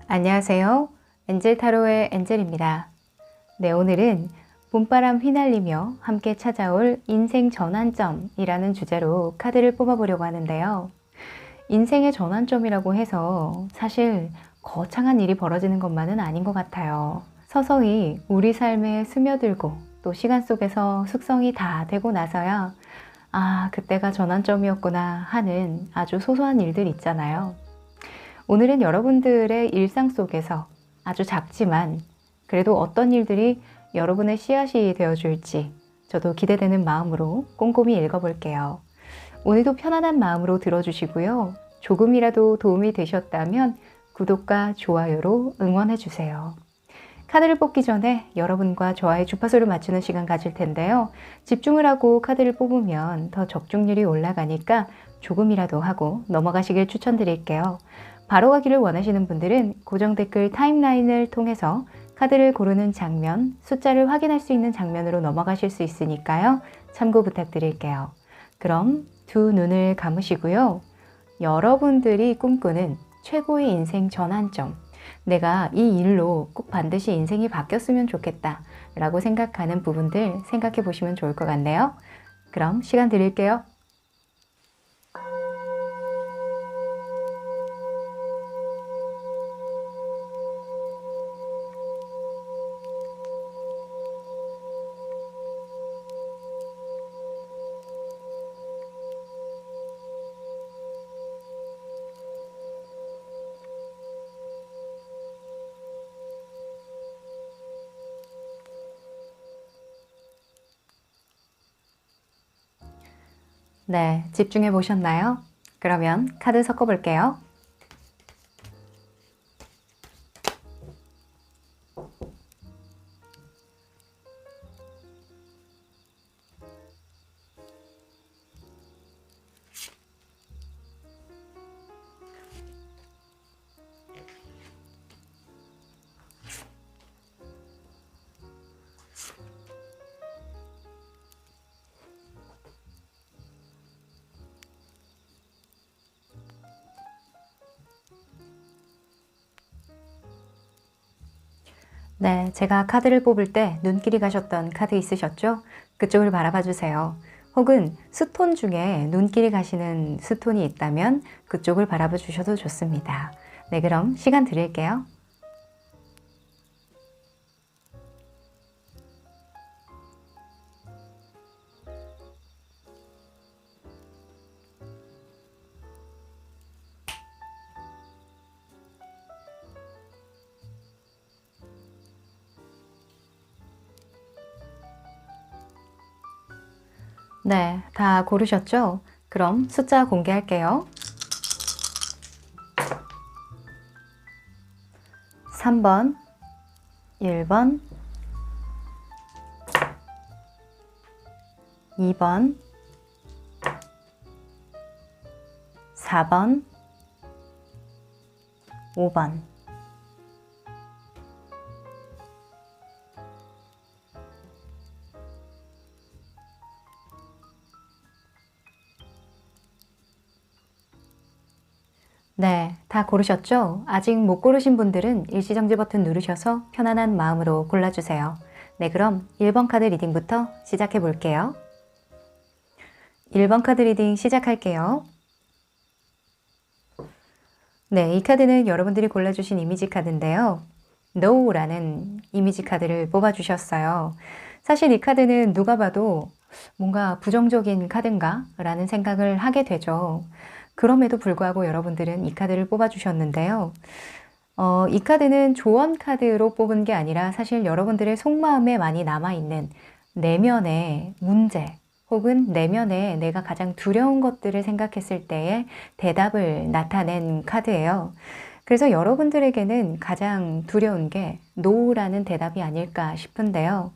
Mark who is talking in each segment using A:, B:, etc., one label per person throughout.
A: 안녕하세요. 엔젤 타로의 엔젤입니다. 네, 오늘은 봄바람 휘날리며 함께 찾아올 인생 전환점이라는 주제로 카드를 뽑아보려고 하는데요. 인생의 전환점이라고 해서 사실 거창한 일이 벌어지는 것만은 아닌 것 같아요. 서서히 우리 삶에 스며들고 또 시간 속에서 숙성이 다 되고 나서야 그때가 전환점이었구나 하는 아주 소소한 일들 있잖아요. 오늘은 여러분들의 일상 속에서 아주 작지만 그래도 어떤 일들이 여러분의 씨앗이 되어줄지 저도 기대되는 마음으로 꼼꼼히 읽어볼게요. 오늘도 편안한 마음으로 들어주시고요. 조금이라도 도움이 되셨다면 구독과 좋아요로 응원해주세요. 카드를 뽑기 전에 여러분과 저와의 주파수를 맞추는 시간 가질 텐데요. 집중을 하고 카드를 뽑으면 더 적중률이 올라가니까 조금이라도 하고 넘어가시길 추천드릴게요. 바로 가기를 원하시는 분들은 고정 댓글 타임라인을 통해서 카드를 고르는 장면, 숫자를 확인할 수 있는 장면으로 넘어가실 수 있으니까요. 참고 부탁드릴게요. 그럼 두 눈을 감으시고요. 여러분들이 꿈꾸는 최고의 인생 전환점, 내가 이 일로 꼭 반드시 인생이 바뀌었으면 좋겠다 라고 생각하는 부분들 생각해 보시면 좋을 것 같네요. 그럼 시간 드릴게요. 네, 집중해 보셨나요? 그러면 카드 섞어 볼게요. 네, 제가 카드를 뽑을 때 눈길이 가셨던 카드 있으셨죠? 그쪽을 바라봐 주세요. 혹은 스톤 중에 눈길이 가시는 스톤이 있다면 그쪽을 바라봐 주셔도 좋습니다. 네, 그럼 시간 드릴게요. 네, 다 고르셨죠? 그럼 숫자 공개할게요. 3번, 1번, 2번, 4번, 5번. 네, 다 고르셨죠? 아직 못 고르신 분들은 일시정지 버튼 누르셔서 편안한 마음으로 골라주세요. 네, 그럼 1번 카드 리딩부터 시작해 볼게요. 1번 카드 리딩 시작할게요. 네, 이 카드는 여러분들이 골라주신 이미지 카드인데요. NO라는 이미지 카드를 뽑아주셨어요. 사실 이 카드는 누가 봐도 뭔가 부정적인 카드인가? 라는 생각을 하게 되죠. 그럼에도 불구하고 여러분들은 이 카드를 뽑아주셨는데요. 이 카드는 조언 카드로 뽑은 게 아니라 사실 여러분들의 속마음에 많이 남아있는 내면의 문제 혹은 내면에 내가 가장 두려운 것들을 생각했을 때의 대답을 나타낸 카드예요. 그래서 여러분들에게는 가장 두려운 게 노라는 대답이 아닐까 싶은데요.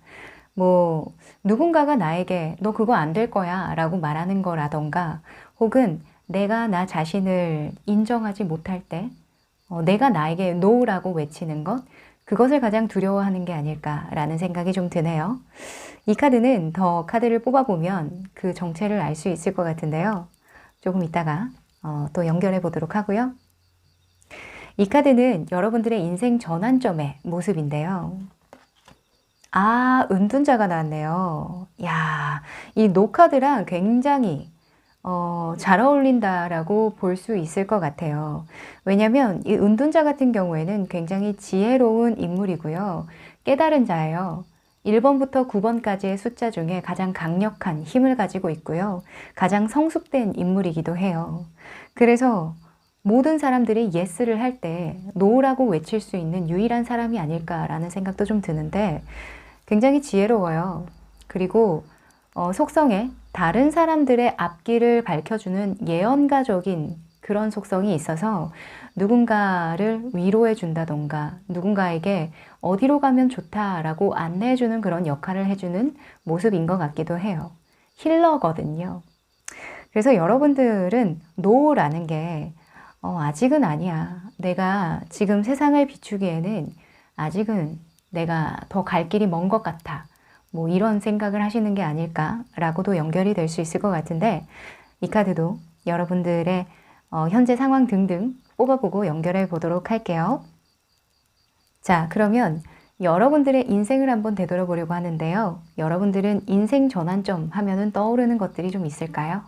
A: 누군가가 나에게 너 그거 안 될 거야 라고 말하는 거라던가 혹은 내가 나 자신을 인정하지 못할 때 내가 나에게 노라고 외치는 것, 그것을 가장 두려워하는 게 아닐까라는 생각이 좀 드네요. 이 카드는 더 카드를 뽑아보면 그 정체를 알 수 있을 것 같은데요. 조금 이따가 또 연결해 보도록 하고요. 이 카드는 여러분들의 인생 전환점의 모습인데요. 아, 은둔자가 나왔네요. 야, 이 노카드랑 굉장히 잘 어울린다라고 볼 수 있을 것 같아요. 왜냐면 이 은둔자 같은 경우에는 굉장히 지혜로운 인물이고요. 깨달은 자예요. 1번부터 9번까지의 숫자 중에 가장 강력한 힘을 가지고 있고요. 가장 성숙된 인물이기도 해요. 그래서 모든 사람들이 예스를 할 때 노라고 외칠 수 있는 유일한 사람이 아닐까라는 생각도 좀 드는데 굉장히 지혜로워요. 그리고 속성에 다른 사람들의 앞길을 밝혀주는 예언가적인 그런 속성이 있어서 누군가를 위로해 준다던가 누군가에게 어디로 가면 좋다라고 안내해주는 그런 역할을 해주는 모습인 것 같기도 해요. 힐러거든요. 그래서 여러분들은 노라는 게 아직은 아니야. 내가 지금 세상을 비추기에는 아직은 내가 더 갈 길이 먼 것 같아. 뭐 이런 생각을 하시는 게 아닐까라고도 연결이 될 수 있을 것 같은데 이 카드도 여러분들의 현재 상황 등등 뽑아보고 연결해 보도록 할게요. 자, 그러면 여러분들의 인생을 한번 되돌아보려고 하는데요. 여러분들은 인생 전환점 하면은 떠오르는 것들이 좀 있을까요?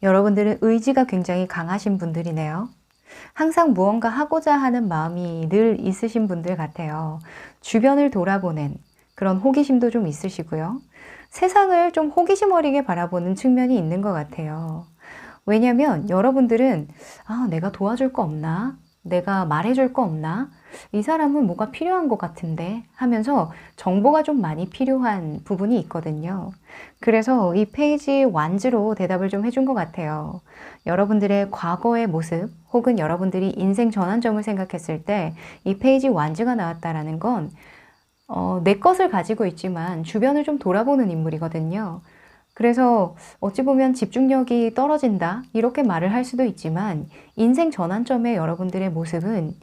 A: 여러분들은 의지가 굉장히 강하신 분들이네요. 항상 무언가 하고자 하는 마음이 늘 있으신 분들 같아요. 주변을 돌아보는 그런 호기심도 좀 있으시고요. 세상을 좀 호기심 어리게 바라보는 측면이 있는 것 같아요. 왜냐면 여러분들은 내가 도와줄 거 없나? 내가 말해줄 거 없나? 이 사람은 뭐가 필요한 것 같은데 하면서 정보가 좀 많이 필요한 부분이 있거든요. 그래서 이 페이지 완즈로 대답을 좀 해준 것 같아요. 여러분들의 과거의 모습 혹은 여러분들이 인생 전환점을 생각했을 때 이 페이지 완즈가 나왔다라는 건 내 것을 가지고 있지만 주변을 좀 돌아보는 인물이거든요. 그래서 어찌 보면 집중력이 떨어진다 이렇게 말을 할 수도 있지만 인생 전환점의 여러분들의 모습은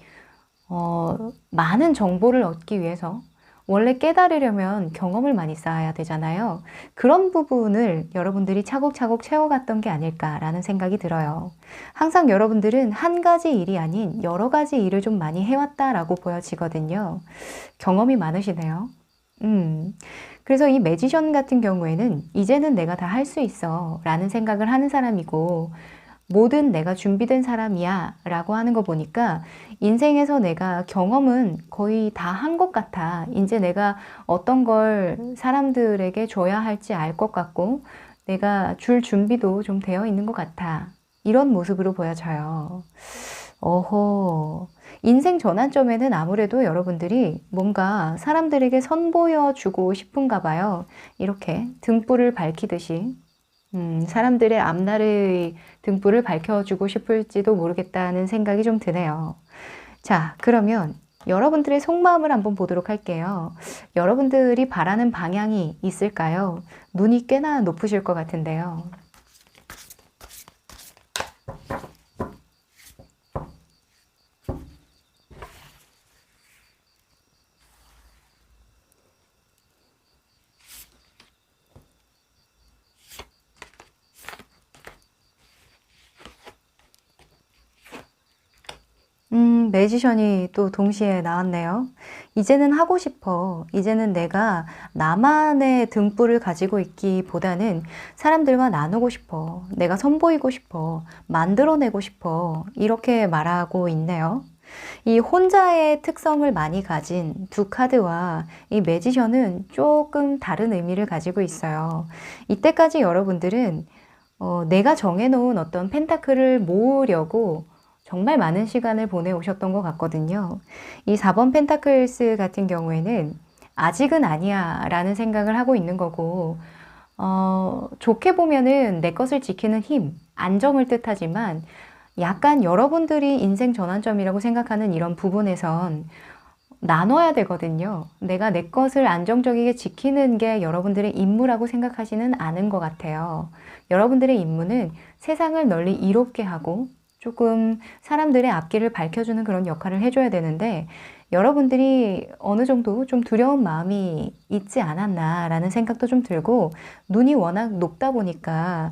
A: 많은 정보를 얻기 위해서 원래 깨달으려면 경험을 많이 쌓아야 되잖아요. 그런 부분을 여러분들이 차곡차곡 채워갔던 게 아닐까라는 생각이 들어요. 항상 여러분들은 한 가지 일이 아닌 여러 가지 일을 좀 많이 해왔다라고 보여지거든요. 경험이 많으시네요. 그래서 이 매지션 같은 경우에는 이제는 내가 다 할 수 있어 라는 생각을 하는 사람이고 뭐든 내가 준비된 사람이야 라고 하는 거 보니까 인생에서 내가 경험은 거의 다 한 것 같아. 이제 내가 어떤 걸 사람들에게 줘야 할지 알 것 같고 내가 줄 준비도 좀 되어 있는 것 같아. 이런 모습으로 보여져요. 어허. 인생 전환점에는 아무래도 여러분들이 뭔가 사람들에게 선보여 주고 싶은가 봐요. 이렇게 등불을 밝히듯이 사람들의 앞날의 등불을 밝혀주고 싶을지도 모르겠다는 생각이 좀 드네요. 자, 그러면 여러분들의 속마음을 한번 보도록 할게요. 여러분들이 바라는 방향이 있을까요? 눈이 꽤나 높으실 것 같은데요. 매지션이 또 동시에 나왔네요. 이제는 하고 싶어. 이제는 내가 나만의 등불을 가지고 있기보다는 사람들과 나누고 싶어. 내가 선보이고 싶어. 만들어내고 싶어. 이렇게 말하고 있네요. 이 혼자의 특성을 많이 가진 두 카드와 이 매지션은 조금 다른 의미를 가지고 있어요. 이때까지 여러분들은 내가 정해놓은 어떤 펜타클을 모으려고 정말 많은 시간을 보내오셨던 것 같거든요. 이 4번 펜타클스 같은 경우에는 아직은 아니야 라는 생각을 하고 있는 거고 좋게 보면은 내 것을 지키는 힘, 안정을 뜻하지만 약간 여러분들이 인생 전환점이라고 생각하는 이런 부분에선 나눠야 되거든요. 내가 내 것을 안정적이게 지키는 게 여러분들의 임무라고 생각하지는 않은 것 같아요. 여러분들의 임무는 세상을 널리 이롭게 하고 조금 사람들의 앞길을 밝혀주는 그런 역할을 해줘야 되는데, 여러분들이 어느 정도 좀 두려운 마음이 있지 않았나라는 생각도 좀 들고, 눈이 워낙 높다 보니까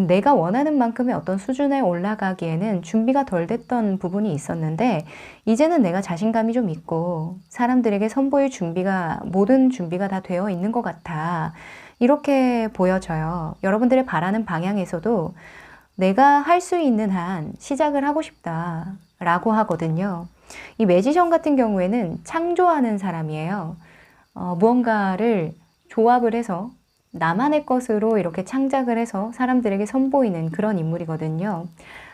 A: 내가 원하는 만큼의 어떤 수준에 올라가기에는 준비가 덜 됐던 부분이 있었는데, 이제는 내가 자신감이 좀 있고 사람들에게 선보일 준비가, 모든 준비가 다 되어 있는 것 같아. 이렇게 보여져요. 여러분들의 바라는 방향에서도 내가 할 수 있는 한 시작을 하고 싶다 라고 하거든요. 이 매지션 같은 경우에는 창조하는 사람이에요. 무언가를 조합을 해서 나만의 것으로 이렇게 창작을 해서 사람들에게 선보이는 그런 인물이거든요.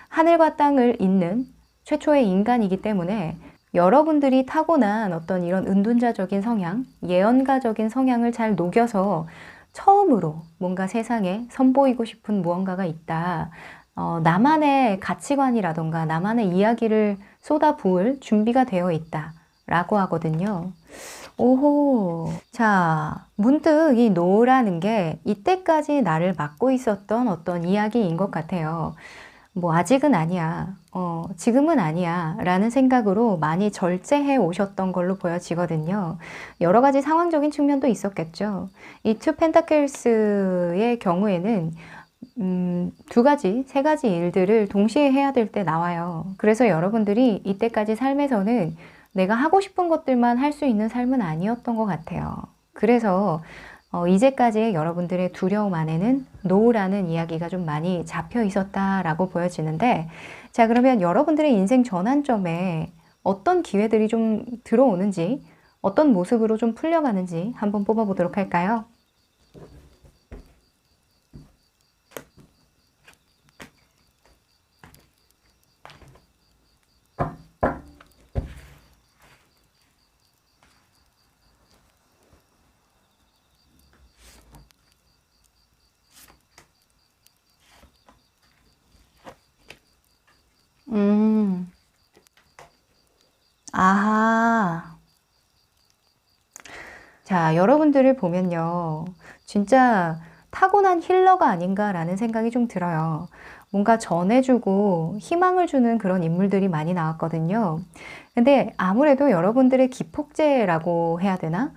A: 하늘과 땅을 잇는 최초의 인간이기 때문에 여러분들이 타고난 어떤 이런 은둔자적인 성향, 예언가적인 성향을 잘 녹여서 처음으로 뭔가 세상에 선보이고 싶은 무언가가 있다. 나만의 가치관이라던가 나만의 이야기를 쏟아부을 준비가 되어 있다 라고 하거든요. 오호. 자, 문득 이 노라는 게 이때까지 나를 맡고 있었던 어떤 이야기인 것 같아요. 뭐 아직은 아니야, 지금은 아니야 라는 생각으로 많이 절제해 오셨던 걸로 보여지거든요. 여러 가지 상황적인 측면도 있었겠죠. 이 투 펜타클스의 경우에는 두 가지, 세 가지 일들을 동시에 해야 될 때 나와요. 그래서 여러분들이 이때까지 삶에서는 내가 하고 싶은 것들만 할 수 있는 삶은 아니었던 것 같아요. 그래서 이제까지의 여러분들의 두려움 안에는 노라는 이야기가 좀 많이 잡혀 있었다라고 보여지는데, 자, 그러면 여러분들의 인생 전환점에 어떤 기회들이 좀 들어오는지, 어떤 모습으로 좀 풀려가는지 한번 뽑아보도록 할까요? 음, 아하. 자, 여러분들을 보면요. 진짜 타고난 힐러가 아닌가라는 생각이 좀 들어요. 뭔가 전해주고 희망을 주는 그런 인물들이 많이 나왔거든요. 근데 아무래도 여러분들의 기폭제라고 해야 되나?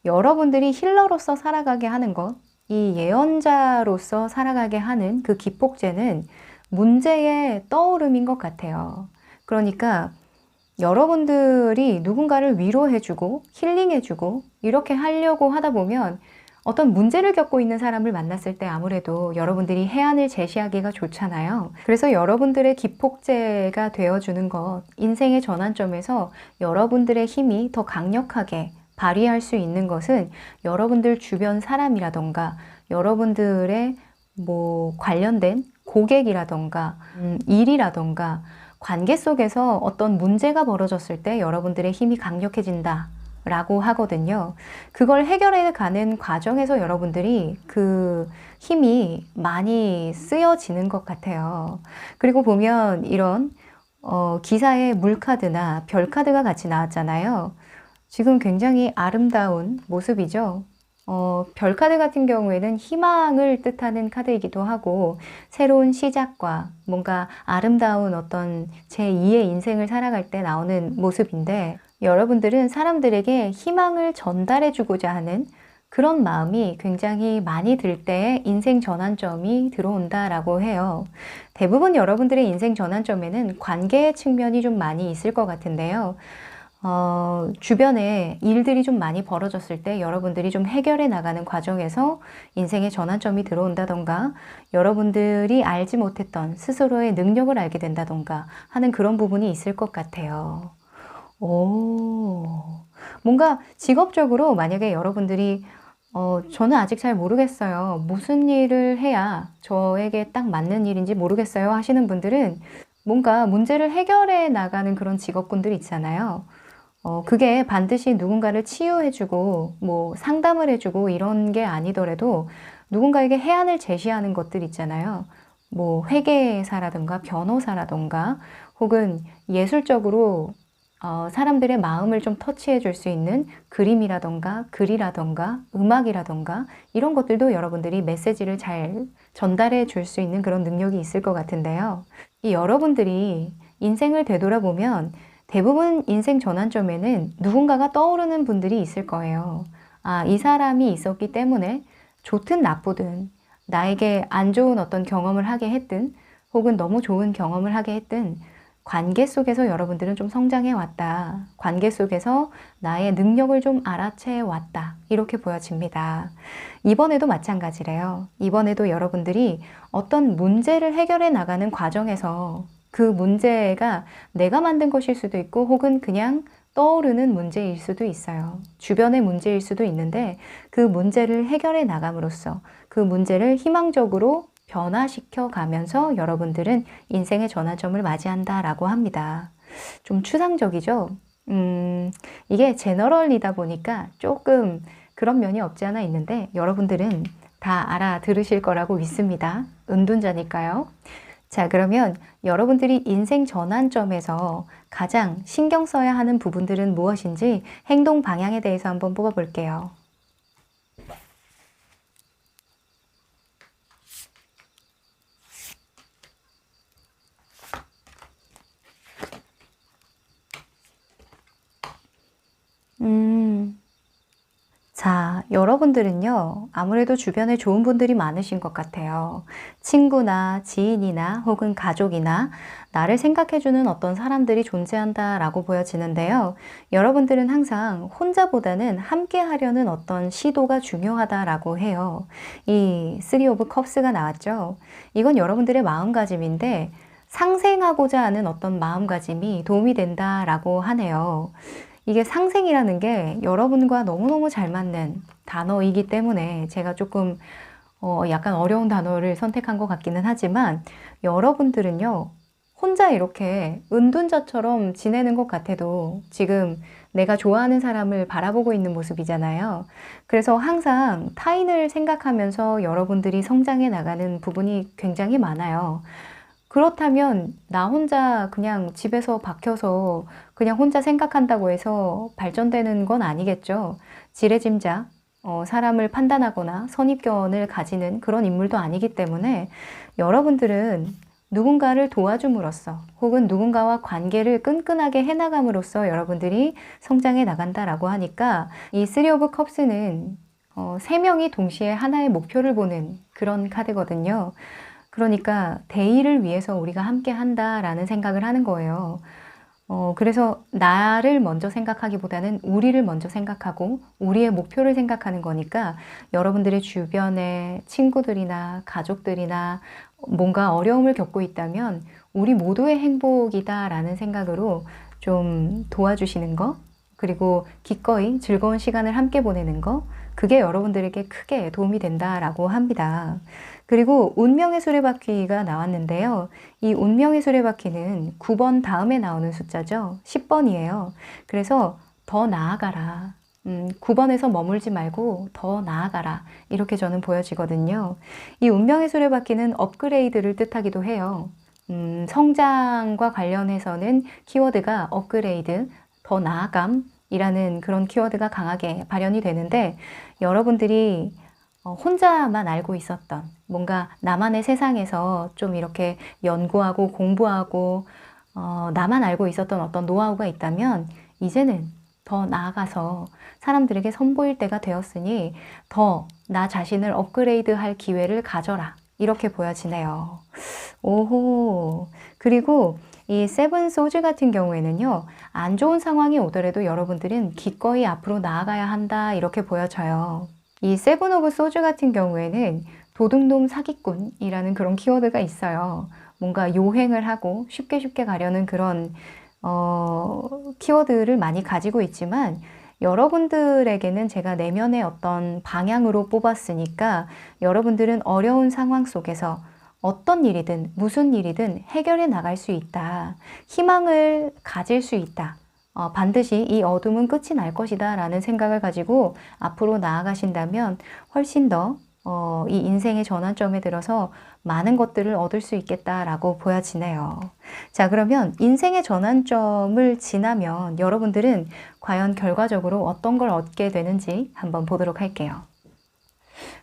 A: 여러분들이 힐러로서 살아가게 하는 것, 이 예언자로서 살아가게 하는 그 기폭제는 문제의 떠오름인 것 같아요. 그러니까 여러분들이 누군가를 위로해주고 힐링해주고 이렇게 하려고 하다 보면 어떤 문제를 겪고 있는 사람을 만났을 때 아무래도 여러분들이 해안을 제시하기가 좋잖아요. 그래서 여러분들의 기폭제가 되어주는 것, 인생의 전환점에서 여러분들의 힘이 더 강력하게 발휘할 수 있는 것은 여러분들 주변 사람이라던가 여러분들의 뭐 관련된 고객이라던가 일이라던가 관계 속에서 어떤 문제가 벌어졌을 때 여러분들의 힘이 강력해진다 라고 하거든요. 그걸 해결해 가는 과정에서 여러분들이 그 힘이 많이 쓰여지는 것 같아요. 그리고 보면 이런 기사에 물카드나 별카드가 같이 나왔잖아요. 지금 굉장히 아름다운 모습이죠. 별카드 같은 경우에는 희망을 뜻하는 카드이기도 하고 새로운 시작과 뭔가 아름다운 어떤 제2의 인생을 살아갈 때 나오는 모습인데, 여러분들은 사람들에게 희망을 전달해 주고자 하는 그런 마음이 굉장히 많이 들 때에 인생 전환점이 들어온다라고 해요. 대부분 여러분들의 인생 전환점에는 관계의 측면이 좀 많이 있을 것 같은데요. 주변에 일들이 좀 많이 벌어졌을 때 여러분들이 좀 해결해 나가는 과정에서 인생의 전환점이 들어온다던가, 여러분들이 알지 못했던 스스로의 능력을 알게 된다던가 하는 그런 부분이 있을 것 같아요. 뭔가 직업적으로 만약에 여러분들이 저는 아직 잘 모르겠어요. 무슨 일을 해야 저에게 딱 맞는 일인지 모르겠어요 하시는 분들은 뭔가 문제를 해결해 나가는 그런 직업군들 있잖아요. 그게 반드시 누군가를 치유해주고 뭐 상담을 해주고 이런 게 아니더라도 누군가에게 해안을 제시하는 것들 있잖아요. 뭐 회계사라든가 변호사라든가 혹은 예술적으로 사람들의 마음을 좀 터치해 줄 수 있는 그림이라던가 글이라던가 음악이라던가 이런 것들도 여러분들이 메시지를 잘 전달해 줄 수 있는 그런 능력이 있을 것 같은데요. 이 여러분들이 인생을 되돌아보면 대부분 인생 전환점에는 누군가가 떠오르는 분들이 있을 거예요. 아, 이 사람이 있었기 때문에 좋든 나쁘든 나에게 안 좋은 어떤 경험을 하게 했든 혹은 너무 좋은 경험을 하게 했든 관계 속에서 여러분들은 좀 성장해 왔다. 관계 속에서 나의 능력을 좀 알아채 왔다. 이렇게 보여집니다. 이번에도 마찬가지래요. 이번에도 여러분들이 어떤 문제를 해결해 나가는 과정에서 그 문제가 내가 만든 것일 수도 있고 혹은 그냥 떠오르는 문제일 수도 있어요. 주변의 문제일 수도 있는데 그 문제를 해결해 나감으로써 그 문제를 희망적으로 변화시켜 가면서 여러분들은 인생의 전환점을 맞이한다라고 합니다. 좀 추상적이죠? 이게 제너럴이다 보니까 조금 그런 면이 없지 않아 있는데 여러분들은 다 알아들으실 거라고 믿습니다. 은둔자니까요. 자, 그러면 여러분들이 인생 전환점에서 가장 신경 써야 하는 부분들은 무엇인지 행동 방향에 대해서 한번 뽑아볼게요. 자, 여러분들은요, 아무래도 주변에 좋은 분들이 많으신 것 같아요. 친구나 지인이나 혹은 가족이나 나를 생각해주는 어떤 사람들이 존재한다라고 보여지는데요. 여러분들은 항상 혼자보다는 함께 하려는 어떤 시도가 중요하다라고 해요. 이 Three of Cups가 나왔죠. 이건 여러분들의 마음가짐인데 상생하고자 하는 어떤 마음가짐이 도움이 된다라고 하네요. 이게 상생이라는 게 여러분과 너무너무 잘 맞는 단어이기 때문에 제가 조금 약간 어려운 단어를 선택한 것 같기는 하지만 여러분들은요, 혼자 이렇게 은둔자처럼 지내는 것 같아도 지금 내가 좋아하는 사람을 바라보고 있는 모습이잖아요. 그래서 항상 타인을 생각하면서 여러분들이 성장해 나가는 부분이 굉장히 많아요. 그렇다면 나 혼자 그냥 집에서 박혀서 그냥 혼자 생각한다고 해서 발전되는 건 아니겠죠. 지레짐작 사람을 판단하거나 선입견을 가지는 그런 인물도 아니기 때문에 여러분들은 누군가를 도와줌으로써 혹은 누군가와 관계를 끈끈하게 해나감으로써 여러분들이 성장해 나간다라고 하니까 이 쓰리 오브 컵스는 세 명이 동시에 하나의 목표를 보는 그런 카드거든요. 그러니까 대의를 위해서 우리가 함께 한다라는 생각을 하는 거예요. 그래서 나를 먼저 생각하기보다는 우리를 먼저 생각하고 우리의 목표를 생각하는 거니까 여러분들의 주변에 친구들이나 가족들이나 뭔가 어려움을 겪고 있다면 우리 모두의 행복이다라는 생각으로 좀 도와주시는 거, 그리고 기꺼이 즐거운 시간을 함께 보내는 거, 그게 여러분들에게 크게 도움이 된다라고 합니다. 그리고 운명의 수레바퀴가 나왔는데요. 이 운명의 수레바퀴는 9번 다음에 나오는 숫자죠. 10번이에요. 그래서 더 나아가라. 9번에서 머물지 말고 더 나아가라. 이렇게 저는 보여지거든요. 이 운명의 수레바퀴는 업그레이드를 뜻하기도 해요. 성장과 관련해서는 키워드가 업그레이드, 더 나아감이라는 그런 키워드가 강하게 발현이 되는데 여러분들이 혼자만 알고 있었던 뭔가 나만의 세상에서 좀 이렇게 연구하고 공부하고 나만 알고 있었던 어떤 노하우가 있다면 이제는 더 나아가서 사람들에게 선보일 때가 되었으니 더 나 자신을 업그레이드 할 기회를 가져라. 이렇게 보여지네요. 오호. 그리고 이 세븐 소즈 같은 경우에는요, 안 좋은 상황이 오더라도 여러분들은 기꺼이 앞으로 나아가야 한다. 이렇게 보여져요. 이 세븐 오브 소즈 같은 경우에는 도둑놈 사기꾼이라는 그런 키워드가 있어요. 뭔가 요행을 하고 쉽게 가려는 그런 키워드를 많이 가지고 있지만 여러분들에게는 제가 내면의 어떤 방향으로 뽑았으니까 여러분들은 어려운 상황 속에서 어떤 일이든 무슨 일이든 해결해 나갈 수 있다. 희망을 가질 수 있다. 반드시 이 어둠은 끝이 날 것이다 라는 생각을 가지고 앞으로 나아가신다면 훨씬 더 이 인생의 전환점에 들어서 많은 것들을 얻을 수 있겠다라고 보여지네요. 자, 그러면 인생의 전환점을 지나면 여러분들은 과연 결과적으로 어떤 걸 얻게 되는지 한번 보도록 할게요.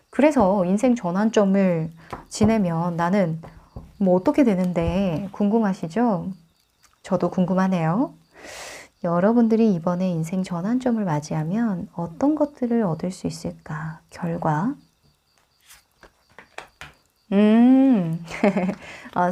A: 그래서 인생 전환점을 지내면 나는 뭐 어떻게 되는데 궁금하시죠? 저도 궁금하네요. 여러분들이 이번에 인생 전환점을 맞이하면 어떤 것들을 얻을 수 있을까? 결과.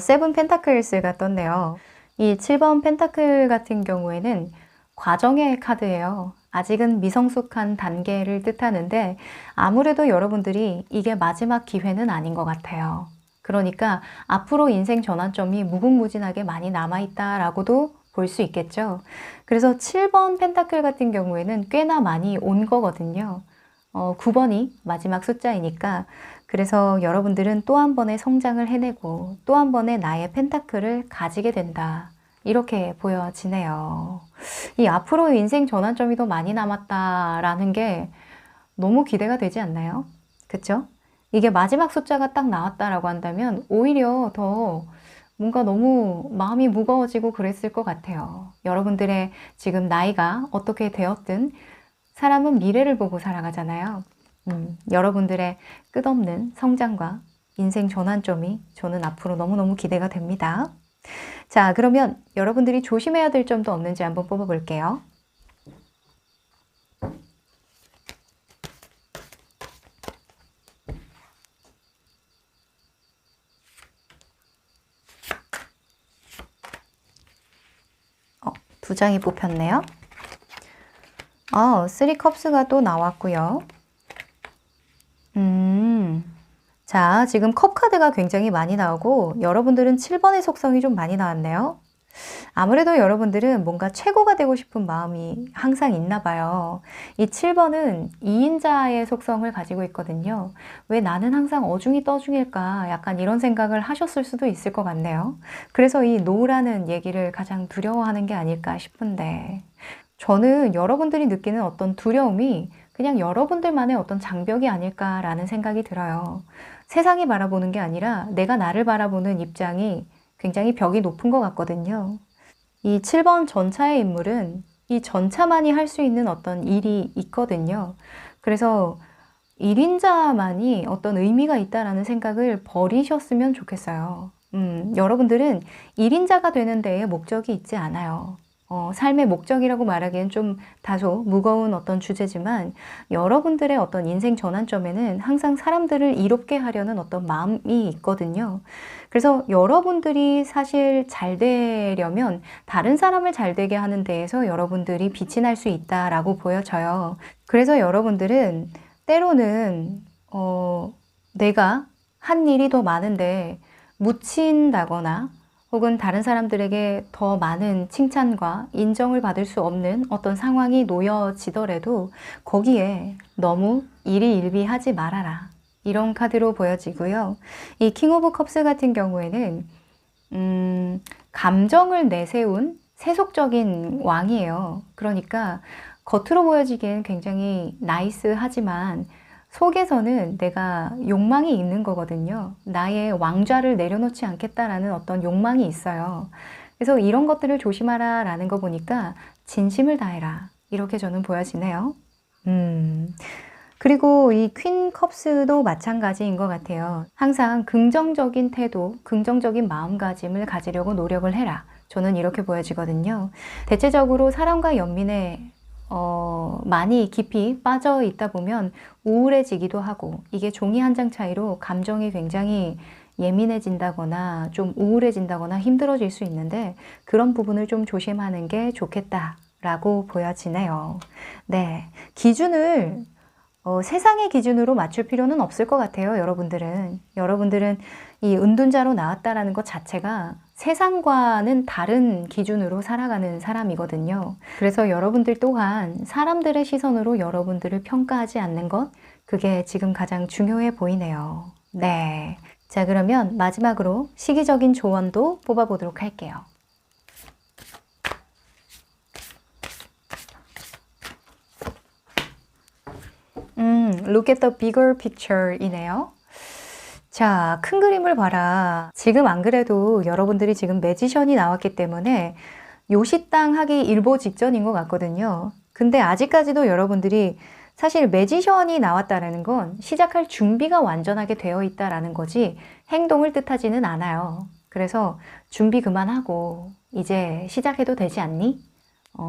A: 세븐 펜타클스가 떴네요. 이 7번 펜타클 같은 경우에는 과정의 카드예요. 아직은 미성숙한 단계를 뜻하는데 아무래도 여러분들이 이게 마지막 기회는 아닌 것 같아요. 그러니까 앞으로 인생 전환점이 무궁무진하게 많이 남아있다라고도 볼 수 있겠죠. 그래서 7번 펜타클 같은 경우에는 꽤나 많이 온 거거든요. 9번이 마지막 숫자이니까 그래서 여러분들은 또 한 번의 성장을 해내고 또 한 번의 나의 펜타클을 가지게 된다. 이렇게 보여지네요. 이 앞으로 인생 전환점이 더 많이 남았다라는 게 너무 기대가 되지 않나요? 그쵸? 이게 마지막 숫자가 딱 나왔다라고 한다면 오히려 더 뭔가 너무 마음이 무거워지고 그랬을 것 같아요. 여러분들의 지금 나이가 어떻게 되었든 사람은 미래를 보고 살아가잖아요. 여러분들의 끝없는 성장과 인생 전환점이 저는 앞으로 너무너무 기대가 됩니다. 자, 그러면 여러분들이 조심해야 될 점도 없는지 한번 뽑아볼게요. 두 장이 뽑혔네요. 쓰리 컵스가 또 나왔고요. 자, 지금 컵 카드가 굉장히 많이 나오고 여러분들은 7번의 속성이 좀 많이 나왔네요. 아무래도 여러분들은 뭔가 최고가 되고 싶은 마음이 항상 있나 봐요. 이 7번은 2인자의 속성을 가지고 있거든요. 왜 나는 항상 어중이 떠중일까? 약간 이런 생각을 하셨을 수도 있을 것 같네요. 그래서 이 노라는 얘기를 가장 두려워하는 게 아닐까 싶은데 저는 여러분들이 느끼는 어떤 두려움이 그냥 여러분들만의 어떤 장벽이 아닐까라는 생각이 들어요. 세상이 바라보는 게 아니라 내가 나를 바라보는 입장이 굉장히 벽이 높은 것 같거든요. 이 7번 전차의 인물은 이 전차만이 할 수 있는 어떤 일이 있거든요. 그래서 1인자만이 어떤 의미가 있다라는 생각을 버리셨으면 좋겠어요. 여러분들은 1인자가 되는 데에 목적이 있지 않아요. 삶의 목적이라고 말하기엔 좀 다소 무거운 어떤 주제지만 여러분들의 어떤 인생 전환점에는 항상 사람들을 이롭게 하려는 어떤 마음이 있거든요. 그래서 여러분들이 사실 잘 되려면 다른 사람을 잘 되게 하는 데에서 여러분들이 빛이 날 수 있다라고 보여져요. 그래서 여러분들은 때로는 내가 한 일이 더 많은데 묻힌다거나 혹은 다른 사람들에게 더 많은 칭찬과 인정을 받을 수 없는 어떤 상황이 놓여지더라도 거기에 너무 일희일비하지 말아라. 이런 카드로 보여지고요. 이 킹 오브 컵스 같은 경우에는 감정을 내세운 세속적인 왕이에요. 그러니까 겉으로 보여지기엔 굉장히 나이스하지만 속에서는 내가 욕망이 있는 거거든요. 나의 왕좌를 내려놓지 않겠다라는 어떤 욕망이 있어요. 그래서 이런 것들을 조심하라 라는 거 보니까 진심을 다해라. 이렇게 저는 보여지네요. 그리고 이 퀸 컵스도 마찬가지인 것 같아요. 항상 긍정적인 태도, 긍정적인 마음가짐을 가지려고 노력을 해라. 저는 이렇게 보여지거든요. 대체적으로 사람과 연민에 많이 깊이 빠져 있다 보면 우울해지기도 하고 이게 종이 한 장 차이로 감정이 굉장히 예민해진다거나 좀 우울해진다거나 힘들어질 수 있는데 그런 부분을 좀 조심하는 게 좋겠다라고 보여지네요. 네, 기준을 세상의 기준으로 맞출 필요는 없을 것 같아요. 여러분들은 이 은둔자로 나왔다라는 것 자체가 세상과는 다른 기준으로 살아가는 사람이거든요. 그래서 여러분들 또한 사람들의 시선으로 여러분들을 평가하지 않는 것, 그게 지금 가장 중요해 보이네요. 네. 자, 그러면 마지막으로 시기적인 조언도 뽑아보도록 할게요. Look at the bigger picture 이네요. 자, 큰 그림을 봐라. 지금 안 그래도 여러분들이 지금 매지션이 나왔기 때문에 요시땅 하기 일보 직전인 것 같거든요. 근데 아직까지도 여러분들이 사실 매지션이 나왔다는 건 시작할 준비가 완전하게 되어 있다라는 거지 행동을 뜻하지는 않아요. 그래서 준비 그만하고 이제 시작해도 되지 않니?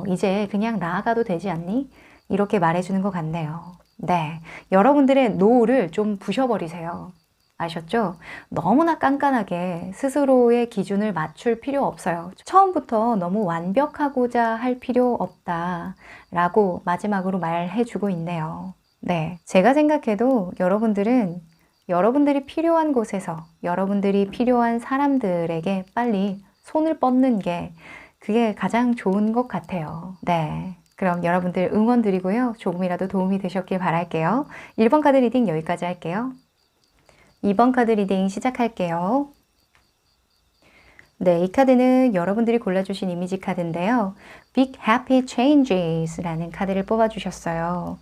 A: 이제 그냥 나아가도 되지 않니? 이렇게 말해주는 것 같네요. 네, 여러분들의 노를 좀 부셔버리세요. 아셨죠? 너무나 깐깐하게 스스로의 기준을 맞출 필요 없어요. 처음부터 너무 완벽하고자 할 필요 없다라고 마지막으로 말해주고 있네요. 네, 제가 생각해도 여러분들은 여러분들이 필요한 곳에서 여러분들이 필요한 사람들에게 빨리 손을 뻗는 게 그게 가장 좋은 것 같아요. 네. 그럼 여러분들 응원 드리고요. 조금이라도 도움이 되셨길 바랄게요. 1번 카드 리딩 여기까지 할게요. 2번 카드 리딩 시작할게요. 네, 이 카드는 여러분들이 골라주신 이미지 카드인데요. Big Happy Changes 라는 카드를 뽑아주셨어요.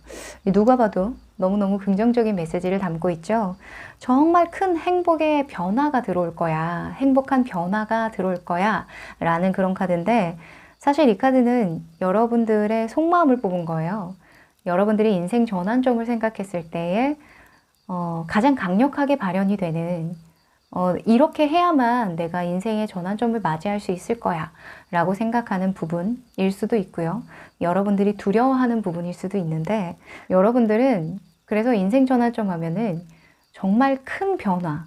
A: 누가 봐도 너무너무 긍정적인 메시지를 담고 있죠. 정말 큰 행복의 변화가 들어올 거야. 행복한 변화가 들어올 거야. 라는 그런 카드인데 사실 이 카드는 여러분들의 속마음을 뽑은 거예요. 여러분들이 인생 전환점을 생각했을 때에 가장 강력하게 발현이 되는 이렇게 해야만 내가 인생의 전환점을 맞이할 수 있을 거야 라고 생각하는 부분일 수도 있고요. 여러분들이 두려워하는 부분일 수도 있는데 여러분들은 그래서 인생 전환점 하면은 정말 큰 변화,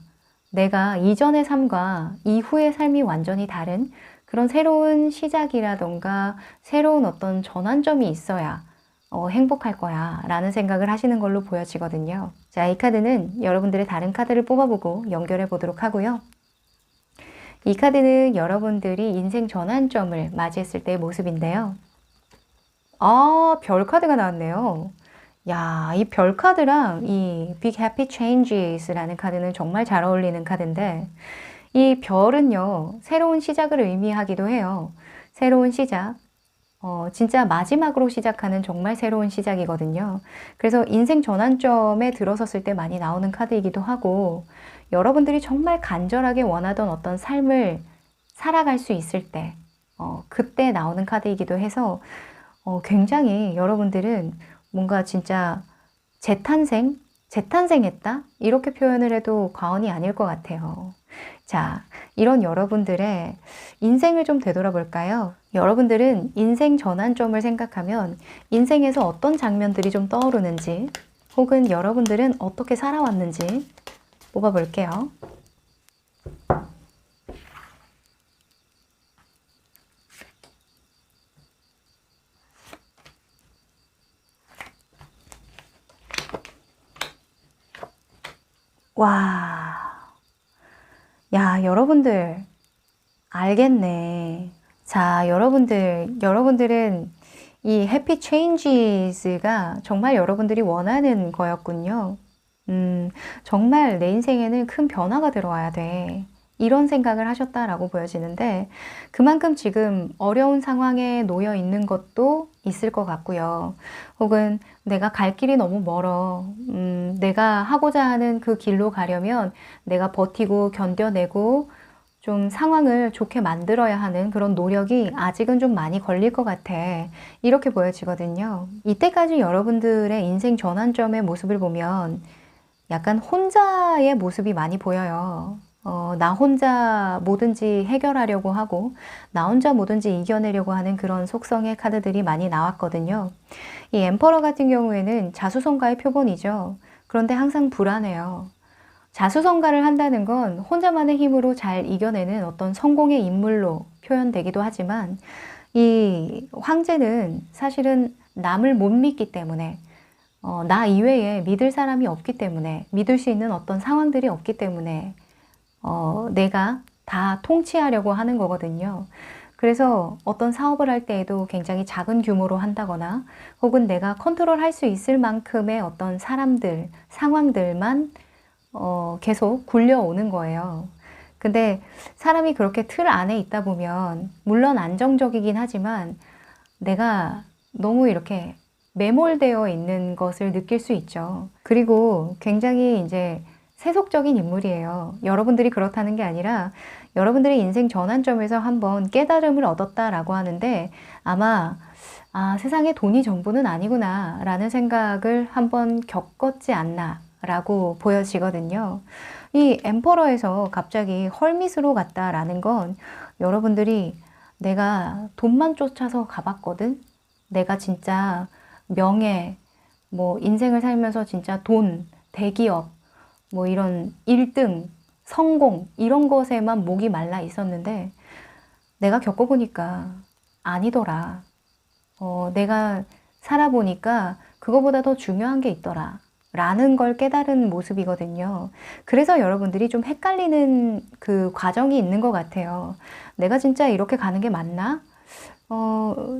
A: 내가 이전의 삶과 이후의 삶이 완전히 다른 그런 새로운 시작이라던가 새로운 어떤 전환점이 있어야 행복할 거야 라는 생각을 하시는 걸로 보여지거든요. 자, 이 카드는 여러분들의 다른 카드를 뽑아보고 연결해 보도록 하고요. 이 카드는 여러분들이 인생 전환점을 맞이했을 때의 모습인데요. 아, 별 카드가 나왔네요. 야, 이 별 카드랑 이 Big Happy Changes라는 카드는 정말 잘 어울리는 카드인데 이 별은요, 새로운 시작을 의미하기도 해요. 새로운 시작. 진짜 마지막으로 시작하는 정말 새로운 시작이거든요. 그래서 인생 전환점에 들어섰을 때 많이 나오는 카드이기도 하고 여러분들이 정말 간절하게 원하던 어떤 삶을 살아갈 수 있을 때 그때 나오는 카드이기도 해서 굉장히 여러분들은 뭔가 진짜 재탄생했다? 이렇게 표현을 해도 과언이 아닐 것 같아요. 자, 이런 여러분들의 인생을 좀 되돌아볼까요? 여러분들은 인생 전환점을 생각하면 인생에서 어떤 장면들이 좀 떠오르는지 혹은 여러분들은 어떻게 살아왔는지 뽑아볼게요. 와, 야, 여러분들 알겠네. 자, 여러분들은 이 해피 체인지스가 정말 여러분들이 원하는 거였군요. 정말 내 인생에는 큰 변화가 들어와야 돼. 이런 생각을 하셨다라고 보여지는데 그만큼 지금 어려운 상황에 놓여 있는 것도 있을 것 같고요. 혹은 내가 갈 길이 너무 멀어. 내가 하고자 하는 그 길로 가려면 내가 버티고 견뎌내고 좀 상황을 좋게 만들어야 하는 그런 노력이 아직은 좀 많이 걸릴 것 같아. 이렇게 보여지거든요. 이때까지 여러분들의 인생 전환점의 모습을 보면 약간 혼자의 모습이 많이 보여요. 나 혼자 뭐든지 해결하려고 하고 나 혼자 뭐든지 이겨내려고 하는 그런 속성의 카드들이 많이 나왔거든요. 이 엠퍼러 같은 경우에는 자수성가의 표본이죠. 그런데 항상 불안해요. 자수성가를 한다는 건 혼자만의 힘으로 잘 이겨내는 어떤 성공의 인물로 표현되기도 하지만 이 황제는 사실은 남을 못 믿기 때문에 나 이외에 믿을 사람이 없기 때문에 믿을 수 있는 어떤 상황들이 없기 때문에 내가 다 통치하려고 하는 거거든요. 그래서 어떤 사업을 할 때에도 굉장히 작은 규모로 한다거나 혹은 내가 컨트롤할 수 있을 만큼의 어떤 사람들, 상황들만 계속 굴려오는 거예요. 근데 사람이 그렇게 틀 안에 있다 보면 물론 안정적이긴 하지만 내가 너무 이렇게 매몰되어 있는 것을 느낄 수 있죠. 그리고 굉장히 이제 세속적인 인물이에요. 여러분들이 그렇다는 게 아니라 여러분들의 인생 전환점에서 한번 깨달음을 얻었다라고 하는데 아마 세상에 돈이 전부는 아니구나 라는 생각을 한번 겪었지 않나 라고 보여지거든요. 이 엠퍼러에서 갑자기 헐밋으로 갔다라는 건 여러분들이 내가 돈만 쫓아서 가봤거든? 내가 진짜 명예, 뭐 인생을 살면서 진짜 돈, 대기업, 뭐 이런 1등, 성공 이런 것에만 목이 말라 있었는데 내가 겪어보니까 아니더라. 내가 살아보니까 그거보다 더 중요한 게 있더라. 라는 걸 깨달은 모습이거든요. 그래서 여러분들이 좀 헷갈리는 그 과정이 있는 것 같아요. 내가 진짜 이렇게 가는 게 맞나?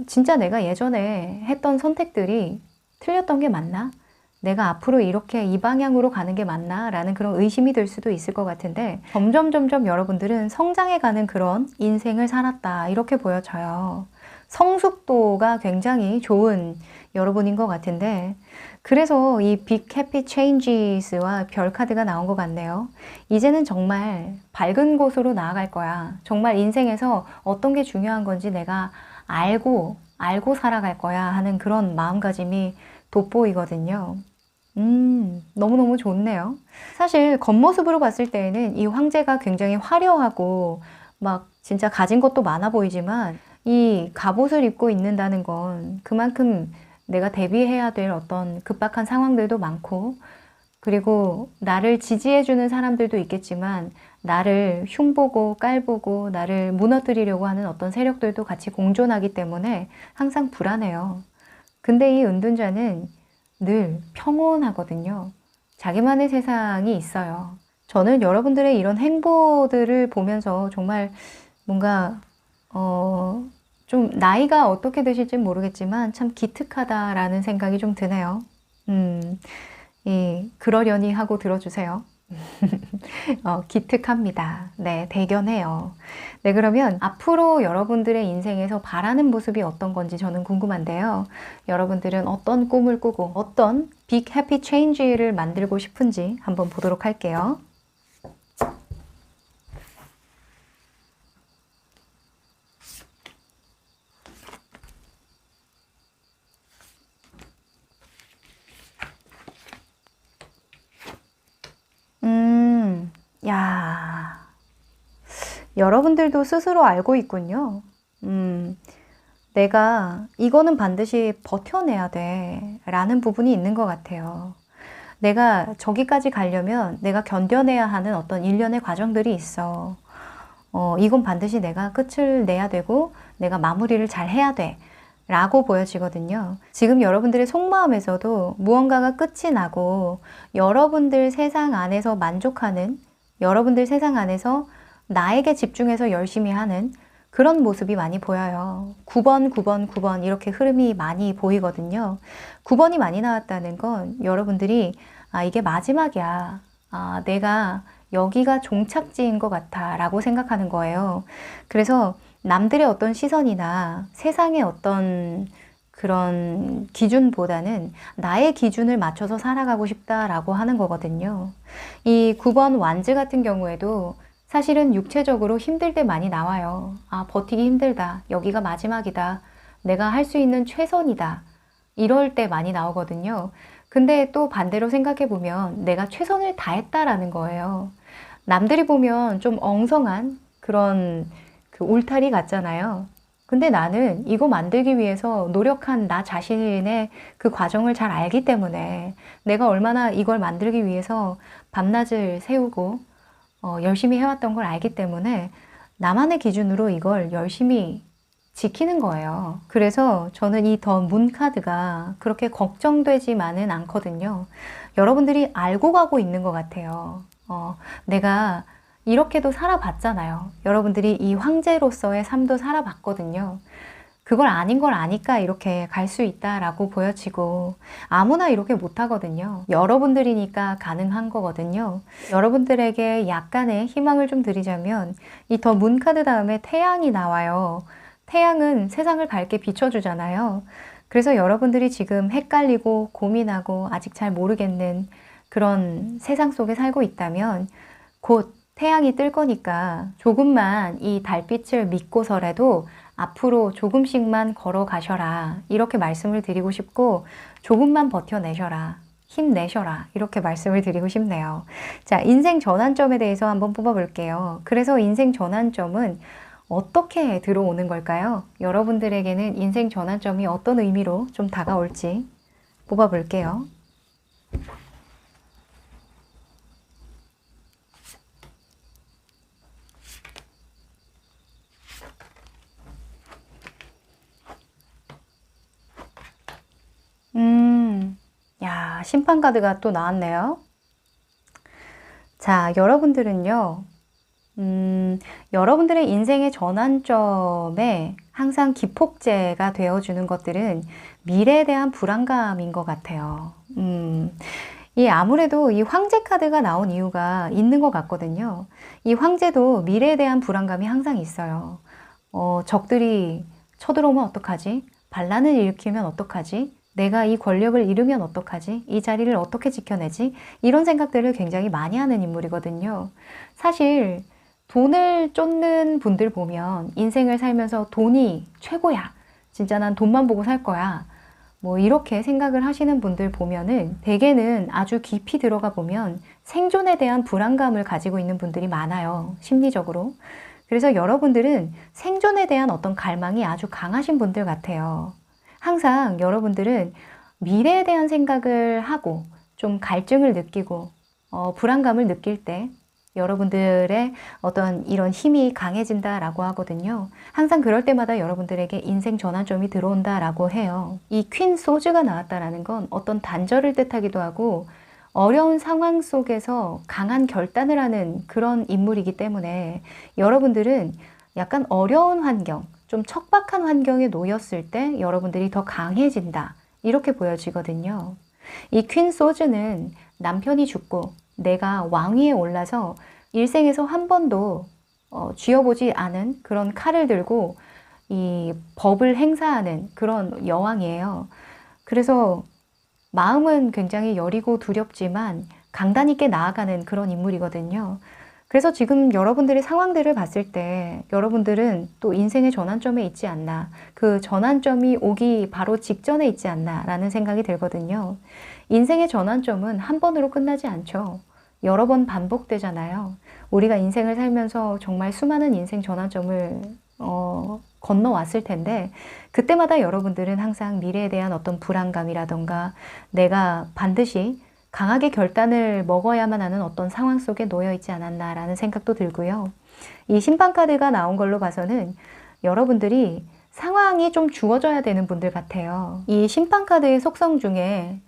A: 진짜 내가 예전에 했던 선택들이 틀렸던 게 맞나? 내가 앞으로 이렇게 이 방향으로 가는 게 맞나? 라는 그런 의심이 들 수도 있을 것 같은데 점점 여러분들은 성장해가는 그런 인생을 살았다. 이렇게 보여져요. 성숙도가 굉장히 좋은 여러분인 것 같은데 그래서 이 빅 해피 체인지스와 별 카드가 나온 것 같네요. 이제는 정말 밝은 곳으로 나아갈 거야. 정말 인생에서 어떤 게 중요한 건지 내가 알고 살아갈 거야 하는 그런 마음가짐이 돋보이거든요. 너무너무 좋네요. 사실 겉모습으로 봤을 때에는 이 황제가 굉장히 화려하고 막 진짜 가진 것도 많아 보이지만 이 갑옷을 입고 있는다는 건 그만큼 내가 대비해야 될 어떤 급박한 상황들도 많고 그리고 나를 지지해주는 사람들도 있겠지만 나를 흉보고 깔보고 나를 무너뜨리려고 하는 어떤 세력들도 같이 공존하기 때문에 항상 불안해요. 근데 이 은둔자는 늘 평온하거든요. 자기만의 세상이 있어요. 저는 여러분들의 이런 행보들을 보면서 정말 뭔가 좀 나이가 어떻게 되실지 모르겠지만 참 기특하다라는 생각이 좀 드네요. 그러려니 하고 들어주세요. 기특합니다. 네, 대견해요. 네, 그러면 앞으로 여러분들의 인생에서 바라는 모습이 어떤 건지 저는 궁금한데요. 여러분들은 어떤 꿈을 꾸고 어떤 빅 해피 체인지를 만들고 싶은지 한번 보도록 할게요. 야, 여러분들도 스스로 알고 있군요. 내가 이거는 반드시 버텨내야 돼 라는 부분이 있는 것 같아요. 내가 저기까지 가려면 내가 견뎌내야 하는 어떤 일련의 과정들이 있어. 이건 반드시 내가 끝을 내야 되고 내가 마무리를 잘 해야 돼 라고 보여지거든요. 지금 여러분들의 속마음에서도 무언가가 끝이 나고 여러분들 세상 안에서 만족하는 여러분들 세상 안에서 나에게 집중해서 열심히 하는 그런 모습이 많이 보여요. 9번, 9번, 9번 이렇게 흐름이 많이 보이거든요. 9번이 많이 나왔다는 건 여러분들이 이게 마지막이야. 내가 여기가 종착지인 것 같아 라고 생각하는 거예요. 그래서 남들의 어떤 시선이나 세상의 어떤 그런 기준보다는 나의 기준을 맞춰서 살아가고 싶다라고 하는 거거든요. 이 9번 완즈 같은 경우에도 사실은 육체적으로 힘들 때 많이 나와요. 버티기 힘들다. 여기가 마지막이다. 내가 할 수 있는 최선이다. 이럴 때 많이 나오거든요. 근데 또 반대로 생각해 보면 내가 최선을 다했다라는 거예요. 남들이 보면 좀 엉성한 그런 그 울타리 같잖아요. 근데 나는 이거 만들기 위해서 노력한 나 자신의 그 과정을 잘 알기 때문에 내가 얼마나 이걸 만들기 위해서 밤낮을 새우고 열심히 해왔던 걸 알기 때문에 나만의 기준으로 이걸 열심히 지키는 거예요. 그래서 저는 이 더 문 카드가 그렇게 걱정되지만은 않거든요. 여러분들이 알고 가고 있는 것 같아요. 내가 이렇게도 살아봤잖아요. 여러분들이 이 황제로서의 삶도 살아봤거든요. 그걸 아닌 걸 아니까 이렇게 갈 수 있다라고 보여지고 아무나 이렇게 못하거든요. 여러분들이니까 가능한 거거든요. 여러분들에게 약간의 희망을 좀 드리자면 이 더 문 카드 다음에 태양이 나와요. 태양은 세상을 밝게 비춰주잖아요. 그래서 여러분들이 지금 헷갈리고 고민하고 아직 잘 모르겠는 그런 세상 속에 살고 있다면 곧 태양이 뜰 거니까 조금만 이 달빛을 믿고서라도 앞으로 조금씩만 걸어가셔라. 이렇게 말씀을 드리고 싶고 조금만 버텨내셔라. 힘내셔라. 이렇게 말씀을 드리고 싶네요. 자, 인생 전환점에 대해서 한번 뽑아볼게요. 그래서 인생 전환점은 어떻게 들어오는 걸까요? 여러분들에게는 인생 전환점이 어떤 의미로 좀 다가올지 뽑아볼게요. 야, 심판 카드가 또 나왔네요. 자, 여러분들은요, 여러분들의 인생의 전환점에 항상 기폭제가 되어주는 것들은 미래에 대한 불안감인 것 같아요. 아무래도 이 황제 카드가 나온 이유가 있는 것 같거든요. 이 황제도 미래에 대한 불안감이 항상 있어요. 적들이 쳐들어오면 어떡하지? 반란을 일으키면 어떡하지? 내가 이 권력을 잃으면 어떡하지? 이 자리를 어떻게 지켜내지? 이런 생각들을 굉장히 많이 하는 인물이거든요. 사실 돈을 쫓는 분들 보면 인생을 살면서 돈이 최고야. 진짜 난 돈만 보고 살 거야. 뭐 이렇게 생각을 하시는 분들 보면은 대개는 아주 깊이 들어가 보면 생존에 대한 불안감을 가지고 있는 분들이 많아요. 심리적으로. 그래서 여러분들은 생존에 대한 어떤 갈망이 아주 강하신 분들 같아요. 항상 여러분들은 미래에 대한 생각을 하고 좀 갈증을 느끼고 불안감을 느낄 때 여러분들의 어떤 이런 힘이 강해진다라고 하거든요. 항상 그럴 때마다 여러분들에게 인생 전환점이 들어온다라고 해요. 이 퀸 소즈가 나왔다라는 건 어떤 단절을 뜻하기도 하고 어려운 상황 속에서 강한 결단을 하는 그런 인물이기 때문에 여러분들은 약간 어려운 환경, 좀 척박한 환경에 놓였을 때 여러분들이 더 강해진다. 이렇게 보여지거든요. 이 퀸 소즈는 남편이 죽고 내가 왕위에 올라서 일생에서 한 번도 쥐어보지 않은 그런 칼을 들고 이 법을 행사하는 그런 여왕이에요. 그래서 마음은 굉장히 여리고 두렵지만 강단 있게 나아가는 그런 인물이거든요. 그래서 지금 여러분들의 상황들을 봤을 때 여러분들은 또 인생의 전환점에 있지 않나, 그 전환점이 오기 바로 직전에 있지 않나 라는 생각이 들거든요. 인생의 전환점은 한 번으로 끝나지 않죠. 여러 번 반복되잖아요. 우리가 인생을 살면서 정말 수많은 인생 전환점을 건너왔을 텐데 그때마다 여러분들은 항상 미래에 대한 어떤 불안감이라던가 내가 반드시 강하게 결단을 먹어야만 하는 어떤 상황 속에 놓여 있지 않았나라는 생각도 들고요. 이 심판 카드가 나온 걸로 봐서는 여러분들이 상황이 좀 주어져야 되는 분들 같아요. 이 심판 카드의 속성 중에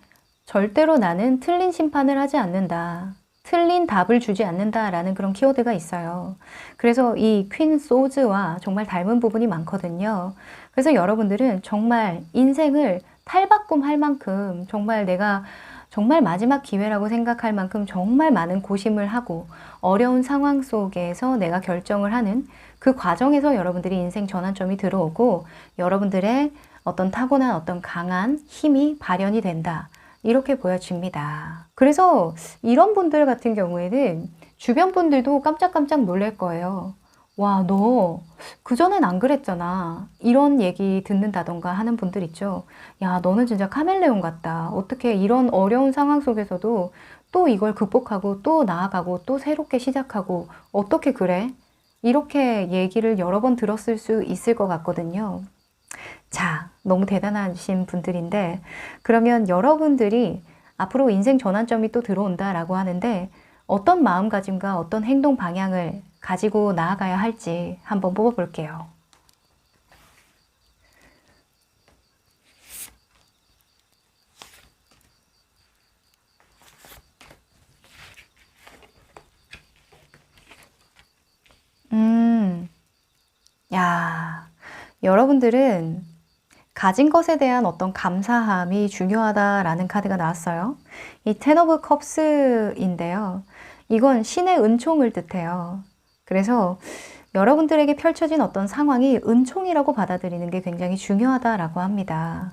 A: 절대로 나는 틀린 심판을 하지 않는다. 틀린 답을 주지 않는다라는 그런 키워드가 있어요. 그래서 이 퀸 소즈와 정말 닮은 부분이 많거든요. 그래서 여러분들은 정말 인생을 탈바꿈할 만큼 정말 내가 정말 마지막 기회라고 생각할 만큼 정말 많은 고심을 하고 어려운 상황 속에서 내가 결정을 하는 그 과정에서 여러분들이 인생 전환점이 들어오고 여러분들의 어떤 타고난 어떤 강한 힘이 발현이 된다. 이렇게 보여집니다. 그래서 이런 분들 같은 경우에는 주변 분들도 깜짝깜짝 놀랄 거예요. 와, 너 그전엔 안 그랬잖아. 이런 얘기 듣는다던가 하는 분들 있죠. 야, 너는 진짜 카멜레온 같다. 어떻게 이런 어려운 상황 속에서도 또 이걸 극복하고 또 나아가고 또 새롭게 시작하고 어떻게 그래? 이렇게 얘기를 여러 번 들었을 수 있을 것 같거든요. 자, 너무 대단하신 분들인데 그러면 여러분들이 앞으로 인생 전환점이 또 들어온다라고 하는데 어떤 마음가짐과 어떤 행동 방향을 가지고 나아가야 할지 한번 뽑아볼게요. 야, 여러분들은 가진 것에 대한 어떤 감사함이 중요하다라는 카드가 나왔어요. 이 텐 오브 컵스인데요. 이건 신의 은총을 뜻해요. 그래서 여러분들에게 펼쳐진 어떤 상황이 은총이라고 받아들이는 게 굉장히 중요하다라고 합니다.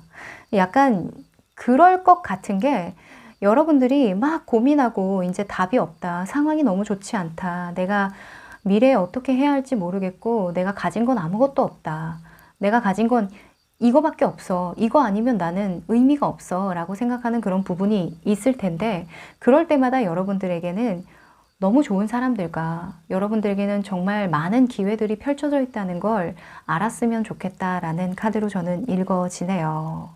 A: 약간 그럴 것 같은 게 여러분들이 막 고민하고 이제 답이 없다. 상황이 너무 좋지 않다. 내가 미래에 어떻게 해야 할지 모르겠고 내가 가진 건 아무것도 없다. 내가 가진 건 이거밖에 없어. 이거 아니면 나는 의미가 없어. 라고 생각하는 그런 부분이 있을 텐데 그럴 때마다 여러분들에게는 너무 좋은 사람들과 여러분들에게는 정말 많은 기회들이 펼쳐져 있다는 걸 알았으면 좋겠다라는 카드로 저는 읽어지네요.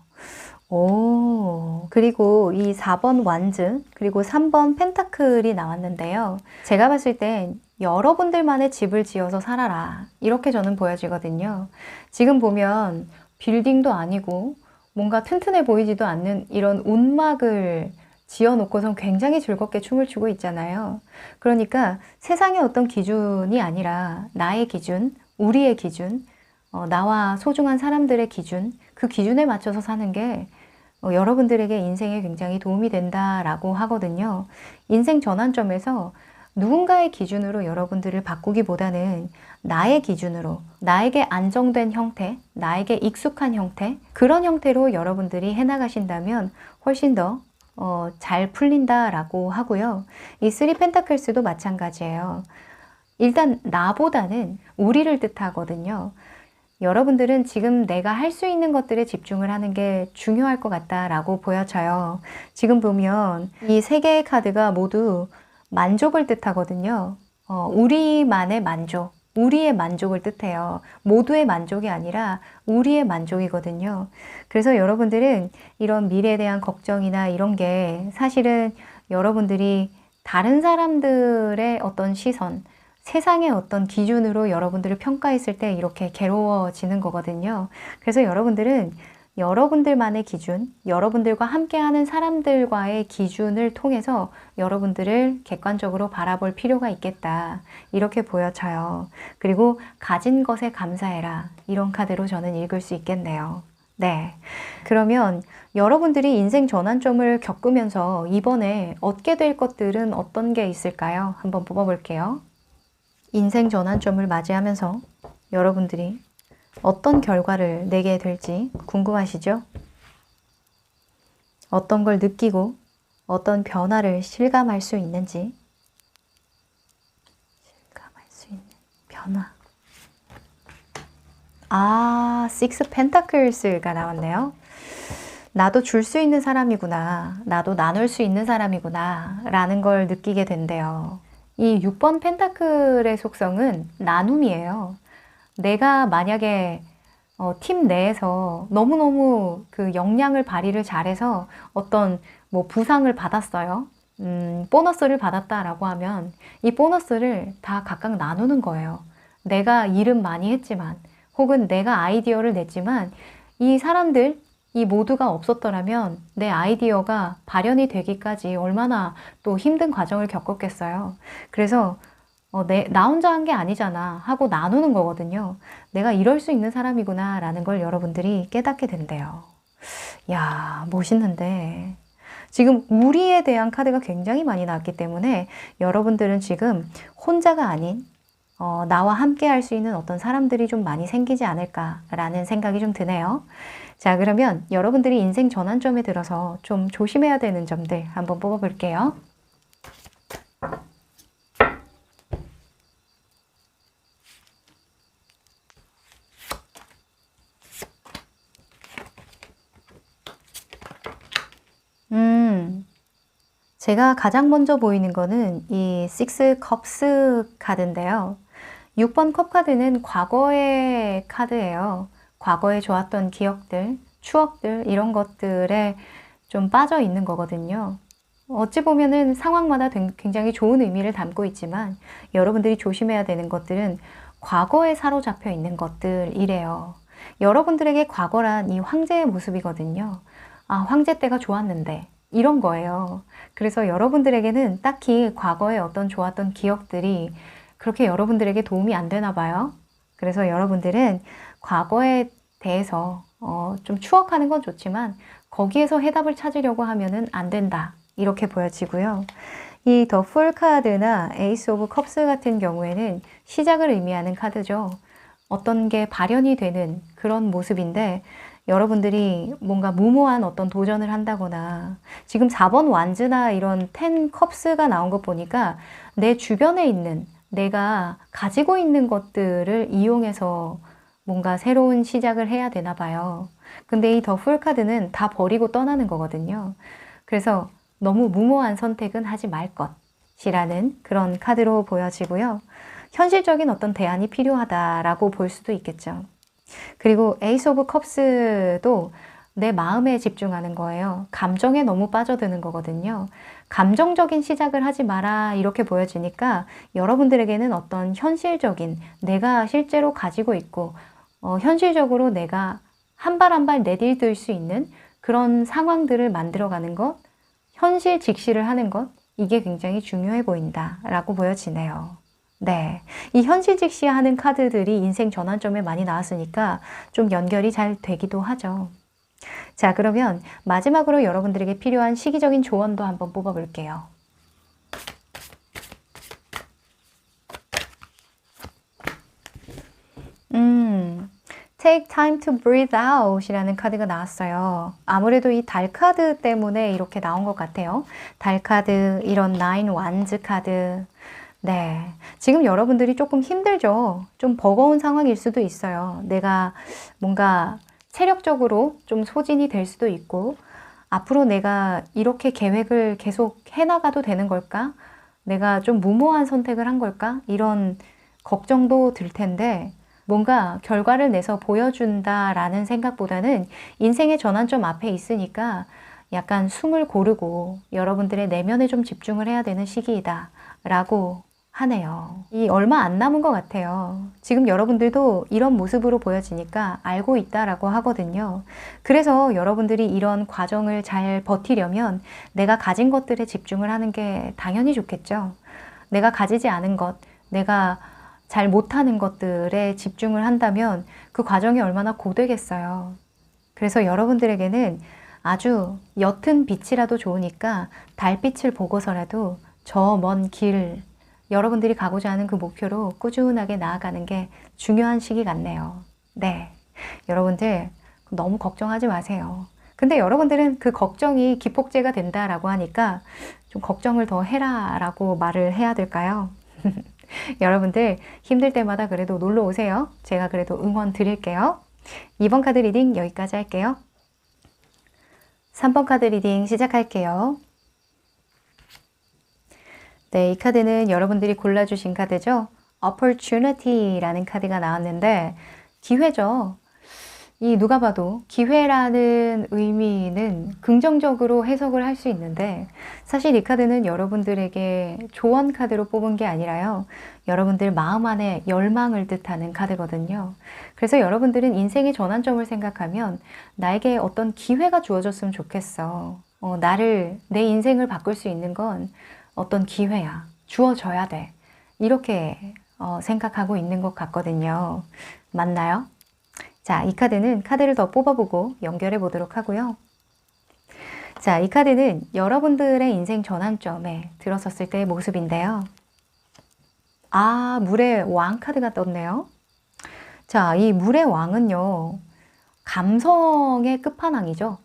A: 오, 그리고 이 4번 완즈, 그리고 3번 펜타클이 나왔는데요. 제가 봤을 땐 여러분들만의 집을 지어서 살아라. 이렇게 저는 보여지거든요. 지금 보면 빌딩도 아니고 뭔가 튼튼해 보이지도 않는 이런 운막을 지어놓고선 굉장히 즐겁게 춤을 추고 있잖아요. 그러니까 세상의 어떤 기준이 아니라 나의 기준, 우리의 기준, 나와 소중한 사람들의 기준, 그 기준에 맞춰서 사는 게 여러분들에게 인생에 굉장히 도움이 된다라고 하거든요. 인생 전환점에서 누군가의 기준으로 여러분들을 바꾸기보다는 나의 기준으로, 나에게 안정된 형태, 나에게 익숙한 형태, 그런 형태로 여러분들이 해나가신다면 훨씬 더 잘 풀린다라고 하고요. 이 3 펜타클스도 마찬가지예요. 일단 나보다는 우리를 뜻하거든요. 여러분들은 지금 내가 할 수 있는 것들에 집중을 하는 게 중요할 것 같다라고 보여져요. 지금 보면 이 세 개의 카드가 모두 만족을 뜻하거든요. 우리만의 만족, 우리의 만족을 뜻해요. 모두의 만족이 아니라 우리의 만족이거든요. 그래서 여러분들은 이런 미래에 대한 걱정이나 이런 게 사실은 여러분들이 다른 사람들의 어떤 시선, 세상의 어떤 기준으로 여러분들을 평가했을 때 이렇게 괴로워지는 거거든요. 그래서 여러분들은 여러분들만의 기준, 여러분들과 함께하는 사람들과의 기준을 통해서 여러분들을 객관적으로 바라볼 필요가 있겠다. 이렇게 보여져요. 그리고 가진 것에 감사해라. 이런 카드로 저는 읽을 수 있겠네요. 네. 그러면 여러분들이 인생 전환점을 겪으면서 이번에 얻게 될 것들은 어떤 게 있을까요? 한번 뽑아볼게요. 인생 전환점을 맞이하면서 여러분들이 어떤 결과를 내게 될지 궁금하시죠? 어떤 걸 느끼고 어떤 변화를 실감할 수 있는지. 실감할 수 있는 변화. 아, 6 펜타클스가 나왔네요. 나도 줄 수 있는 사람이구나. 나도 나눌 수 있는 사람이구나. 라는 걸 느끼게 된대요. 이 6번 펜타클의 속성은 나눔이에요. 내가 만약에 팀 내에서 너무너무 그 역량을 발휘를 잘해서 어떤 뭐 부상을 받았어요. 보너스를 받았다라고 하면 이 보너스를 다 각각 나누는 거예요. 내가 일은 많이 했지만 혹은 내가 아이디어를 냈지만 이 사람들, 이 모두가 없었더라면 내 아이디어가 발현이 되기까지 얼마나 또 힘든 과정을 겪었겠어요. 그래서 나 혼자 한 게 아니잖아 하고 나누는 거거든요. 내가 이럴 수 있는 사람이구나 라는 걸 여러분들이 깨닫게 된대요. 야, 멋있는데. 지금 우리에 대한 카드가 굉장히 많이 나왔기 때문에 여러분들은 지금 혼자가 아닌 나와 함께 할 수 있는 어떤 사람들이 좀 많이 생기지 않을까라는 생각이 좀 드네요. 자, 그러면 여러분들이 인생 전환점에 들어서 좀 조심해야 되는 점들 한번 뽑아볼게요. 제가 가장 먼저 보이는 거는 이 6 컵스 카드인데요. 6번 컵 카드는 과거의 카드예요. 과거에 좋았던 기억들, 추억들 이런 것들에 좀 빠져 있는 거거든요. 어찌 보면은 상황마다 굉장히 좋은 의미를 담고 있지만 여러분들이 조심해야 되는 것들은 과거에 사로잡혀 있는 것들이래요. 여러분들에게 과거란 이 황제의 모습이거든요. 아, 황제 때가 좋았는데 이런 거예요. 그래서 여러분들에게는 딱히 과거에 어떤 좋았던 기억들이 그렇게 여러분들에게 도움이 안 되나 봐요. 그래서 여러분들은 과거에 대해서 좀 추억하는 건 좋지만 거기에서 해답을 찾으려고 하면은 안 된다. 이렇게 보여지고요. 이 더 풀 카드나 에이스 오브 컵스 같은 경우에는 시작을 의미하는 카드죠. 어떤 게 발현이 되는 그런 모습인데 여러분들이 뭔가 무모한 어떤 도전을 한다거나 지금 4번 완즈나 이런 10 컵스가 나온 거 보니까 내 주변에 있는 내가 가지고 있는 것들을 이용해서 뭔가 새로운 시작을 해야 되나 봐요. 근데 이 더 풀 카드는 다 버리고 떠나는 거거든요. 그래서 너무 무모한 선택은 하지 말 것이라는 그런 카드로 보여지고요. 현실적인 어떤 대안이 필요하다라고 볼 수도 있겠죠. 그리고 에이스 오브 컵스도 내 마음에 집중하는 거예요. 감정에 너무 빠져드는 거거든요. 감정적인 시작을 하지 마라 이렇게 보여지니까 여러분들에게는 어떤 현실적인 내가 실제로 가지고 있고 현실적으로 내가 한 발 한 발 내디딜 수 있는 그런 상황들을 만들어가는 것, 현실 직시를 하는 것, 이게 굉장히 중요해 보인다라고 보여지네요. 네, 이 현실 직시하는 카드들이 인생 전환점에 많이 나왔으니까 좀 연결이 잘 되기도 하죠. 자, 그러면 마지막으로 여러분들에게 필요한 시기적인 조언도 한번 뽑아볼게요. Take time to breathe out 이라는 카드가 나왔어요. 아무래도 이 달 카드 때문에 이렇게 나온 것 같아요. 달 카드, 이런 9 완즈 카드. 네. 지금 여러분들이 조금 힘들죠? 좀 버거운 상황일 수도 있어요. 내가 뭔가 체력적으로 좀 소진이 될 수도 있고, 앞으로 내가 이렇게 계획을 계속 해나가도 되는 걸까? 내가 좀 무모한 선택을 한 걸까? 이런 걱정도 들 텐데, 뭔가 결과를 내서 보여준다라는 생각보다는 인생의 전환점 앞에 있으니까 약간 숨을 고르고 여러분들의 내면에 좀 집중을 해야 되는 시기이다 라고 하네요. 이 얼마 안 남은 것 같아요. 지금 여러분들도 이런 모습으로 보여지니까 알고 있다라고 하거든요. 그래서 여러분들이 이런 과정을 잘 버티려면 내가 가진 것들에 집중을 하는 게 당연히 좋겠죠. 내가 가지지 않은 것, 내가 잘 못하는 것들에 집중을 한다면 그 과정이 얼마나 고되겠어요. 그래서 여러분들에게는 아주 옅은 빛이라도 좋으니까 달빛을 보고서라도 저 먼 길, 여러분들이 가고자 하는 그 목표로 꾸준하게 나아가는 게 중요한 시기 같네요. 네, 여러분들 너무 걱정하지 마세요. 근데 여러분들은 그 걱정이 기폭제가 된다라고 하니까 좀 걱정을 더 해라 라고 말을 해야 될까요? 여러분들 힘들 때마다 그래도 놀러 오세요. 제가 그래도 응원 드릴게요. 2번 카드 리딩 여기까지 할게요. 3번 카드 리딩 시작할게요. 네, 이 카드는 여러분들이 골라주신 카드죠. Opportunity라는 카드가 나왔는데 기회죠. 이 누가 봐도 기회라는 의미는 긍정적으로 해석을 할 수 있는데 사실 이 카드는 여러분들에게 조언 카드로 뽑은 게 아니라요. 여러분들 마음 안에 열망을 뜻하는 카드거든요. 그래서 여러분들은 인생의 전환점을 생각하면 나에게 어떤 기회가 주어졌으면 좋겠어. 내 인생을 바꿀 수 있는 건 어떤 기회야. 주어져야 돼. 이렇게 생각하고 있는 것 같거든요. 맞나요? 자, 이 카드는 카드를 더 뽑아보고 연결해 보도록 하고요. 자, 이 카드는 여러분들의 인생 전환점에 들어섰을 때의 모습인데요. 아, 물의 왕 카드가 떴네요. 자, 이 물의 왕은요, 감성의 끝판왕이죠.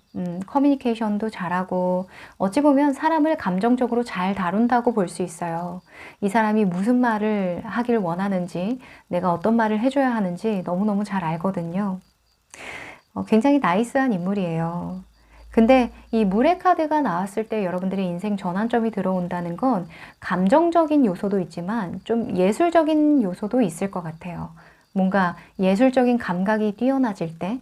A: 커뮤니케이션도 잘하고 어찌 보면 사람을 감정적으로 잘 다룬다고 볼 수 있어요. 이 사람이 무슨 말을 하길 원하는지, 내가 어떤 말을 해줘야 하는지 너무너무 잘 알거든요. 굉장히 나이스한 인물이에요. 근데 이 물의 카드가 나왔을 때 여러분들의 인생 전환점이 들어온다는 건 감정적인 요소도 있지만 좀 예술적인 요소도 있을 것 같아요. 뭔가 예술적인 감각이 뛰어나질 때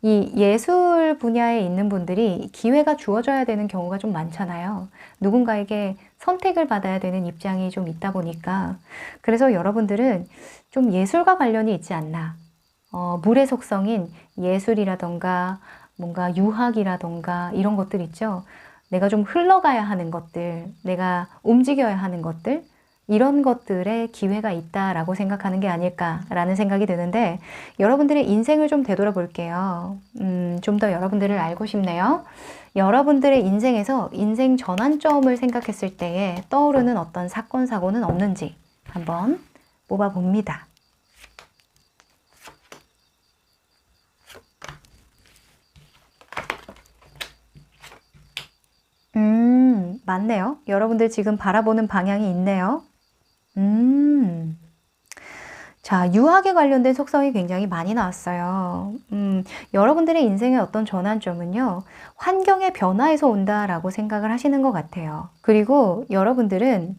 A: 이 예술 분야에 있는 분들이 기회가 주어져야 되는 경우가 좀 많잖아요. 누군가에게 선택을 받아야 되는 입장이 좀 있다 보니까. 그래서 여러분들은 좀 예술과 관련이 있지 않나. 물의 속성인 예술이라던가 뭔가 유학이라던가 이런 것들 있죠. 내가 좀 흘러가야 하는 것들, 내가 움직여야 하는 것들, 이런 것들에 기회가 있다라고 생각하는 게 아닐까라는 생각이 드는데 여러분들의 인생을 좀 되돌아볼게요. 좀 더 여러분들을 알고 싶네요. 여러분들의 인생에서 인생 전환점을 생각했을 때에 떠오르는 어떤 사건, 사고는 없는지 한번 뽑아봅니다. 맞네요. 여러분들 지금 바라보는 방향이 있네요. 자, 유학에 관련된 속성이 굉장히 많이 나왔어요. 여러분들의 인생의 어떤 전환점은요, 환경의 변화에서 온다라고 생각을 하시는 것 같아요. 그리고 여러분들은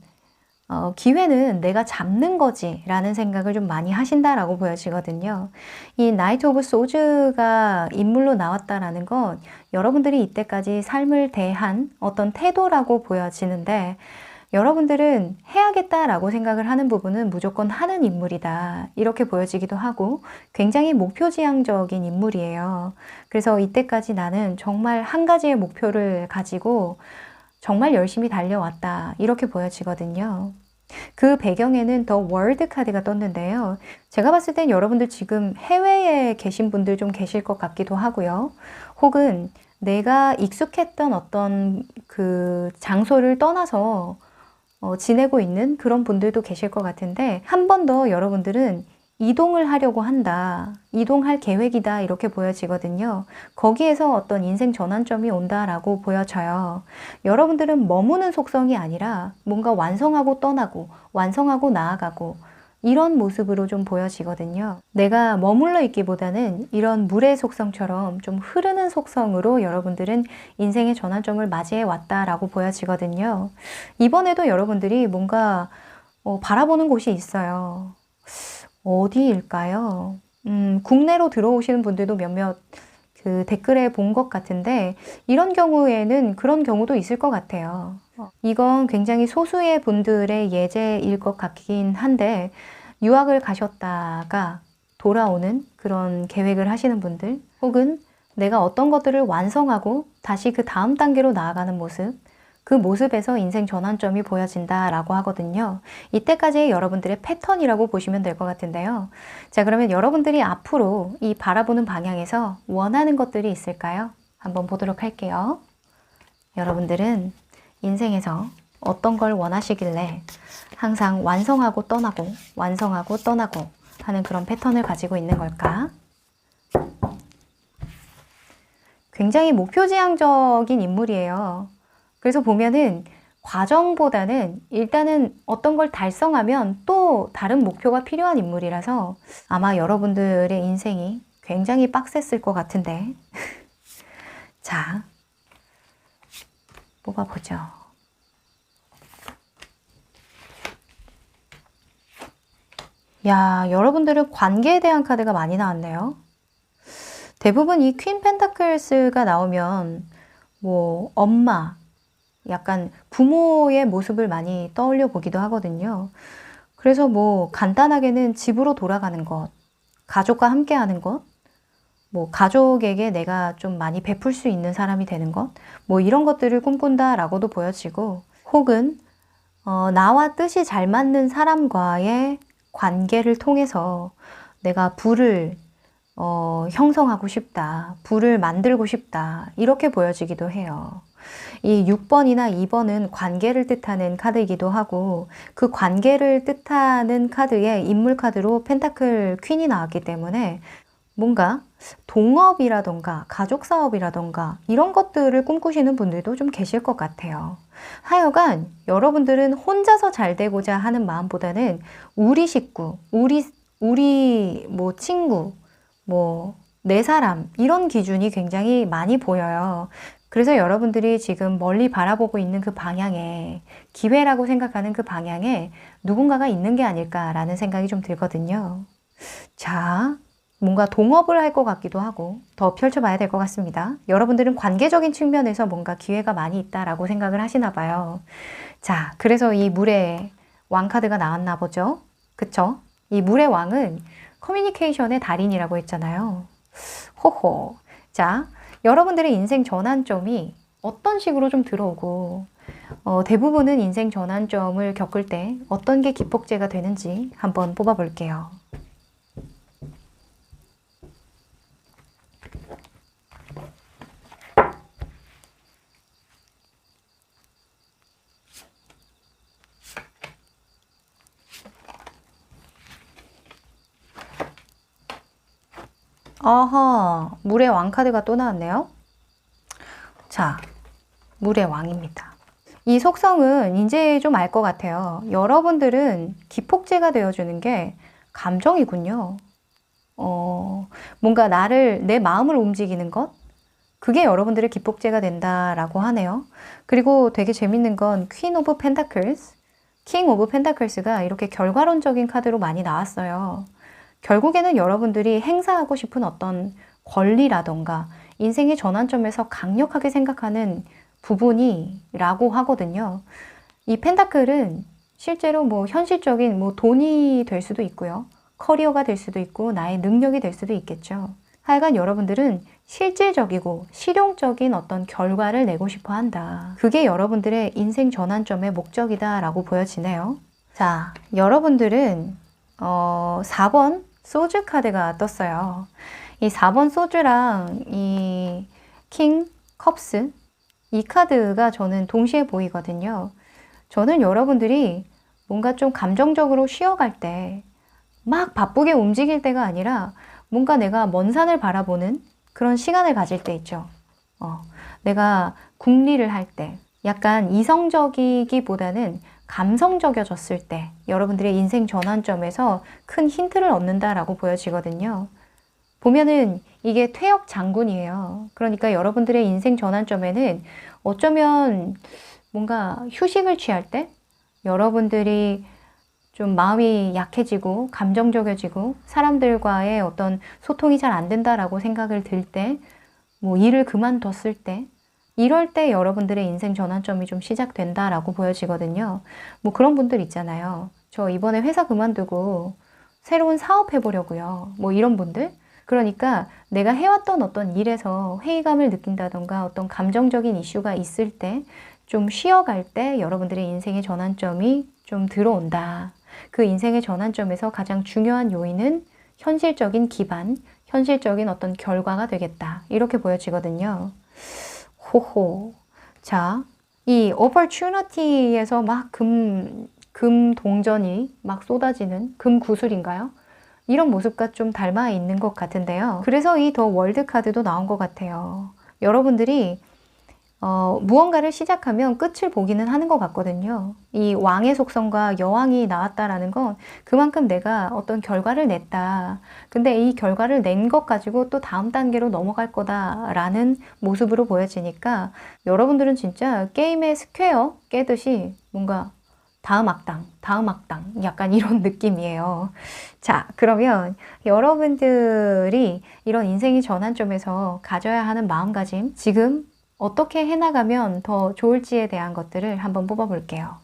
A: 기회는 내가 잡는 거지 라는 생각을 좀 많이 하신다라고 보여지거든요. 이 나이트 오브 소즈가 인물로 나왔다라는 건 여러분들이 이때까지 삶을 대한 어떤 태도라고 보여지는데, 여러분들은 해야겠다라고 생각을 하는 부분은 무조건 하는 인물이다 이렇게 보여지기도 하고, 굉장히 목표지향적인 인물이에요. 그래서 이때까지 나는 정말 한 가지의 목표를 가지고 정말 열심히 달려왔다 이렇게 보여지거든요. 그 배경에는 더 월드 카드가 떴는데요. 제가 봤을 땐 여러분들 지금 해외에 계신 분들 좀 계실 것 같기도 하고요. 혹은 내가 익숙했던 어떤 그 장소를 떠나서 지내고 있는 그런 분들도 계실 것 같은데, 한 번 더 여러분들은 이동을 하려고 한다, 이동할 계획이다 이렇게 보여지거든요. 거기에서 어떤 인생 전환점이 온다라고 보여져요. 여러분들은 머무는 속성이 아니라 뭔가 완성하고 떠나고 완성하고 나아가고 이런 모습으로 좀 보여지거든요. 내가 머물러 있기보다는 이런 물의 속성처럼 좀 흐르는 속성으로 여러분들은 인생의 전환점을 맞이해 왔다라고 보여지거든요. 이번에도 여러분들이 뭔가 바라보는 곳이 있어요. 어디일까요? 국내로 들어오시는 분들도 몇몇 그 댓글에 본 것 같은데, 이런 경우에는 그런 경우도 있을 것 같아요. 이건 굉장히 소수의 분들의 예제일 것 같긴 한데, 유학을 가셨다가 돌아오는 그런 계획을 하시는 분들, 혹은 내가 어떤 것들을 완성하고 다시 그 다음 단계로 나아가는 모습, 그 모습에서 인생 전환점이 보여진다라고 하거든요. 이때까지의 여러분들의 패턴이라고 보시면 될 것 같은데요. 자, 그러면 여러분들이 앞으로 이 바라보는 방향에서 원하는 것들이 있을까요? 한번 보도록 할게요. 여러분들은 인생에서 어떤 걸 원하시길래 항상 완성하고 떠나고 완성하고 떠나고 하는 그런 패턴을 가지고 있는 걸까? 굉장히 목표지향적인 인물이에요. 그래서 보면은 과정보다는 일단은 어떤 걸 달성하면 또 다른 목표가 필요한 인물이라서 아마 여러분들의 인생이 굉장히 빡셌을 것 같은데. 자, 뽑아보죠. 야, 여러분들은 관계에 대한 카드가 많이 나왔네요. 대부분 이 퀸 펜타클스가 나오면 뭐 엄마, 약간 부모의 모습을 많이 떠올려 보기도 하거든요. 그래서 뭐 간단하게는 집으로 돌아가는 것, 가족과 함께 하는 것, 뭐 가족에게 내가 좀 많이 베풀 수 있는 사람이 되는 것, 뭐 이런 것들을 꿈꾼다라고도 보여지고, 혹은 나와 뜻이 잘 맞는 사람과의 관계를 통해서 내가 부를 형성하고 싶다, 부를 만들고 싶다 이렇게 보여지기도 해요. 이 6번이나 2번은 관계를 뜻하는 카드이기도 하고, 그 관계를 뜻하는 카드에 인물 카드로 펜타클 퀸이 나왔기 때문에 뭔가 동업이라던가 가족 사업이라던가 이런 것들을 꿈꾸시는 분들도 좀 계실 것 같아요. 하여간 여러분들은 혼자서 잘 되고자 하는 마음보다는 우리 식구, 우리 뭐 친구, 뭐 내 사람, 이런 기준이 굉장히 많이 보여요. 그래서 여러분들이 지금 멀리 바라보고 있는 그 방향에, 기회라고 생각하는 그 방향에 누군가가 있는 게 아닐까라는 생각이 좀 들거든요. 자, 뭔가 동업을 할 것 같기도 하고 더 펼쳐봐야 될 것 같습니다. 여러분들은 관계적인 측면에서 뭔가 기회가 많이 있다라고 생각을 하시나 봐요. 자, 그래서 이 물의 왕 카드가 나왔나 보죠? 그쵸? 이 물의 왕은 커뮤니케이션의 달인이라고 했잖아요. 호호. 자, 여러분들의 인생 전환점이 어떤 식으로 좀 들어오고, 대부분은 인생 전환점을 겪을 때 어떤 게 기폭제가 되는지 한번 뽑아볼게요. 아하, 물의 왕 카드가 또 나왔네요. 자, 물의 왕입니다. 이 속성은 이제 좀 알 것 같아요. 여러분들은 기폭제가 되어주는 게 감정이군요. 뭔가 내 마음을 움직이는 것? 그게 여러분들의 기폭제가 된다라고 하네요. 그리고 되게 재밌는 건 퀸 오브 펜타클스, 킹 오브 펜타클스가 이렇게 결과론적인 카드로 많이 나왔어요. 결국에는 여러분들이 행사하고 싶은 어떤 권리라던가 인생의 전환점에서 강력하게 생각하는 부분이라고 하거든요. 이 펜타클은 실제로 뭐 현실적인 뭐 돈이 될 수도 있고요. 커리어가 될 수도 있고 나의 능력이 될 수도 있겠죠. 하여간 여러분들은 실질적이고 실용적인 어떤 결과를 내고 싶어 한다. 그게 여러분들의 인생 전환점의 목적이다라고 보여지네요. 자, 여러분들은 4번 소주 카드가 떴어요. 이 4번 소주랑 이 킹 컵스 이 카드가 저는 동시에 보이거든요. 저는 여러분들이 뭔가 좀 감정적으로 쉬어갈 때 막 바쁘게 움직일 때가 아니라 뭔가 내가 먼 산을 바라보는 그런 시간을 가질 때 있죠. 내가 궁리를 할 때 약간 이성적이기보다는 감성적여졌을 때 여러분들의 인생 전환점에서 큰 힌트를 얻는다라고 보여지거든요. 보면은 이게 퇴역 장군이에요. 그러니까 여러분들의 인생 전환점에는 어쩌면 뭔가 휴식을 취할 때 여러분들이 좀 마음이 약해지고 감정적여지고 사람들과의 어떤 소통이 잘 안 된다라고 생각을 들 때, 뭐 일을 그만뒀을 때, 이럴 때 여러분들의 인생 전환점이 좀 시작된다라고 보여지거든요. 뭐 그런 분들 있잖아요. 저 이번에 회사 그만두고 새로운 사업 해보려고요. 뭐 이런 분들. 그러니까 내가 해왔던 어떤 일에서 회의감을 느낀다던가 어떤 감정적인 이슈가 있을 때 좀 쉬어갈 때 여러분들의 인생의 전환점이 좀 들어온다. 그 인생의 전환점에서 가장 중요한 요인은 현실적인 기반, 현실적인 어떤 결과가 되겠다. 이렇게 보여지거든요. 호호. 자, 이 opportunity에서 막 금 동전이 막 쏟아지는 금 구슬인가요? 이런 모습과 좀 닮아 있는 것 같은데요. 그래서 이 더 월드 카드도 나온 것 같아요. 여러분들이 무언가를 시작하면 끝을 보기는 하는 것 같거든요. 이 왕의 속성과 여왕이 나왔다라는 건 그만큼 내가 어떤 결과를 냈다. 근데 이 결과를 낸 것 가지고 또 다음 단계로 넘어갈 거다라는 모습으로 보여지니까 여러분들은 진짜 게임의 스퀘어 깨듯이 뭔가 다음 악당, 다음 악당 약간 이런 느낌이에요. 자, 그러면 여러분들이 이런 인생의 전환점에서 가져야 하는 마음가짐 지금 어떻게 해나가면 더 좋을지에 대한 것들을 한번 뽑아볼게요.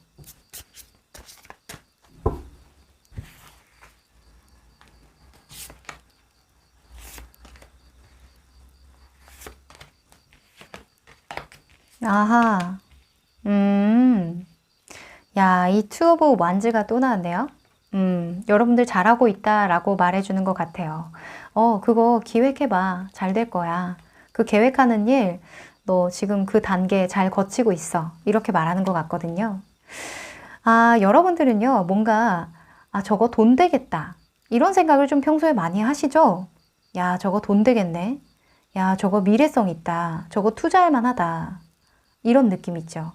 A: 아하, 야, 이 투 오브 완즈가 또 나왔네요. 여러분들 잘하고 있다라고 말해주는 것 같아요. 그거 기획해봐. 잘 될 거야. 그 계획하는 일, 너 지금 그 단계 잘 거치고 있어. 이렇게 말하는 것 같거든요. 아, 여러분들은요, 뭔가, 저거 돈 되겠다. 이런 생각을 좀 평소에 많이 하시죠? 야, 저거 돈 되겠네. 야, 저거 미래성 있다. 저거 투자할 만하다. 이런 느낌 있죠.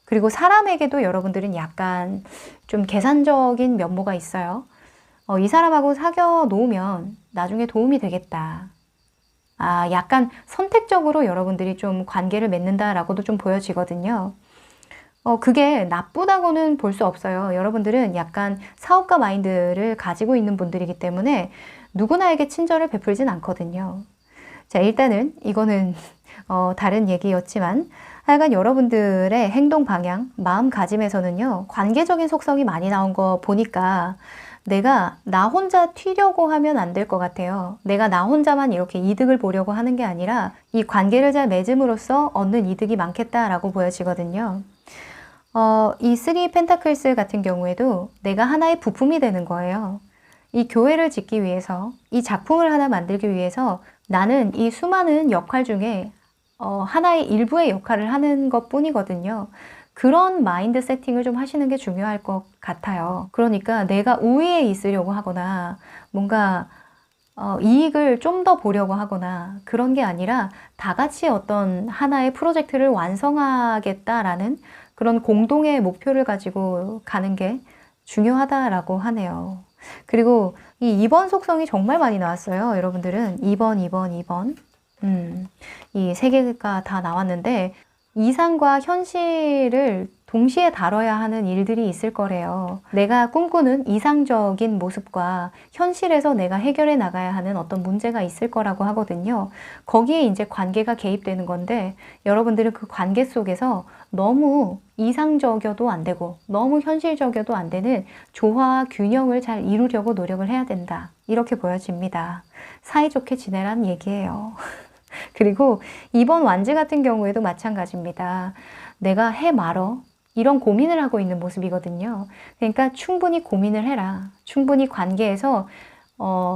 A: 그리고 사람에게도 여러분들은 약간 좀 계산적인 면모가 있어요. 이 사람하고 사귀어 놓으면 나중에 도움이 되겠다. 약간 선택적으로 여러분들이 좀 관계를 맺는다라고도 좀 보여지거든요. 그게 나쁘다고는 볼 수 없어요. 여러분들은 약간 사업가 마인드를 가지고 있는 분들이기 때문에 누구나에게 친절을 베풀진 않거든요. 자, 일단은 이거는 다른 얘기였지만 하여간 여러분들의 행동 방향, 마음가짐에서는요, 관계적인 속성이 많이 나온 거 보니까 내가 나 혼자 튀려고 하면 안 될 것 같아요. 내가 나 혼자만 이렇게 이득을 보려고 하는 게 아니라 이 관계를 잘 맺음으로써 얻는 이득이 많겠다라고 보여지거든요. 이 쓰리 펜타클스 같은 경우에도 내가 하나의 부품이 되는 거예요. 이 교회를 짓기 위해서, 이 작품을 하나 만들기 위해서 나는 이 수많은 역할 중에 하나의 일부의 역할을 하는 것 뿐이거든요. 그런 마인드 세팅을 좀 하시는 게 중요할 것 같아요. 그러니까 내가 우위에 있으려고 하거나 뭔가 이익을 좀 더 보려고 하거나 그런 게 아니라 다 같이 어떤 하나의 프로젝트를 완성하겠다라는 그런 공동의 목표를 가지고 가는 게 중요하다라고 하네요. 그리고 이 2번 속성이 정말 많이 나왔어요. 여러분들은 2번, 2번, 2번. 이 세 개가 다 나왔는데 이상과 현실을 동시에 다뤄야 하는 일들이 있을 거래요. 내가 꿈꾸는 이상적인 모습과 현실에서 내가 해결해 나가야 하는 어떤 문제가 있을 거라고 하거든요. 거기에 이제 관계가 개입되는 건데 여러분들은 그 관계 속에서 너무 이상적여도 안 되고 너무 현실적여도 안 되는 조화와 균형을 잘 이루려고 노력을 해야 된다. 이렇게 보여집니다. 사이좋게 지내라는 얘기예요. 그리고 이번 완지 같은 경우에도 마찬가지입니다. 내가 해 말어. 이런 고민을 하고 있는 모습이거든요. 그러니까 충분히 고민을 해라. 충분히 관계에서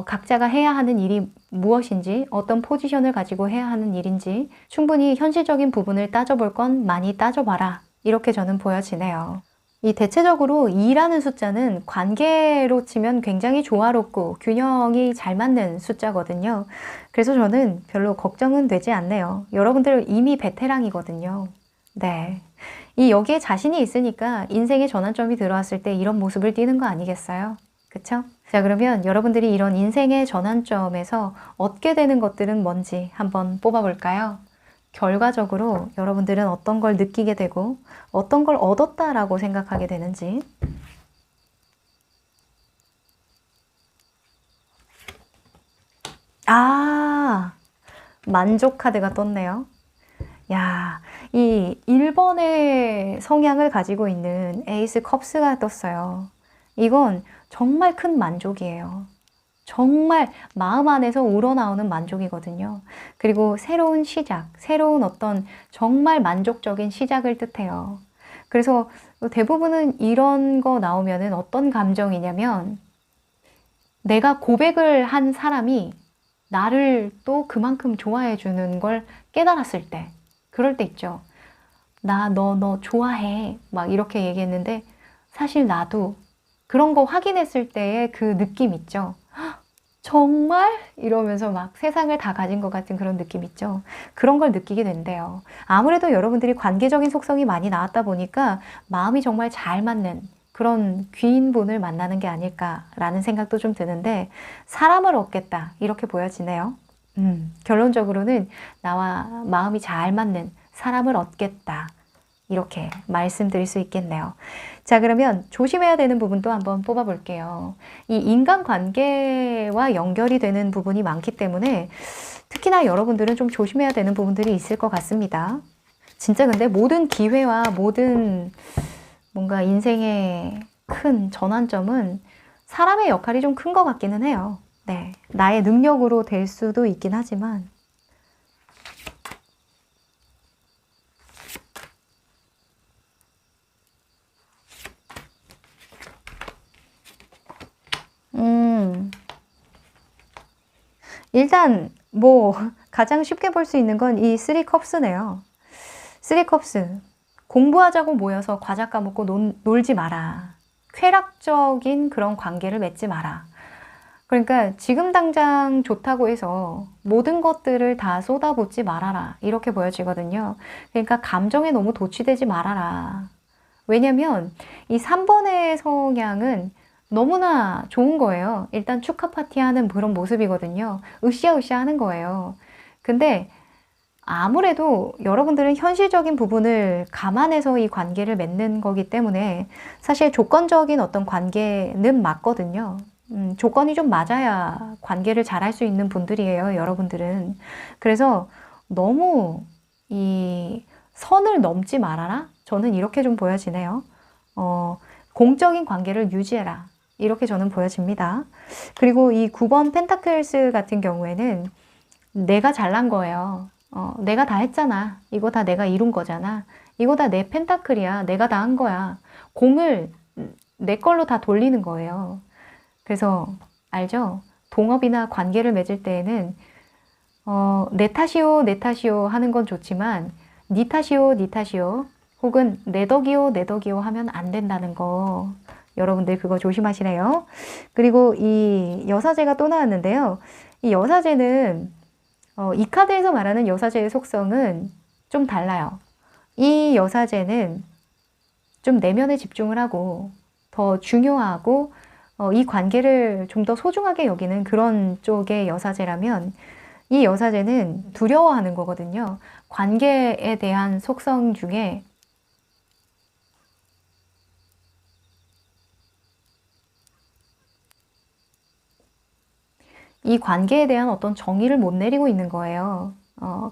A: 각자가 해야 하는 일이 무엇인지, 어떤 포지션을 가지고 해야 하는 일인지 충분히 현실적인 부분을 따져볼 건 많이 따져봐라. 이렇게 저는 보여지네요. 이 대체적으로 2라는 숫자는 관계로 치면 굉장히 조화롭고 균형이 잘 맞는 숫자거든요. 그래서 저는 별로 걱정은 되지 않네요. 여러분들 이미 베테랑이거든요. 네. 여기에 자신이 있으니까 인생의 전환점이 들어왔을 때 이런 모습을 띠는 거 아니겠어요? 그쵸? 자, 그러면 여러분들이 이런 인생의 전환점에서 얻게 되는 것들은 뭔지 한번 뽑아볼까요? 결과적으로 여러분들은 어떤 걸 느끼게 되고 어떤 걸 얻었다라고 생각하게 되는지. 만족 카드가 떴네요. 야, 이 1번의 성향을 가지고 있는 에이스 컵스가 떴어요. 이건 정말 큰 만족이에요. 정말 마음 안에서 우러나오는 만족이거든요. 그리고 새로운 시작, 새로운 어떤 정말 만족적인 시작을 뜻해요. 그래서 대부분은 이런 거 나오면은 어떤 감정이냐면 내가 고백을 한 사람이 나를 또 그만큼 좋아해 주는 걸 깨달았을 때, 그럴 때 있죠. 너 좋아해. 막 이렇게 얘기했는데 사실 나도 그런 거 확인했을 때의 그 느낌 있죠. 정말? 이러면서 막 세상을 다 가진 것 같은 그런 느낌 있죠. 그런 걸 느끼게 된대요. 아무래도 여러분들이 관계적인 속성이 많이 나왔다 보니까 마음이 정말 잘 맞는 그런 귀인분을 만나는 게 아닐까라는 생각도 좀 드는데 사람을 얻겠다 이렇게 보여지네요. 결론적으로는 나와 마음이 잘 맞는 사람을 얻겠다. 이렇게 말씀드릴 수 있겠네요. 자, 그러면 조심해야 되는 부분도 한번 뽑아볼게요. 이 인간관계와 연결이 되는 부분이 많기 때문에 특히나 여러분들은 좀 조심해야 되는 부분들이 있을 것 같습니다. 진짜 근데 모든 기회와 모든 뭔가 인생의 큰 전환점은 사람의 역할이 좀 큰 것 같기는 해요. 네, 나의 능력으로 될 수도 있긴 하지만 일단 뭐 가장 쉽게 볼 수 있는 건 이 3컵스네요. 3컵스. 공부하자고 모여서 과자 까먹고 놀지 마라. 쾌락적인 그런 관계를 맺지 마라. 그러니까 지금 당장 좋다고 해서 모든 것들을 다 쏟아붓지 말아라. 이렇게 보여지거든요. 그러니까 감정에 너무 도취되지 말아라. 왜냐면 이 3번의 성향은 너무나 좋은 거예요. 일단 축하 파티 하는 그런 모습이거든요. 으쌰으쌰 하는 거예요. 근데 아무래도 여러분들은 현실적인 부분을 감안해서 이 관계를 맺는 거기 때문에 사실 조건적인 어떤 관계는 맞거든요. 조건이 좀 맞아야 관계를 잘할 수 있는 분들이에요, 여러분들은. 그래서 너무 이 선을 넘지 말아라? 저는 이렇게 좀 보여지네요. 공적인 관계를 유지해라. 이렇게 저는 보여집니다. 그리고 이 9번 펜타클스 같은 경우에는 내가 잘난 거예요. 내가 다 했잖아. 이거 다 내가 이룬 거잖아. 이거 다 내 펜타클이야. 내가 다 한 거야. 공을 내 걸로 다 돌리는 거예요. 그래서 알죠? 동업이나 관계를 맺을 때에는 내 탓이요, 내 탓이요 하는 건 좋지만 니 탓이요, 니 탓이요 혹은 내 덕이요, 내 덕이요 하면 안 된다는 거 여러분들 그거 조심하시래요. 그리고 이 여사제가 또 나왔는데요. 이 여사제는 이 카드에서 말하는 여사제의 속성은 좀 달라요. 이 여사제는 좀 내면에 집중을 하고 더 중요하고 이 관계를 좀 더 소중하게 여기는 그런 쪽의 여사제라면 이 여사제는 두려워하는 거거든요. 관계에 대한 속성 중에 이 관계에 대한 어떤 정의를 못 내리고 있는 거예요.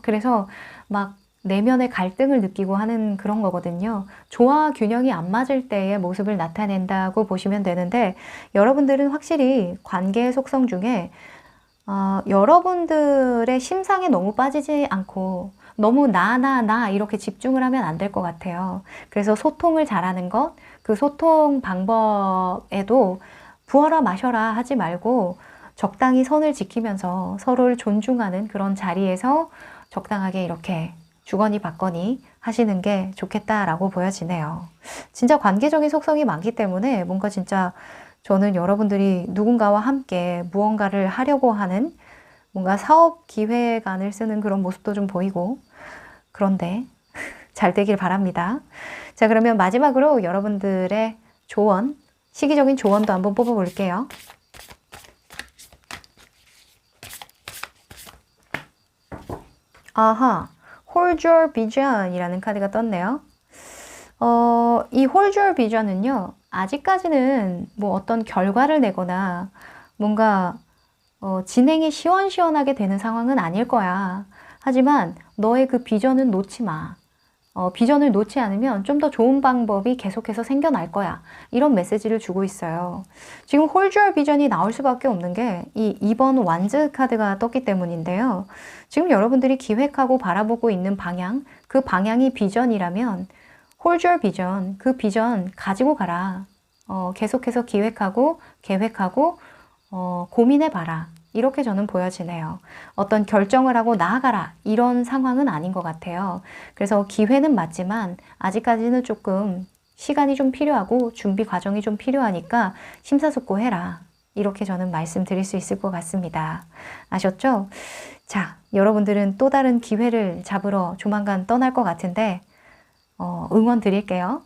A: 그래서 막 내면의 갈등을 느끼고 하는 그런 거거든요. 조화 균형이 안 맞을 때의 모습을 나타낸다고 보시면 되는데 여러분들은 확실히 관계의 속성 중에 여러분들의 심상에 너무 빠지지 않고 너무 나 이렇게 집중을 하면 안 될 것 같아요. 그래서 소통을 잘하는 것, 그 소통 방법에도 부어라 마셔라 하지 말고 적당히 선을 지키면서 서로를 존중하는 그런 자리에서 적당하게 이렇게 주거니 받거니 하시는 게 좋겠다라고 보여지네요. 진짜 관계적인 속성이 많기 때문에 뭔가 진짜 저는 여러분들이 누군가와 함께 무언가를 하려고 하는 뭔가 사업 기획안을 쓰는 그런 모습도 좀 보이고 그런데 잘 되길 바랍니다. 자, 그러면 마지막으로 여러분들의 조언, 시기적인 조언도 한번 뽑아볼게요. 아하, Hold Your Vision 이라는 카드가 떴네요. 이 Hold Your Vision은요, 아직까지는 뭐 어떤 결과를 내거나 뭔가 진행이 시원시원하게 되는 상황은 아닐 거야. 하지만 너의 그 비전은 놓지 마. 비전을 놓지 않으면 좀 더 좋은 방법이 계속해서 생겨날 거야. 이런 메시지를 주고 있어요. 지금 Hold Your Vision이 나올 수밖에 없는 게 이 2번 완즈 카드가 떴기 때문인데요. 지금 여러분들이 기획하고 바라보고 있는 방향, 그 방향이 비전이라면 Hold Your Vision, 그 비전 가지고 가라. 계속해서 기획하고 계획하고 고민해봐라. 이렇게 저는 보여지네요. 어떤 결정을 하고 나아가라. 이런 상황은 아닌 것 같아요. 그래서 기회는 맞지만 아직까지는 조금 시간이 좀 필요하고 준비 과정이 좀 필요하니까 심사숙고해라. 이렇게 저는 말씀드릴 수 있을 것 같습니다. 아셨죠? 자, 여러분들은 또 다른 기회를 잡으러 조만간 떠날 것 같은데 응원 드릴게요.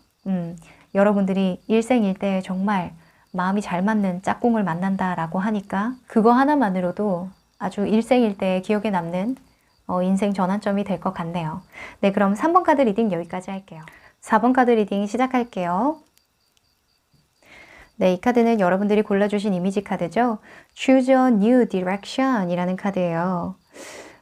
A: 여러분들이 일생일대에 정말 마음이 잘 맞는 짝꿍을 만난다라고 하니까 그거 하나만으로도 아주 일생일대에 기억에 남는 인생 전환점이 될 것 같네요. 네, 그럼 3번 카드 리딩 여기까지 할게요. 4번 카드 리딩 시작할게요. 네, 이 카드는 여러분들이 골라주신 이미지 카드죠. Choose a new direction 이라는 카드예요.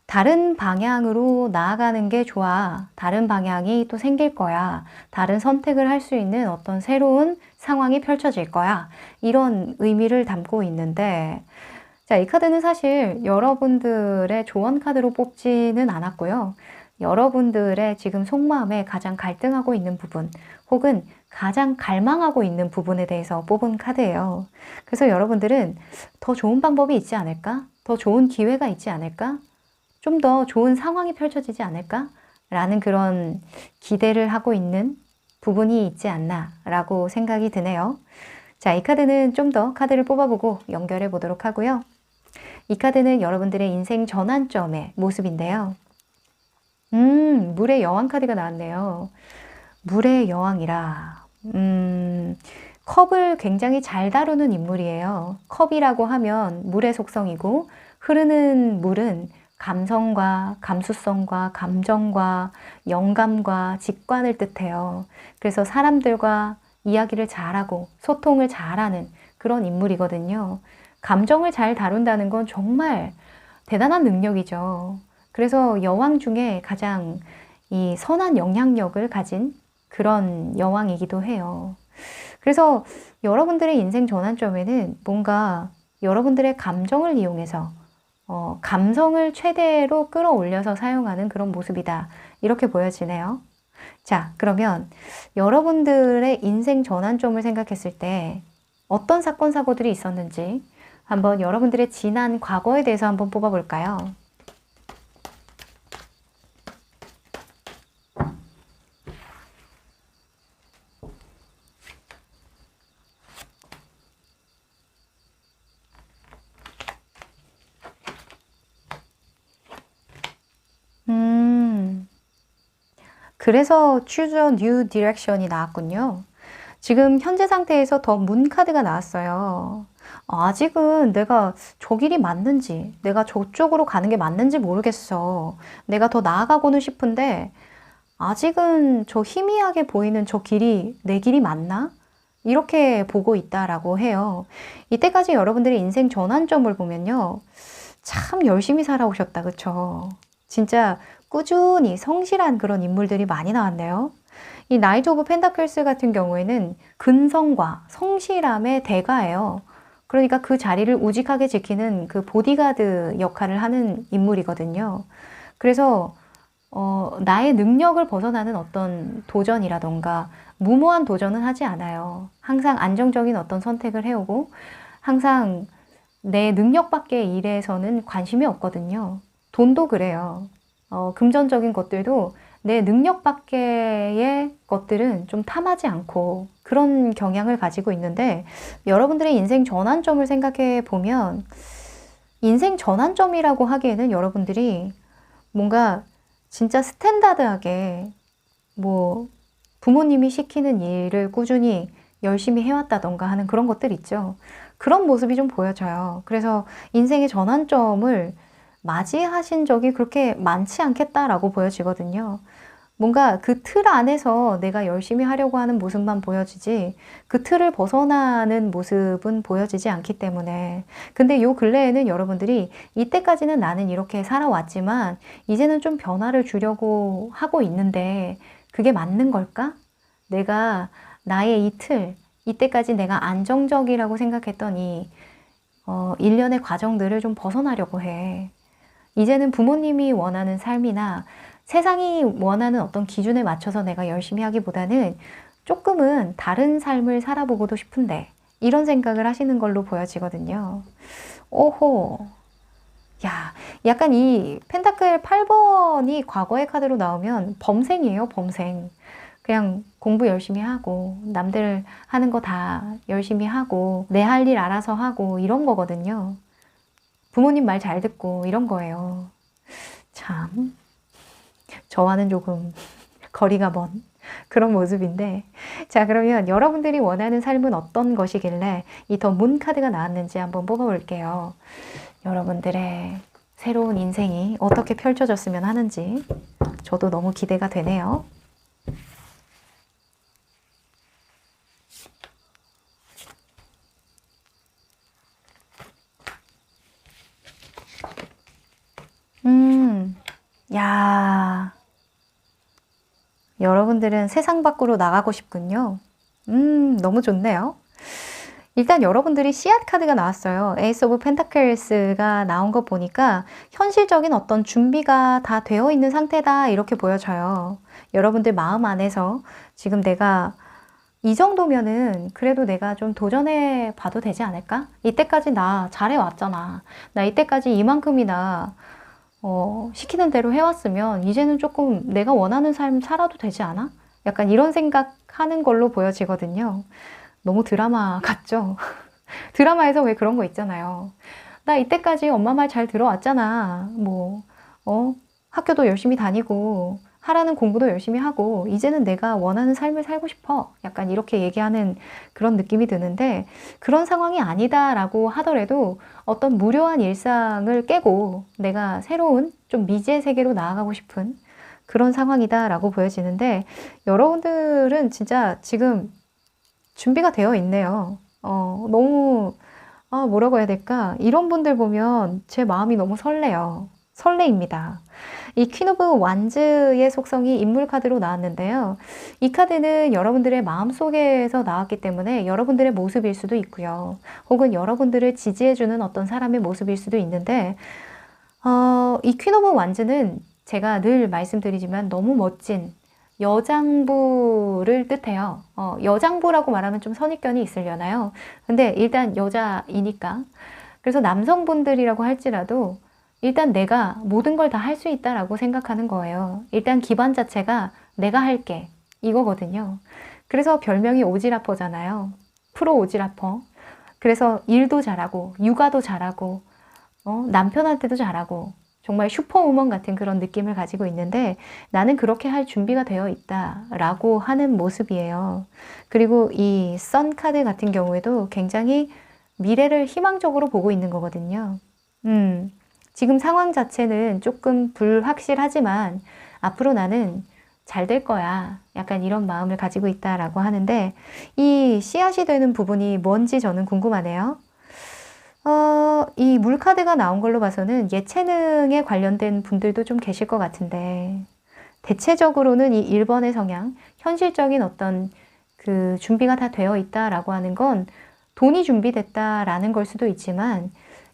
A: 다른 방향으로 나아가는 게 좋아. 다른 방향이 또 생길 거야. 다른 선택을 할 수 있는 어떤 새로운 상황이 펼쳐질 거야. 이런 의미를 담고 있는데, 자, 이 카드는 사실 여러분들의 조언 카드로 뽑지는 않았고요. 여러분들의 지금 속마음에 가장 갈등하고 있는 부분, 혹은 가장 갈망하고 있는 부분에 대해서 뽑은 카드예요. 그래서 여러분들은 더 좋은 방법이 있지 않을까? 더 좋은 기회가 있지 않을까? 좀 더 좋은 상황이 펼쳐지지 않을까? 라는 그런 기대를 하고 있는 부분이 있지 않나 라고 생각이 드네요. 자, 이 카드는 좀 더 카드를 뽑아보고 연결해 보도록 하고요. 이 카드는 여러분들의 인생 전환점의 모습인데요. 물의 여왕 카드가 나왔네요. 물의 여왕이라, 컵을 굉장히 잘 다루는 인물이에요. 컵이라고 하면 물의 속성이고 흐르는 물은 감성과 감수성과 감정과 영감과 직관을 뜻해요. 그래서 사람들과 이야기를 잘하고 소통을 잘하는 그런 인물이거든요. 감정을 잘 다룬다는 건 정말 대단한 능력이죠. 그래서 여왕 중에 가장 이 선한 영향력을 가진 그런 여왕이기도 해요. 그래서 여러분들의 인생 전환점에는 뭔가 여러분들의 감정을 이용해서 감성을 최대로 끌어올려서 사용하는 그런 모습이다. 이렇게 보여지네요. 자, 그러면 여러분들의 인생 전환점을 생각했을 때 어떤 사건, 사고들이 있었는지 한번 여러분들의 지난 과거에 대해서 한번 뽑아볼까요? 그래서 choose a new direction이 나왔군요. 지금 현재 상태에서 더 문 카드가 나왔어요. 아직은 내가 저 길이 맞는지, 내가 저쪽으로 가는 게 맞는지 모르겠어. 내가 더 나아가고는 싶은데, 아직은 저 희미하게 보이는 저 길이 내 길이 맞나? 이렇게 보고 있다라고 해요. 이때까지 여러분들의 인생 전환점을 보면요. 참 열심히 살아오셨다, 그쵸? 진짜 꾸준히 성실한 그런 인물들이 많이 나왔네요. 이 나이트 오브 펜타클스 같은 경우에는 근성과 성실함의 대가예요. 그러니까 그 자리를 우직하게 지키는 그 보디가드 역할을 하는 인물이거든요. 그래서 나의 능력을 벗어나는 어떤 도전이라던가 무모한 도전은 하지 않아요. 항상 안정적인 어떤 선택을 해오고 항상 내 능력 밖의 일에서는 관심이 없거든요. 돈도 그래요. 금전적인 것들도 내 능력 밖의 것들은 좀 탐하지 않고 그런 경향을 가지고 있는데 여러분들의 인생 전환점을 생각해 보면 인생 전환점이라고 하기에는 여러분들이 뭔가 진짜 스탠다드하게 뭐 부모님이 시키는 일을 꾸준히 열심히 해왔다던가 하는 그런 것들 있죠. 그런 모습이 좀 보여져요. 그래서 인생의 전환점을 맞이하신 적이 그렇게 많지 않겠다라고 보여지거든요. 뭔가 그 틀 안에서 내가 열심히 하려고 하는 모습만 보여지지 그 틀을 벗어나는 모습은 보여지지 않기 때문에 근데 요 근래에는 여러분들이 이때까지는 나는 이렇게 살아왔지만 이제는 좀 변화를 주려고 하고 있는데 그게 맞는 걸까? 내가 나의 이 틀, 이때까지 내가 안정적이라고 생각했던 이 일련의 과정들을 좀 벗어나려고 해. 이제는 부모님이 원하는 삶이나 세상이 원하는 어떤 기준에 맞춰서 내가 열심히 하기보다는 조금은 다른 삶을 살아보고도 싶은데 이런 생각을 하시는 걸로 보여지거든요. 오호. 야, 약간 이 펜타클 8번이 과거의 카드로 나오면 범생이에요, 범생. 그냥 공부 열심히 하고 남들 하는 거 다 열심히 하고 내 할 일 알아서 하고 이런 거거든요. 부모님 말 잘 듣고 이런 거예요. 참 저와는 조금 거리가 먼 그런 모습인데 자 그러면 여러분들이 원하는 삶은 어떤 것이길래 이 더 문 카드가 나왔는지 한번 뽑아볼게요. 여러분들의 새로운 인생이 어떻게 펼쳐졌으면 하는지 저도 너무 기대가 되네요. 야, 여러분들은 세상 밖으로 나가고 싶군요. 너무 좋네요. 일단 여러분들이 씨앗 카드가 나왔어요. 에이스 오브 펜타클스가 나온 거 보니까 현실적인 어떤 준비가 다 되어 있는 상태다 이렇게 보여져요. 여러분들 마음 안에서 지금 내가 이 정도면은 그래도 내가 좀 도전해 봐도 되지 않을까? 이때까지 나 잘해왔잖아. 나 이때까지 이만큼이나 시키는 대로 해왔으면 이제는 조금 내가 원하는 삶 살아도 되지 않아? 약간 이런 생각하는 걸로 보여지거든요. 너무 드라마 같죠? 드라마에서 왜 그런 거 있잖아요. 나 이때까지 엄마 말 잘 들어왔잖아. 학교도 열심히 다니고, 하라는 공부도 열심히 하고, 이제는 내가 원하는 삶을 살고 싶어. 약간 이렇게 얘기하는 그런 느낌이 드는데, 그런 상황이 아니다라고 하더라도 어떤 무료한 일상을 깨고 내가 새로운 좀 미지의 세계로 나아가고 싶은 그런 상황이다라고 보여지는데, 여러분들은 진짜 지금 준비가 되어 있네요. 너무, 뭐라고 해야 될까? 이런 분들 보면 제 마음이 너무 설레요. 설레입니다. 이 퀸 오브 완즈의 속성이 인물 카드로 나왔는데요. 이 카드는 여러분들의 마음속에서 나왔기 때문에 여러분들의 모습일 수도 있고요. 혹은 여러분들을 지지해주는 어떤 사람의 모습일 수도 있는데, 이 퀸 오브 완즈는 제가 늘 말씀드리지만 너무 멋진 여장부를 뜻해요. 여장부라고 말하면 좀 선입견이 있으려나요? 근데 일단 여자이니까. 그래서 남성분들이라고 할지라도 일단 내가 모든 걸 다 할 수 있다라고 생각하는 거예요. 일단 기반 자체가 내가 할게 이거거든요. 그래서 별명이 오지라퍼잖아요. 프로 오지라퍼. 그래서 일도 잘하고 육아도 잘하고 남편한테도 잘하고 정말 슈퍼우먼 같은 그런 느낌을 가지고 있는데 나는 그렇게 할 준비가 되어 있다라고 하는 모습이에요. 그리고 이 선 카드 같은 경우에도 굉장히 미래를 희망적으로 보고 있는 거거든요. 지금 상황 자체는 조금 불확실하지만 앞으로 나는 잘 될 거야. 약간 이런 마음을 가지고 있다라고 하는데 이 씨앗이 되는 부분이 뭔지 저는 궁금하네요. 이 물카드가 나온 걸로 봐서는 예체능에 관련된 분들도 좀 계실 것 같은데 대체적으로는 이 1번의 성향, 현실적인 어떤 그 준비가 다 되어 있다라고 하는 건 돈이 준비됐다라는 걸 수도 있지만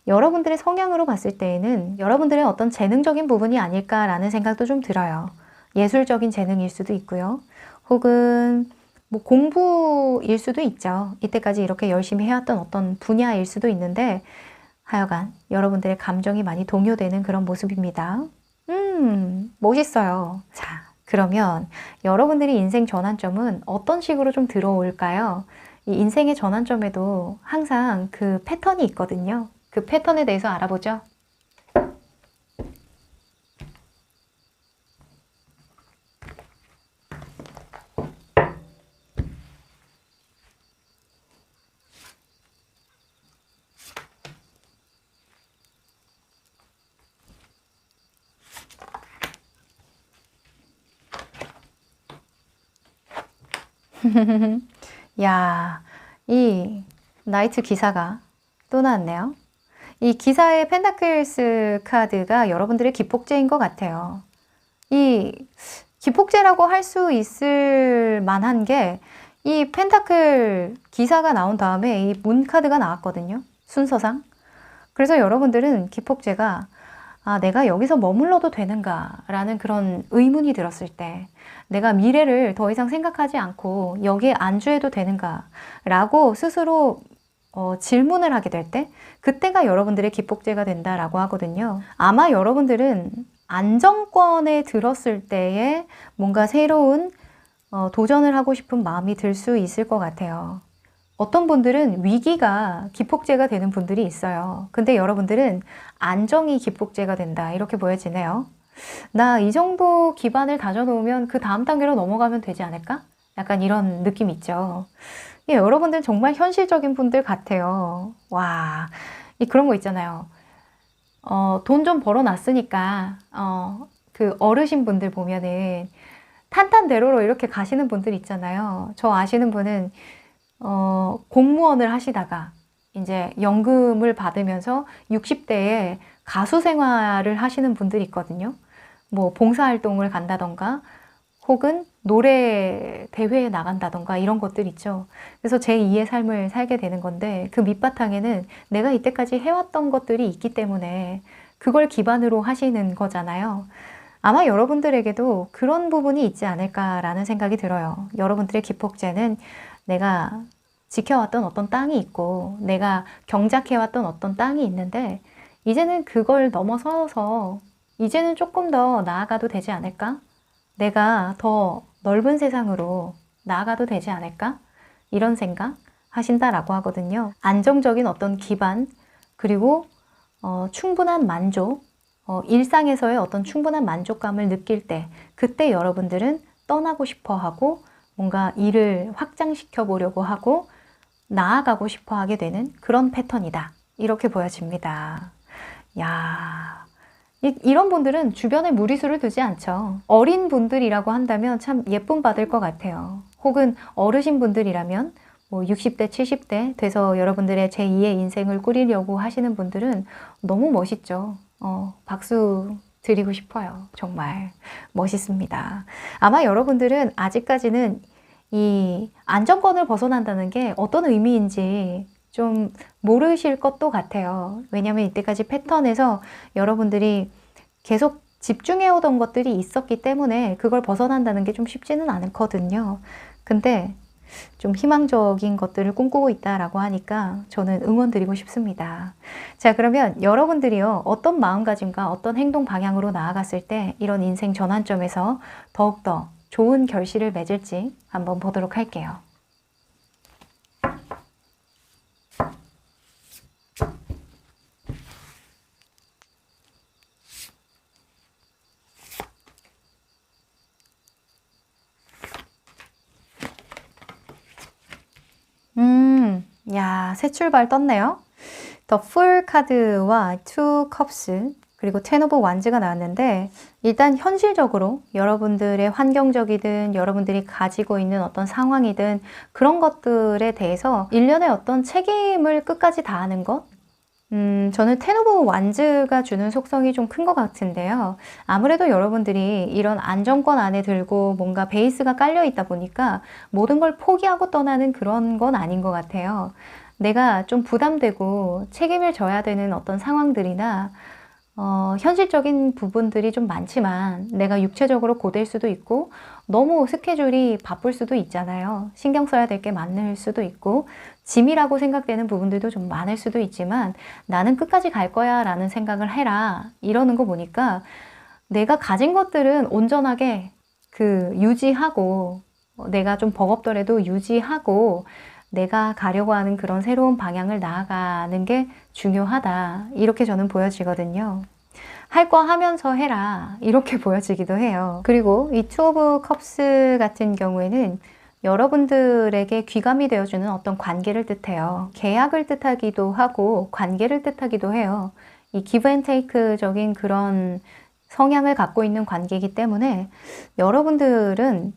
A: 여러분들의 성향으로 봤을 때에는 여러분들의 어떤 재능적인 부분이 아닐까라는 생각도 좀 들어요. 예술적인 재능일 수도 있고요. 혹은 뭐 공부일 수도 있죠. 이때까지 이렇게 열심히 해왔던 어떤 분야일 수도 있는데 하여간 여러분들의 감정이 많이 동요되는 그런 모습입니다. 멋있어요. 자, 그러면 여러분들의 인생 전환점은 어떤 식으로 좀 들어올까요? 이 인생의 전환점에도 항상 그 패턴이 있거든요. 그 패턴에 대해서 알아보죠. 야, 이 나이트 기사가 또 나왔네요. 이 기사의 펜타클스 카드가 여러분들의 기폭제인 것 같아요. 이 기폭제라고 할 수 있을 만한 게 이 펜타클 기사가 나온 다음에 이 문 카드가 나왔거든요. 순서상. 그래서 여러분들은 기폭제가 내가 여기서 머물러도 되는가 라는 그런 의문이 들었을 때 내가 미래를 더 이상 생각하지 않고 여기에 안주해도 되는가 라고 스스로 질문을 하게 될 때 그때가 여러분들의 기폭제가 된다라고 하거든요. 아마 여러분들은 안정권에 들었을 때에 뭔가 새로운 도전을 하고 싶은 마음이 들 수 있을 것 같아요. 어떤 분들은 위기가 기폭제가 되는 분들이 있어요. 근데 여러분들은 안정이 기폭제가 된다. 이렇게 보여지네요. 나 이 정도 기반을 다져놓으면 그 다음 단계로 넘어가면 되지 않을까? 약간 이런 느낌 있죠. 예, 여러분들은 정말 현실적인 분들 같아요. 와, 그런 거 있잖아요. 돈 좀 벌어놨으니까, 그 어르신 분들 보면은 탄탄대로로 이렇게 가시는 분들 있잖아요. 저 아시는 분은 공무원을 하시다가 이제 연금을 받으면서 60대에 가수 생활을 하시는 분들이 있거든요. 뭐 봉사활동을 간다던가 혹은 노래 대회에 나간다던가 이런 것들 있죠. 그래서 제2의 삶을 살게 되는 건데 그 밑바탕에는 내가 이때까지 해왔던 것들이 있기 때문에 그걸 기반으로 하시는 거잖아요. 아마 여러분들에게도 그런 부분이 있지 않을까라는 생각이 들어요. 여러분들의 기폭제는 내가 지켜왔던 어떤 땅이 있고 내가 경작해왔던 어떤 땅이 있는데 이제는 그걸 넘어서서 이제는 조금 더 나아가도 되지 않을까? 내가 더 넓은 세상으로 나아가도 되지 않을까? 이런 생각 하신다라고 하거든요. 안정적인 어떤 기반 그리고 충분한 만족 일상에서의 어떤 충분한 만족감을 느낄 때 그때 여러분들은 떠나고 싶어 하고 뭔가 일을 확장시켜 보려고 하고 나아가고 싶어 하게 되는 그런 패턴이다. 이렇게 보여집니다. 야, 이런 분들은 주변에 무리수를 두지 않죠. 어린 분들이라고 한다면 참 예쁨 받을 것 같아요. 혹은 어르신 분들이라면 뭐 60대, 70대 돼서 여러분들의 제2의 인생을 꾸리려고 하시는 분들은 너무 멋있죠. 박수 드리고 싶어요. 정말 멋있습니다. 아마 여러분들은 아직까지는 이 안정권을 벗어난다는 게 어떤 의미인지 좀 모르실 것도 같아요. 왜냐하면 이때까지 패턴에서 여러분들이 계속 집중해 오던 것들이 있었기 때문에 그걸 벗어난다는 게 좀 쉽지는 않거든요. 근데 좀 희망적인 것들을 꿈꾸고 있다라고 하니까 저는 응원드리고 싶습니다. 자, 그러면 여러분들이요, 어떤 마음가짐과 어떤 행동 방향으로 나아갔을 때 이런 인생 전환점에서 더욱더 좋은 결실을 맺을지 한번 보도록 할게요. 자, 새 출발 떴네요. The Fool 카드와 Two Cups 그리고 Ten of Wands가 나왔는데 일단 현실적으로 여러분들의 환경적이든 여러분들이 가지고 있는 어떤 상황이든 그런 것들에 대해서 일련의 어떤 책임을 끝까지 다하는 것 저는 텐 오브 완즈가 주는 속성이 좀 큰 것 같은데요. 아무래도 여러분들이 이런 안정권 안에 들고 뭔가 베이스가 깔려 있다 보니까 모든 걸 포기하고 떠나는 그런 건 아닌 것 같아요. 내가 좀 부담되고 책임을 져야 되는 어떤 상황들이나 현실적인 부분들이 좀 많지만 내가 육체적으로 고될 수도 있고 너무 스케줄이 바쁠 수도 있잖아요. 신경 써야 될 게 많을 수도 있고 짐이라고 생각되는 부분들도 좀 많을 수도 있지만 나는 끝까지 갈 거야 라는 생각을 해라 이러는 거 보니까 내가 가진 것들은 온전하게 유지하고 내가 좀 버겁더라도 유지하고 내가 가려고 하는 그런 새로운 방향을 나아가는 게 중요하다. 이렇게 저는 보여지거든요. 할 거 하면서 해라. 이렇게 보여지기도 해요. 그리고 이 투 오브 컵스 같은 경우에는 여러분들에게 귀감이 되어주는 어떤 관계를 뜻해요. 계약을 뜻하기도 하고 관계를 뜻하기도 해요. 이 기브 앤 테이크적인 그런 성향을 갖고 있는 관계이기 때문에 여러분들은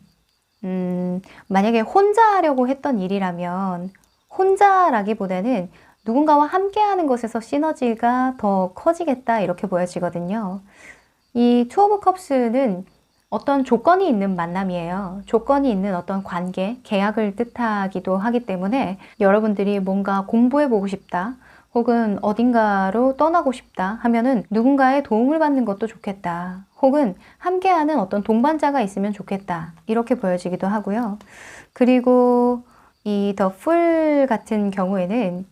A: 만약에 혼자 하려고 했던 일이라면 혼자라기보다는 누군가와 함께 하는 것에서 시너지가 더 커지겠다 이렇게 보여지거든요. 이 투 오브 컵스는 어떤 조건이 있는 만남이에요. 조건이 있는 어떤 관계, 계약을 뜻하기도 하기 때문에 여러분들이 뭔가 공부해 보고 싶다 혹은 어딘가로 떠나고 싶다 하면은 누군가의 도움을 받는 것도 좋겠다. 혹은 함께하는 어떤 동반자가 있으면 좋겠다. 이렇게 보여지기도 하고요. 그리고 이 더 풀 같은 경우에는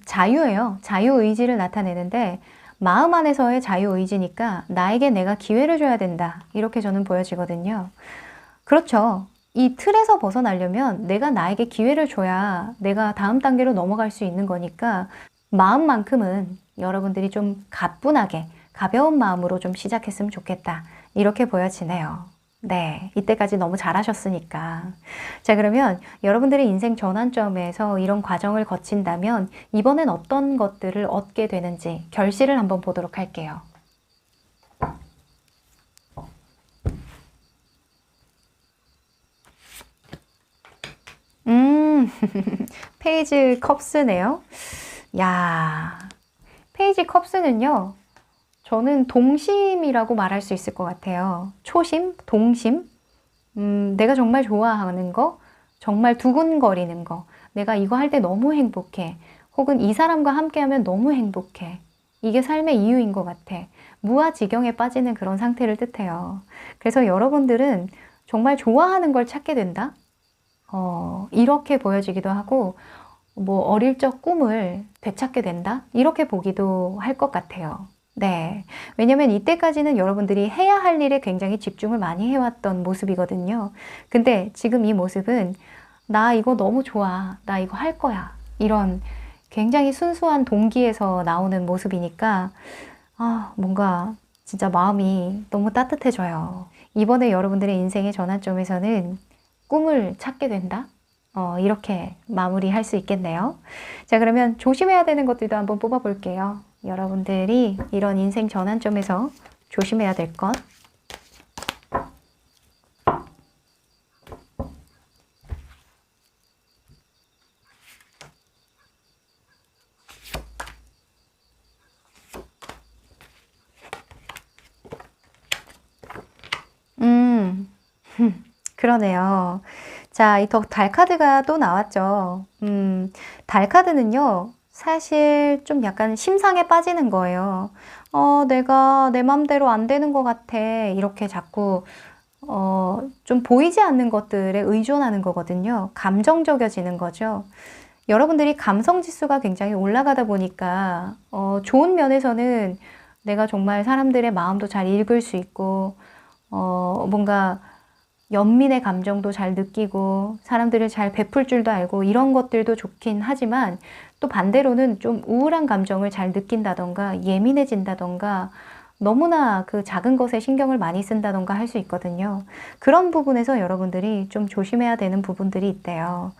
A: 자유예요. 자유의지를 나타내는데 마음 안에서의 자유의지니까 나에게 내가 기회를 줘야 된다. 이렇게 저는 보여지거든요. 그렇죠. 이 틀에서 벗어나려면 내가 나에게 기회를 줘야 내가 다음 단계로 넘어갈 수 있는 거니까 마음만큼은 여러분들이 좀 가뿐하게 가벼운 마음으로 좀 시작했으면 좋겠다. 이렇게 보여지네요. 네, 이때까지 너무 잘하셨으니까. 자, 그러면 여러분들의 인생 전환점에서 이런 과정을 거친다면 이번엔 어떤 것들을 얻게 되는지 결실을 한번 보도록 할게요. 페이지 컵스네요. 야, 페이지 컵스는요. 저는 동심이라고 말할 수 있을 것 같아요. 초심, 동심, 내가 정말 좋아하는 거, 정말 두근거리는 거, 내가 이거 할 때 너무 행복해. 혹은 이 사람과 함께하면 너무 행복해. 이게 삶의 이유인 것 같아. 무아지경에 빠지는 그런 상태를 뜻해요. 그래서 여러분들은 정말 좋아하는 걸 찾게 된다? 이렇게 보여지기도 하고, 뭐 어릴 적 꿈을 되찾게 된다? 이렇게 보기도 할 것 같아요. 네. 왜냐면 이때까지는 여러분들이 해야 할 일에 굉장히 집중을 많이 해왔던 모습이거든요. 근데 지금 이 모습은 나 이거 너무 좋아. 나 이거 할 거야. 이런 굉장히 순수한 동기에서 나오는 모습이니까 뭔가 진짜 마음이 너무 따뜻해져요. 이번에 여러분들의 인생의 전환점에서는 꿈을 찾게 된다? 이렇게 마무리할 수 있겠네요. 자, 그러면 조심해야 되는 것들도 한번 뽑아볼게요. 여러분들이 이런 인생 전환점에서 조심해야 될 것. 그러네요. 자, 이 달 카드가 또 나왔죠. 달 카드는요, 사실 좀 약간 심상에 빠지는 거예요. 내가 내 맘대로 안 되는 것 같아. 이렇게 자꾸, 좀 보이지 않는 것들에 의존하는 거거든요. 감정적여지는 거죠. 여러분들이 감성 지수가 굉장히 올라가다 보니까, 좋은 면에서는 내가 정말 사람들의 마음도 잘 읽을 수 있고, 뭔가, 연민의 감정도 잘 느끼고 사람들을 잘 베풀 줄도 알고 이런 것들도 좋긴 하지만 또 반대로는 좀 우울한 감정을 잘 느낀다던가 예민해진다던가 너무나 그 작은 것에 신경을 많이 쓴다던가 할 수 있거든요. 그런 부분에서 여러분들이 좀 조심해야 되는 부분들이 있대요.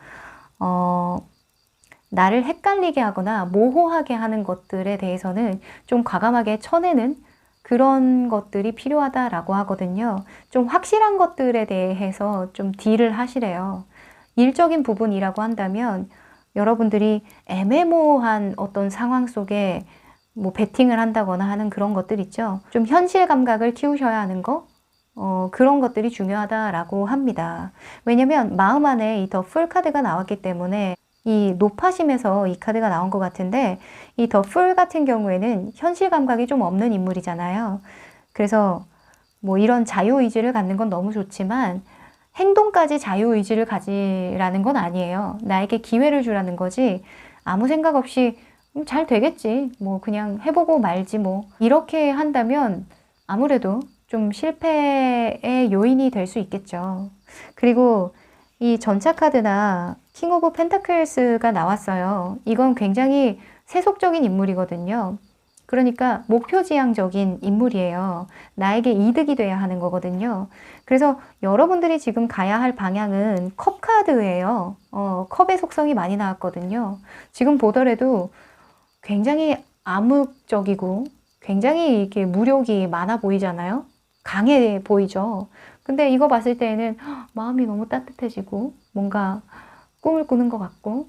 A: 나를 헷갈리게 하거나 모호하게 하는 것들에 대해서는 좀 과감하게 쳐내는 그런 것들이 필요하다라고 하거든요. 좀 확실한 것들에 대해서 좀 딜을 하시래요. 일적인 부분이라고 한다면 여러분들이 애매모호한 어떤 상황 속에 뭐 베팅을 한다거나 하는 그런 것들 있죠. 좀 현실 감각을 키우셔야 하는 거, 그런 것들이 중요하다라고 합니다. 왜냐면 마음 안에 이 더 풀 카드가 나왔기 때문에 이 높아심에서 이 카드가 나온 것 같은데, 이 더 풀 같은 경우에는 현실 감각이 좀 없는 인물이잖아요. 그래서 뭐 이런 자유의지를 갖는 건 너무 좋지만 행동까지 자유의지를 가지라는 건 아니에요. 나에게 기회를 주라는 거지, 아무 생각 없이 잘 되겠지, 뭐 그냥 해보고 말지 뭐, 이렇게 한다면 아무래도 좀 실패의 요인이 될 수 있겠죠. 그리고 이 전차 카드나 킹 오브 펜타클스가 나왔어요. 이건 굉장히 세속적인 인물이거든요. 그러니까 목표지향적인 인물이에요. 나에게 이득이 돼야 하는 거거든요. 그래서 여러분들이 지금 가야 할 방향은 컵 카드예요. 컵의 속성이 많이 나왔거든요. 지금 보더라도 굉장히 암흑적이고 굉장히 이렇게 무력이 많아 보이잖아요. 강해 보이죠. 근데 이거 봤을 때는 마음이 너무 따뜻해지고 뭔가 꿈을 꾸는 것 같고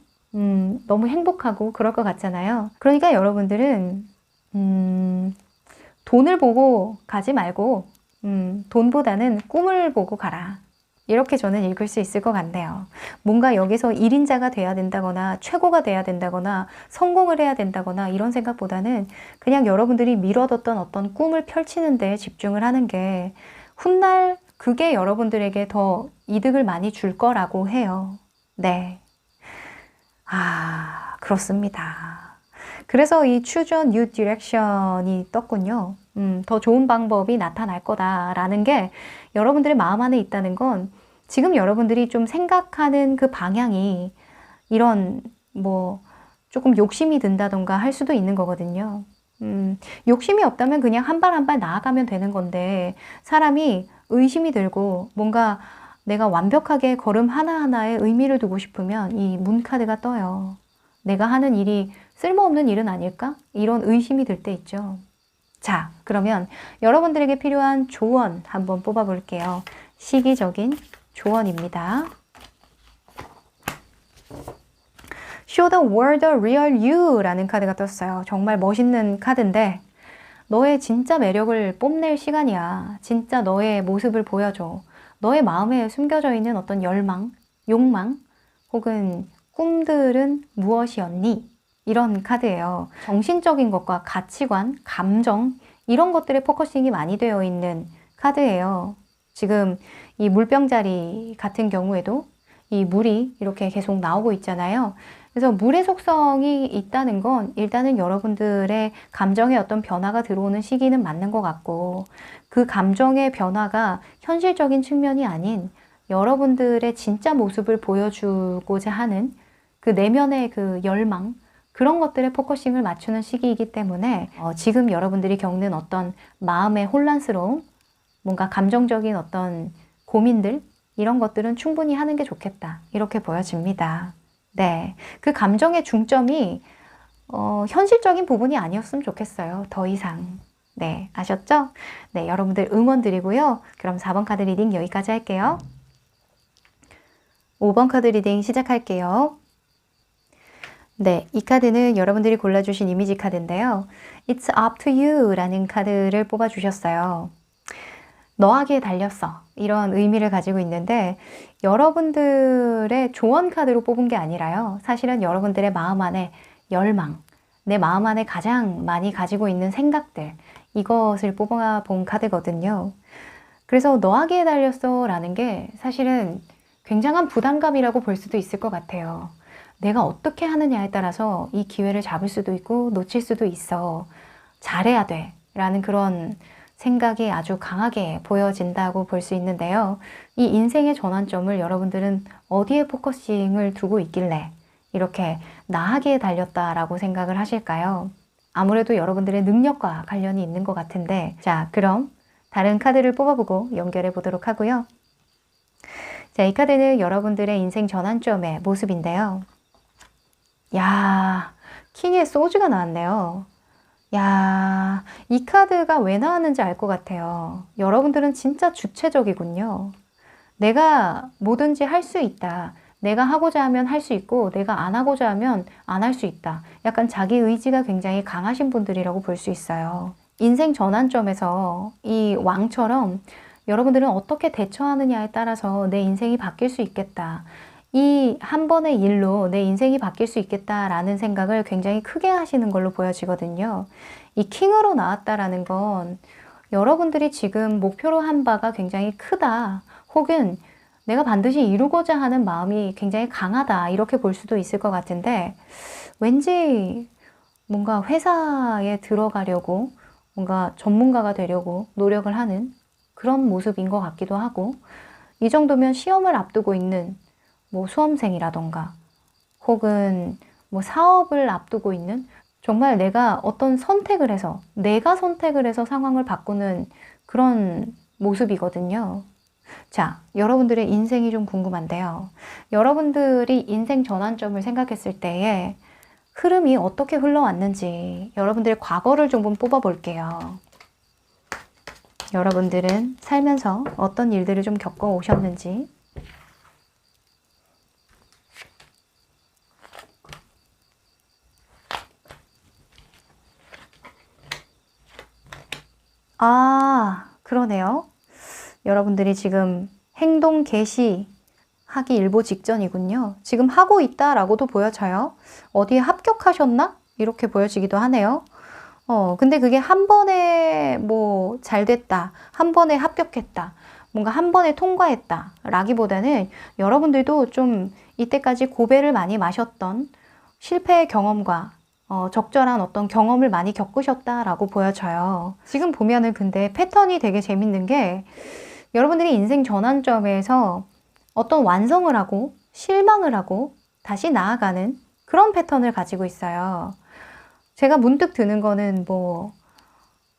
A: 너무 행복하고 그럴 것 같잖아요. 그러니까 여러분들은 돈을 보고 가지 말고 돈보다는 꿈을 보고 가라. 이렇게 저는 읽을 수 있을 것 같네요. 뭔가 여기서 1인자가 돼야 된다거나 최고가 돼야 된다거나 성공을 해야 된다거나 이런 생각보다는 그냥 여러분들이 미뤄뒀던 어떤 꿈을 펼치는 데 집중을 하는 게 훗날 그게 여러분들에게 더 이득을 많이 줄 거라고 해요. 네. 그렇습니다. 그래서 이 Choose a New Direction이 떴군요. 더 좋은 방법이 나타날 거다라는 게 여러분들의 마음 안에 있다는 건 지금 여러분들이 좀 생각하는 그 방향이 이런 뭐 조금 욕심이 든다던가 할 수도 있는 거거든요. 욕심이 없다면 그냥 한 발 한 발 나아가면 되는 건데, 사람이 의심이 들고 뭔가 내가 완벽하게 걸음 하나하나에 의미를 두고 싶으면 이 문 카드가 떠요. 내가 하는 일이 쓸모없는 일은 아닐까? 이런 의심이 들 때 있죠. 자, 그러면 여러분들에게 필요한 조언 한번 뽑아볼게요. 시기적인 조언입니다. Show the world the real you 라는 카드가 떴어요. 정말 멋있는 카드인데, 너의 진짜 매력을 뽐낼 시간이야. 진짜 너의 모습을 보여줘. 너의 마음에 숨겨져 있는 어떤 열망, 욕망, 혹은 꿈들은 무엇이었니? 이런 카드예요. 정신적인 것과 가치관, 감정, 이런 것들에 포커싱이 많이 되어 있는 카드예요. 지금 이 물병자리 같은 경우에도 이 물이 이렇게 계속 나오고 있잖아요. 그래서 물의 속성이 있다는 건 일단은 여러분들의 감정에 어떤 변화가 들어오는 시기는 맞는 것 같고, 그 감정의 변화가 현실적인 측면이 아닌 여러분들의 진짜 모습을 보여주고자 하는 그 내면의 그 열망, 그런 것들에 포커싱을 맞추는 시기이기 때문에 지금 여러분들이 겪는 어떤 마음의 혼란스러움, 뭔가 감정적인 어떤 고민들, 이런 것들은 충분히 하는 게 좋겠다, 이렇게 보여집니다. 네, 그 감정의 중점이 현실적인 부분이 아니었으면 좋겠어요. 더 이상. 네, 아셨죠? 네, 여러분들 응원 드리고요. 그럼 4번 카드 리딩 여기까지 할게요. 5번 카드 리딩 시작할게요. 네, 이 카드는 여러분들이 골라주신 이미지 카드인데요. It's up to you 라는 카드를 뽑아주셨어요. 너에게 달렸어, 이런 의미를 가지고 있는데, 여러분들의 조언 카드로 뽑은 게 아니라요. 사실은 여러분들의 마음 안에 열망, 내 마음 안에 가장 많이 가지고 있는 생각들, 이것을 뽑아본 카드거든요. 그래서 너에게 달렸어 라는 게 사실은 굉장한 부담감이라고 볼 수도 있을 것 같아요. 내가 어떻게 하느냐에 따라서 이 기회를 잡을 수도 있고 놓칠 수도 있어. 잘해야 돼 라는 그런 생각이 아주 강하게 보여진다고 볼 수 있는데요. 이 인생의 전환점을 여러분들은 어디에 포커싱을 두고 있길래 이렇게 나에게 달렸다라고 생각을 하실까요? 아무래도 여러분들의 능력과 관련이 있는 것 같은데, 자, 그럼 다른 카드를 뽑아보고 연결해 보도록 하고요. 자, 이 카드는 여러분들의 인생 전환점의 모습인데요. 야, 킹의 소주가 나왔네요. 야, 이 카드가 왜 나왔는지 알 것 같아요. 여러분들은 진짜 주체적이군요. 내가 뭐든지 할 수 있다. 내가 하고자 하면 할 수 있고, 내가 안 하고자 하면 안 할 수 있다. 약간 자기 의지가 굉장히 강하신 분들이라고 볼 수 있어요. 인생 전환점에서 이 왕처럼 여러분들은 어떻게 대처하느냐에 따라서 내 인생이 바뀔 수 있겠다. 이 한 번의 일로 내 인생이 바뀔 수 있겠다라는 생각을 굉장히 크게 하시는 걸로 보여지거든요. 이 킹으로 나왔다라는 건 여러분들이 지금 목표로 한 바가 굉장히 크다. 혹은 내가 반드시 이루고자 하는 마음이 굉장히 강하다. 이렇게 볼 수도 있을 것 같은데 왠지 뭔가 회사에 들어가려고 뭔가 전문가가 되려고 노력을 하는 그런 모습인 것 같기도 하고 이 정도면 시험을 앞두고 있는 뭐 수험생이라던가 혹은 뭐 사업을 앞두고 있는 정말 내가 어떤 선택을 해서 내가 선택을 해서 상황을 바꾸는 그런 모습이거든요. 자, 여러분들의 인생이 좀 궁금한데요. 여러분들이 인생 전환점을 생각했을 때에 흐름이 어떻게 흘러왔는지 여러분들의 과거를 좀 뽑아 볼게요. 여러분들은 살면서 어떤 일들을 좀 겪어 오셨는지. 아, 그러네요. 여러분들이 지금 행동 개시하기 일보 직전이군요. 지금 하고 있다라고도 보여져요. 어디에 합격하셨나? 이렇게 보여지기도 하네요. 근데 그게 한 번에 뭐 잘 됐다, 한 번에 합격했다, 뭔가 한 번에 통과했다 라기보다는 여러분들도 좀 이때까지 고배를 많이 마셨던 실패의 경험과 적절한 어떤 경험을 많이 겪으셨다라고 보여져요. 지금 보면은 근데 패턴이 되게 재밌는 게 여러분들이 인생 전환점에서 어떤 완성을 하고 실망을 하고 다시 나아가는 그런 패턴을 가지고 있어요. 제가 문득 드는 거는 뭐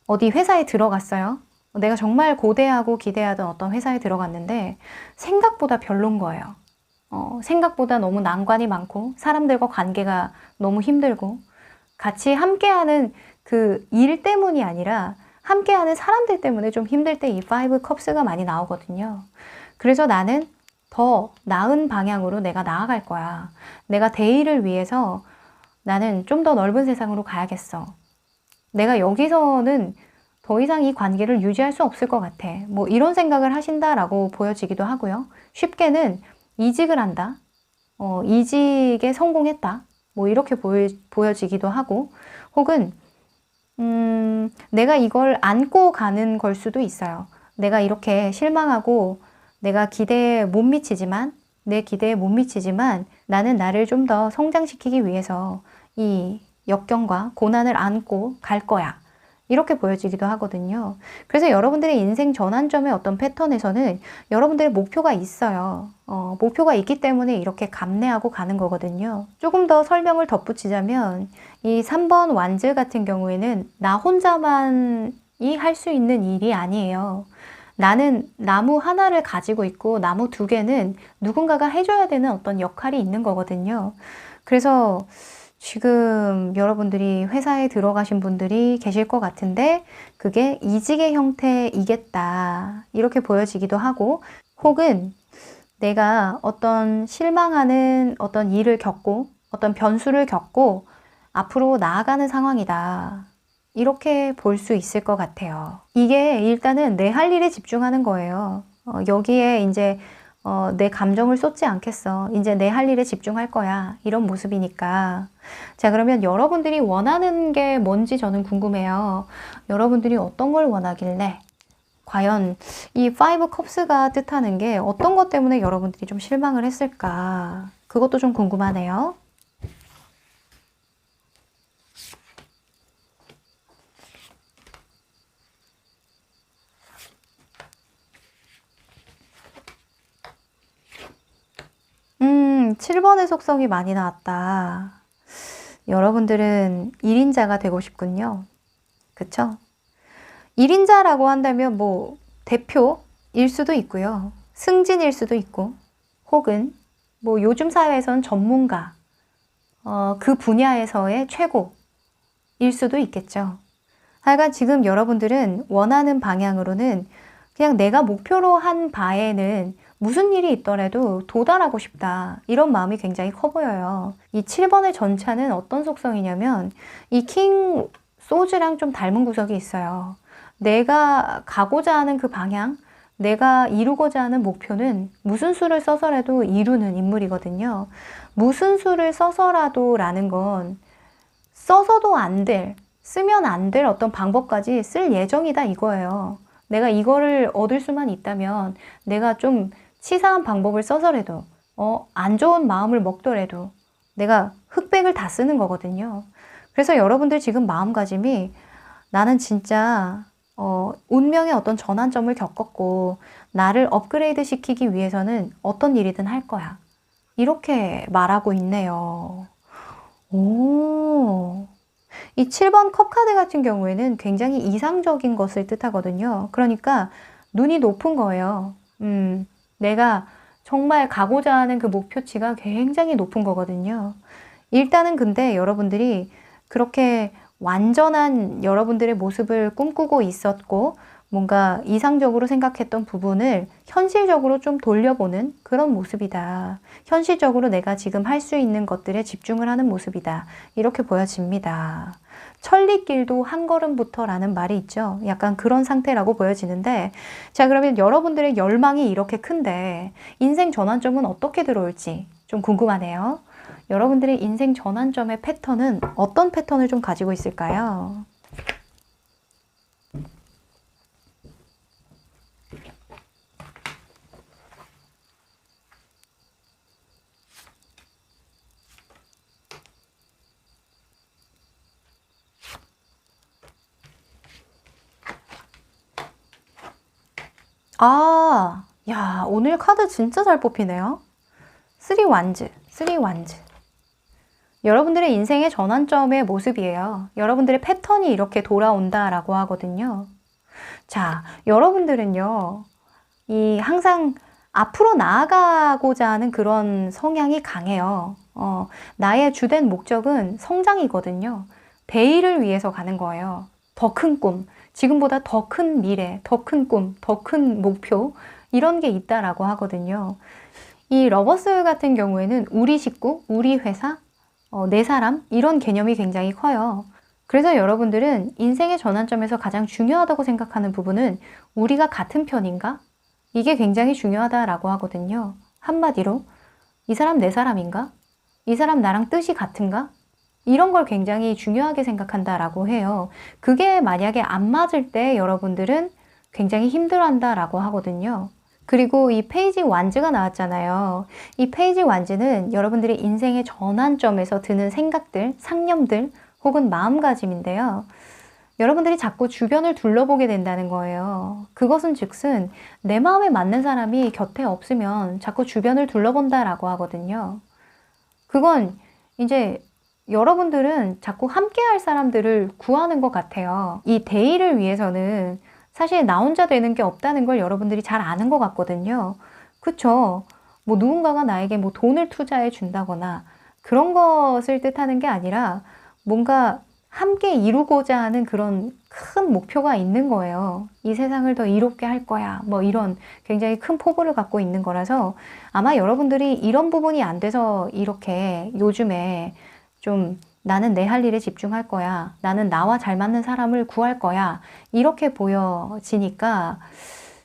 A: 어디 회사에 들어갔어요. 내가 정말 고대하고 기대하던 어떤 회사에 들어갔는데 생각보다 별론 거예요. 생각보다 너무 난관이 많고 사람들과 관계가 너무 힘들고 같이 함께하는 그 일 때문이 아니라 함께하는 사람들 때문에 좀 힘들 때 이 5 컵스가 많이 나오거든요. 그래서 나는 더 나은 방향으로 내가 나아갈 거야. 내가 대의를 위해서 나는 좀 더 넓은 세상으로 가야겠어. 내가 여기서는 더 이상 이 관계를 유지할 수 없을 것 같아. 뭐 이런 생각을 하신다라고 보여지기도 하고요. 쉽게는 이직을 한다. 이직에 성공했다. 뭐 이렇게 보여지기도 하고 혹은 내가 이걸 안고 가는 걸 수도 있어요. 내가 이렇게 실망하고 내가 기대에 못 미치지만 내 기대에 못 미치지만 나는 나를 좀 더 성장시키기 위해서 이 역경과 고난을 안고 갈 거야. 이렇게 보여지기도 하거든요. 그래서 여러분들의 인생 전환점의 어떤 패턴에서는 여러분들의 목표가 있어요. 목표가 있기 때문에 이렇게 감내하고 가는 거거든요. 조금 더 설명을 덧붙이자면 이 3번 완즈 같은 경우에는 나 혼자만이 할 수 있는 일이 아니에요. 나는 나무 하나를 가지고 있고 나무 두 개는 누군가가 해줘야 되는 어떤 역할이 있는 거거든요. 그래서 지금 여러분들이 회사에 들어가신 분들이 계실 것 같은데 그게 이직의 형태이겠다 이렇게 보여지기도 하고 혹은 내가 어떤 실망하는 어떤 일을 겪고 어떤 변수를 겪고 앞으로 나아가는 상황이다 이렇게 볼 수 있을 것 같아요. 이게 일단은 내 할 일에 집중하는 거예요. 여기에 이제 내 감정을 쏟지 않겠어. 이제 내 할 일에 집중할 거야. 이런 모습이니까. 자, 그러면 여러분들이 원하는 게 뭔지 저는 궁금해요. 여러분들이 어떤 걸 원하길래 과연 이 5 컵스가 뜻하는 게 어떤 것 때문에 여러분들이 좀 실망을 했을까? 그것도 좀 궁금하네요. 음, 7번의 속성이 많이 나왔다. 여러분들은 1인자가 되고 싶군요. 그쵸? 1인자라고 한다면 뭐 대표일 수도 있고요. 승진일 수도 있고 혹은 뭐 요즘 사회에선 전문가 그 분야에서의 최고일 수도 있겠죠. 하여간 지금 여러분들은 원하는 방향으로는 그냥 내가 목표로 한 바에는 무슨 일이 있더라도 도달하고 싶다. 이런 마음이 굉장히 커 보여요. 이 7번의 전차는 어떤 속성이냐면 이 킹 소즈랑 좀 닮은 구석이 있어요. 내가 가고자 하는 그 방향, 내가 이루고자 하는 목표는 무슨 수를 써서라도 이루는 인물이거든요. 무슨 수를 써서라도 라는 건 써서도 안 될, 쓰면 안 될 어떤 방법까지 쓸 예정이다 이거예요. 내가 이거를 얻을 수만 있다면 내가 좀 치사한 방법을 써서라도 안 좋은 마음을 먹더라도 내가 흑백을 다 쓰는 거거든요. 그래서 여러분들 지금 마음가짐이 나는 진짜 운명의 어떤 전환점을 겪었고 나를 업그레이드 시키기 위해서는 어떤 일이든 할 거야. 이렇게 말하고 있네요. 오. 이 7번 컵 카드 같은 경우에는 굉장히 이상적인 것을 뜻하거든요. 그러니까 눈이 높은 거예요. 내가 정말 가고자 하는 그 목표치가 굉장히 높은 거거든요. 일단은 근데 여러분들이 그렇게 완전한 여러분들의 모습을 꿈꾸고 있었고 뭔가 이상적으로 생각했던 부분을 현실적으로 좀 돌려보는 그런 모습이다. 현실적으로 내가 지금 할 수 있는 것들에 집중을 하는 모습이다. 이렇게 보여집니다. 천리길도 한 걸음부터라는 말이 있죠. 약간 그런 상태라고 보여지는데 자, 그러면 여러분들의 열망이 이렇게 큰데 인생 전환점은 어떻게 들어올지 좀 궁금하네요. 여러분들의 인생 전환점의 패턴은 어떤 패턴을 좀 가지고 있을까요? 아, 야, 오늘 카드 진짜 잘 뽑히네요. 3 완즈, 3 완즈. 여러분들의 인생의 전환점의 모습이에요. 여러분들의 패턴이 이렇게 돌아온다라고 하거든요. 자, 여러분들은요, 항상 앞으로 나아가고자 하는 그런 성향이 강해요. 나의 주된 목적은 성장이거든요. 대의를 위해서 가는 거예요. 더 큰 꿈, 지금보다 더 큰 미래, 더 큰 꿈, 더 큰 목표, 이런 게 있다라고 하거든요. 이 러버스 같은 경우에는 우리 식구, 우리 회사, 내 사람, 이런 개념이 굉장히 커요. 그래서 여러분들은 인생의 전환점에서 가장 중요하다고 생각하는 부분은 우리가 같은 편인가? 이게 굉장히 중요하다라고 하거든요. 한마디로 이 사람 내 사람인가? 이 사람 나랑 뜻이 같은가? 이런 걸 굉장히 중요하게 생각한다라고 해요. 그게 만약에 안 맞을 때 여러분들은 굉장히 힘들어한다라고 하거든요. 그리고 이 페이지 완즈가 나왔잖아요. 이 페이지 완즈는 여러분들의 인생의 전환점에서 드는 생각들, 상념들 혹은 마음가짐인데요. 여러분들이 자꾸 주변을 둘러보게 된다는 거예요. 그것은 즉슨 내 마음에 맞는 사람이 곁에 없으면 자꾸 주변을 둘러본다라고 하거든요. 그건 이제 여러분들은 자꾸 함께할 사람들을 구하는 것 같아요. 이 대의를 위해서는 사실 나 혼자 되는 게 없다는 걸 여러분들이 잘 아는 것 같거든요. 그쵸? 뭐 누군가가 나에게 뭐 돈을 투자해 준다거나 그런 것을 뜻하는 게 아니라 뭔가 함께 이루고자 하는 그런 큰 목표가 있는 거예요. 이 세상을 더 이롭게 할 거야. 뭐 이런 굉장히 큰 포부를 갖고 있는 거라서 아마 여러분들이 이런 부분이 안 돼서 이렇게 요즘에 좀 나는 내 할 일에 집중할 거야. 나는 나와 잘 맞는 사람을 구할 거야. 이렇게 보여지니까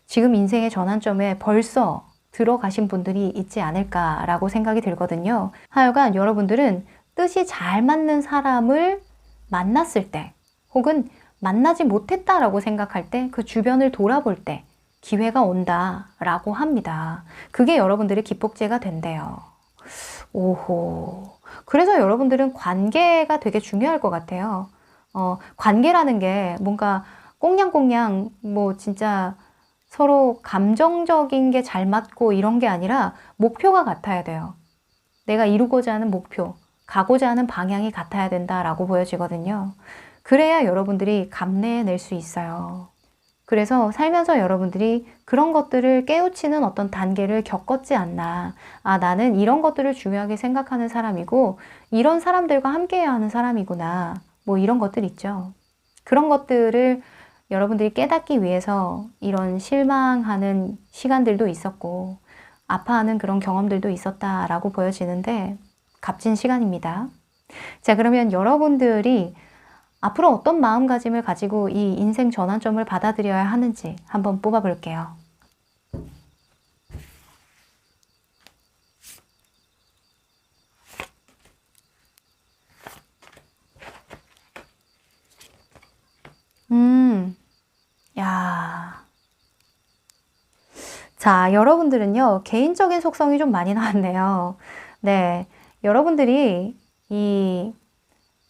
A: 지금 인생의 전환점에 벌써 들어가신 분들이 있지 않을까라고 생각이 들거든요. 하여간 여러분들은 뜻이 잘 맞는 사람을 만났을 때 혹은 만나지 못했다라고 생각할 때 그 주변을 돌아볼 때 기회가 온다라고 합니다. 그게 여러분들의 기폭제가 된대요. 오호. 그래서 여러분들은 관계가 되게 중요할 것 같아요. 관계라는 게 뭔가 꽁냥꽁냥 뭐 진짜 서로 감정적인 게 잘 맞고 이런 게 아니라 목표가 같아야 돼요. 내가 이루고자 하는 목표, 가고자 하는 방향이 같아야 된다라고 보여지거든요. 그래야 여러분들이 감내해낼 수 있어요. 그래서 살면서 여러분들이 그런 것들을 깨우치는 어떤 단계를 겪었지 않나. 아, 나는 이런 것들을 중요하게 생각하는 사람이고 이런 사람들과 함께해야 하는 사람이구나. 뭐 이런 것들 있죠. 그런 것들을 여러분들이 깨닫기 위해서 이런 실망하는 시간들도 있었고 아파하는 그런 경험들도 있었다라고 보여지는데 값진 시간입니다. 자, 그러면 여러분들이 앞으로 어떤 마음가짐을 가지고 이 인생 전환점을 받아들여야 하는지 한번 뽑아볼게요. 야. 자, 여러분들은요, 개인적인 속성이 좀 많이 나왔네요. 네. 여러분들이 이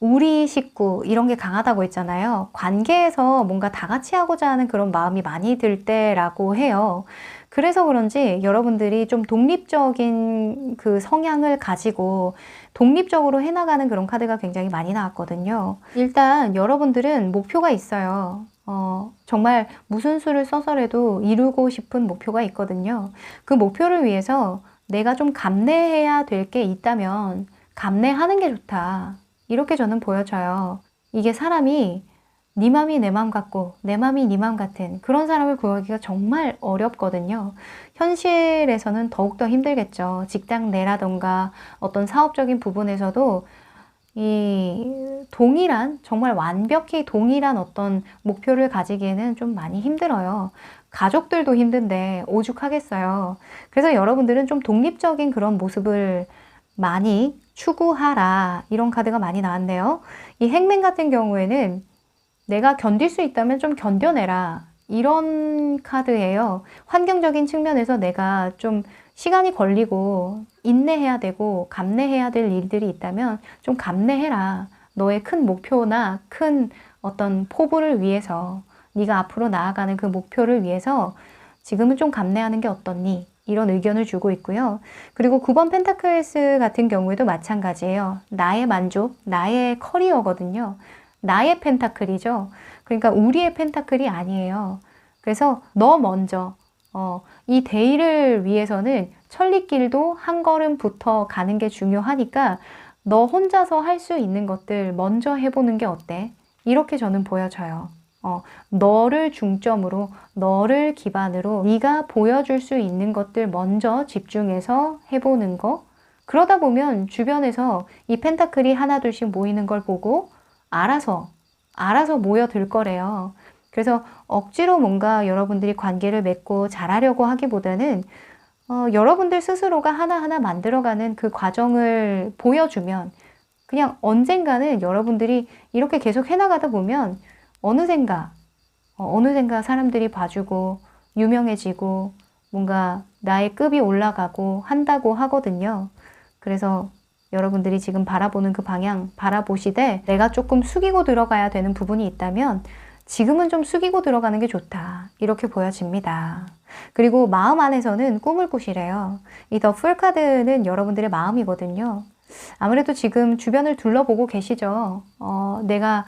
A: 우리 식구 이런 게 강하다고 했잖아요. 관계에서 뭔가 다 같이 하고자 하는 그런 마음이 많이 들 때라고 해요. 그래서 그런지 여러분들이 좀 독립적인 그 성향을 가지고 독립적으로 해나가는 그런 카드가 굉장히 많이 나왔거든요. 일단 여러분들은 목표가 있어요. 정말 무슨 수를 써서라도 이루고 싶은 목표가 있거든요. 그 목표를 위해서 내가 좀 감내해야 될 게 있다면 감내하는 게 좋다. 이렇게 저는 보여져요. 이게 사람이 네 맘이 내 맘 같고 내 맘이 네 맘 같은 그런 사람을 구하기가 정말 어렵거든요. 현실에서는 더욱더 힘들겠죠. 직장 내라던가 어떤 사업적인 부분에서도 이 동일한, 정말 완벽히 동일한 어떤 목표를 가지기에는 좀 많이 힘들어요. 가족들도 힘든데 오죽하겠어요. 그래서 여러분들은 좀 독립적인 그런 모습을 많이 추구하라. 이런 카드가 많이 나왔네요. 이 행맨 같은 경우에는 내가 견딜 수 있다면 좀 견뎌내라. 이런 카드예요. 환경적인 측면에서 내가 좀 시간이 걸리고 인내해야 되고 감내해야 될 일들이 있다면 좀 감내해라. 너의 큰 목표나 큰 어떤 포부를 위해서 네가 앞으로 나아가는 그 목표를 위해서 지금은 좀 감내하는 게 어떻니? 이런 의견을 주고 있고요. 그리고 9번 펜타클스 같은 경우에도 마찬가지예요. 나의 만족, 나의 커리어거든요. 나의 펜타클이죠. 그러니까 우리의 펜타클이 아니에요. 그래서 너 먼저 이 데이를 위해서는 천리길도 한 걸음부터 가는 게 중요하니까 너 혼자서 할 수 있는 것들 먼저 해보는 게 어때? 이렇게 저는 보여져요. 너를 중점으로, 너를 기반으로 네가 보여줄 수 있는 것들 먼저 집중해서 해보는 거. 그러다 보면 주변에서 이 펜타클이 하나둘씩 모이는 걸 보고 알아서 모여들 거래요. 그래서 억지로 뭔가 여러분들이 관계를 맺고 잘하려고 하기보다는 여러분들 스스로가 하나하나 만들어가는 그 과정을 보여주면 그냥 언젠가는 여러분들이 이렇게 계속 해나가다 보면 어느샌가 사람들이 봐주고 유명해지고 뭔가 나의 급이 올라가고 한다고 하거든요. 그래서 여러분들이 지금 바라보는 그 방향 바라보시되 내가 조금 숙이고 들어가야 되는 부분이 있다면 지금은 좀 숙이고 들어가는 게 좋다. 이렇게 보여집니다. 그리고 마음 안에서는 꿈을 꾸시래요. 이 더 풀 카드는 여러분들의 마음이거든요. 아무래도 지금 주변을 둘러보고 계시죠. 내가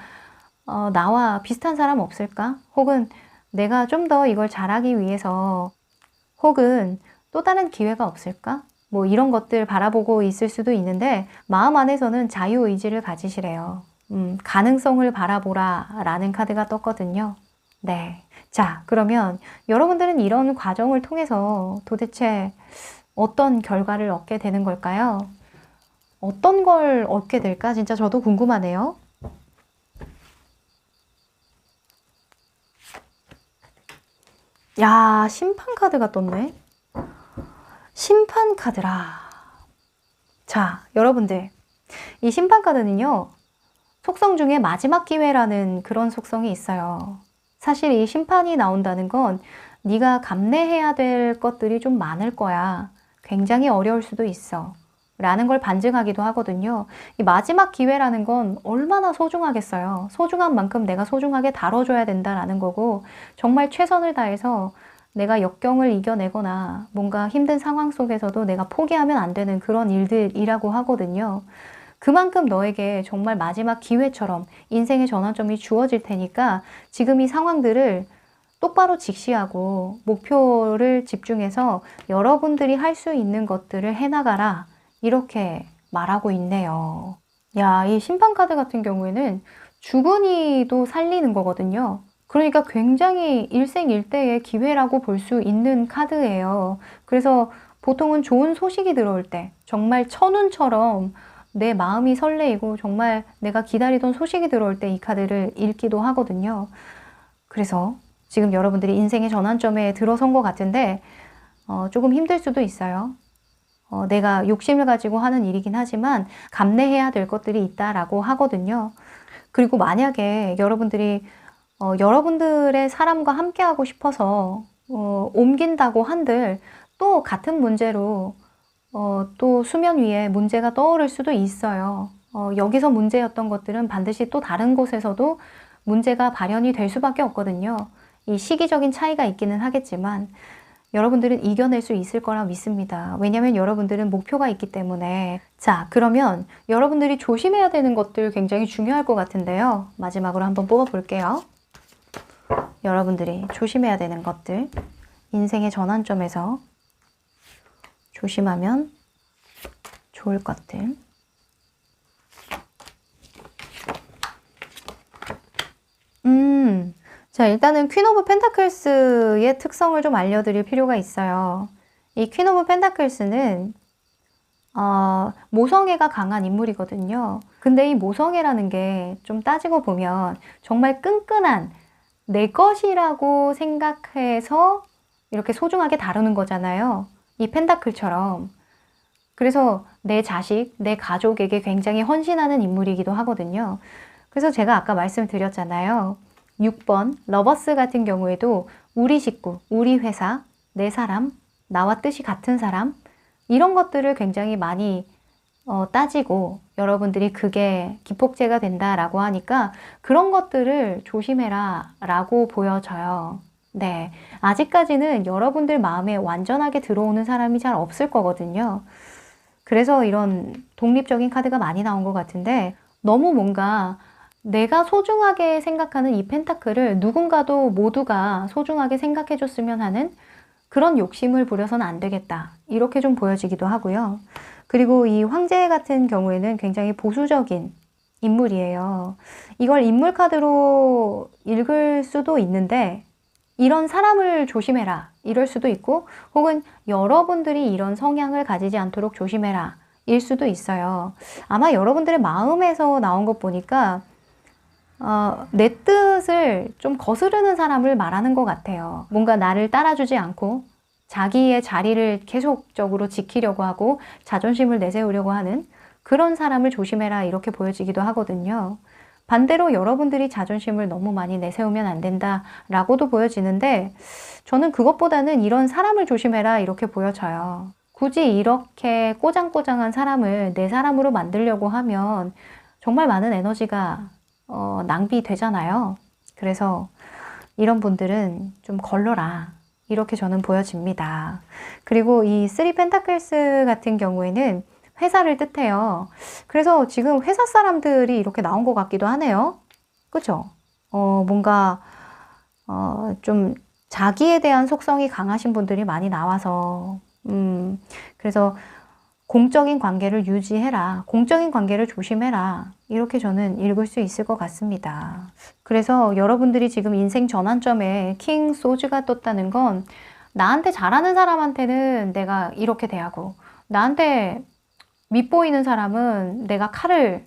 A: 나와 비슷한 사람 없을까? 혹은 내가 좀 더 이걸 잘하기 위해서 혹은 또 다른 기회가 없을까? 뭐 이런 것들 바라보고 있을 수도 있는데 마음 안에서는 자유의지를 가지시래요. 가능성을 바라보라 라는 카드가 떴거든요. 네. 자, 그러면 여러분들은 이런 과정을 통해서 도대체 어떤 결과를 얻게 되는 걸까요? 어떤 걸 얻게 될까? 진짜 저도 궁금하네요. 야, 심판 카드가 떴네. 심판 카드라. 자, 여러분들. 이 심판 카드는요. 속성 중에 마지막 기회라는 그런 속성이 있어요. 사실 이 심판이 나온다는 건 네가 감내해야 될 것들이 좀 많을 거야. 굉장히 어려울 수도 있어. 라는 걸 반증하기도 하거든요. 이 마지막 기회라는 건 얼마나 소중하겠어요. 소중한 만큼 내가 소중하게 다뤄줘야 된다라는 거고 정말 최선을 다해서 내가 역경을 이겨내거나 뭔가 힘든 상황 속에서도 내가 포기하면 안 되는 그런 일들이라고 하거든요. 그만큼 너에게 정말 마지막 기회처럼 인생의 전환점이 주어질 테니까 지금 이 상황들을 똑바로 직시하고 목표를 집중해서 여러분들이 할 수 있는 것들을 해나가라. 이렇게 말하고 있네요. 야, 이 심판카드 같은 경우에는 주거니도 살리는 거거든요. 그러니까 굉장히 일생일대의 기회라고 볼 수 있는 카드예요. 그래서 보통은 좋은 소식이 들어올 때 정말 천운처럼 내 마음이 설레이고 정말 내가 기다리던 소식이 들어올 때 이 카드를 읽기도 하거든요. 그래서 지금 여러분들이 인생의 전환점에 들어선 것 같은데 조금 힘들 수도 있어요. 내가 욕심을 가지고 하는 일이긴 하지만 감내해야 될 것들이 있다라고 하거든요. 그리고 만약에 여러분들이 여러분들의 사람과 함께하고 싶어서 옮긴다고 한들 또 같은 문제로 또 수면 위에 문제가 떠오를 수도 있어요. 여기서 문제였던 것들은 반드시 또 다른 곳에서도 문제가 발현이 될 수밖에 없거든요. 이 시기적인 차이가 있기는 하겠지만 여러분들은 이겨낼 수 있을 거라 믿습니다. 왜냐하면 여러분들은 목표가 있기 때문에. 자, 그러면 여러분들이 조심해야 되는 것들 굉장히 중요할 것 같은데요. 마지막으로 한번 뽑아볼게요. 여러분들이 조심해야 되는 것들, 인생의 전환점에서 조심하면 좋을 것들. 자, 일단은 퀸 오브 펜타클스의 특성을 좀 알려드릴 필요가 있어요. 이 퀸 오브 펜타클스는 모성애가 강한 인물이거든요. 근데 이 모성애라는 게 좀 따지고 보면 정말 끈끈한 내 것이라고 생각해서 이렇게 소중하게 다루는 거잖아요. 이 펜타클처럼. 그래서 내 자식, 내 가족에게 굉장히 헌신하는 인물이기도 하거든요. 그래서 제가 아까 말씀드렸잖아요. 6번 러버스 같은 경우에도 우리 식구, 우리 회사, 내 사람, 나와 뜻이 같은 사람 이런 것들을 굉장히 많이 따지고 여러분들이 그게 기폭제가 된다라고 하니까 그런 것들을 조심해라 라고 보여져요. 네, 아직까지는 여러분들 마음에 완전하게 들어오는 사람이 잘 없을 거거든요. 그래서 이런 독립적인 카드가 많이 나온 것 같은데 너무 뭔가 내가 소중하게 생각하는 이 펜타클을 누군가도 모두가 소중하게 생각해 줬으면 하는 그런 욕심을 부려서는 안 되겠다. 이렇게 좀 보여지기도 하고요. 그리고 이 황제 같은 경우에는 굉장히 보수적인 인물이에요. 이걸 인물 카드로 읽을 수도 있는데 이런 사람을 조심해라. 이럴 수도 있고 혹은 여러분들이 이런 성향을 가지지 않도록 조심해라. 일 수도 있어요. 아마 여러분들의 마음에서 나온 것 보니까 내 뜻을 좀 거스르는 사람을 말하는 것 같아요. 뭔가 나를 따라주지 않고 자기의 자리를 계속적으로 지키려고 하고 자존심을 내세우려고 하는 그런 사람을 조심해라 이렇게 보여지기도 하거든요. 반대로 여러분들이 자존심을 너무 많이 내세우면 안 된다라고도 보여지는데 저는 그것보다는 이런 사람을 조심해라 이렇게 보여져요. 굳이 이렇게 꼬장꼬장한 사람을 내 사람으로 만들려고 하면 정말 많은 에너지가 낭비되잖아요. 그래서 이런 분들은 좀 걸러라. 이렇게 저는 보여집니다. 그리고 이 3 펜타클스 같은 경우에는 회사를 뜻해요. 그래서 지금 회사 사람들이 이렇게 나온 것 같기도 하네요. 그죠? 뭔가 좀 자기에 대한 속성이 강하신 분들이 많이 나와서 그래서 공적인 관계를 유지해라. 공적인 관계를 조심해라. 이렇게 저는 읽을 수 있을 것 같습니다. 그래서 여러분들이 지금 인생 전환점에 킹 소즈가 떴다는 건 나한테 잘하는 사람한테는 내가 이렇게 대하고 나한테 밉보이는 사람은 내가 칼을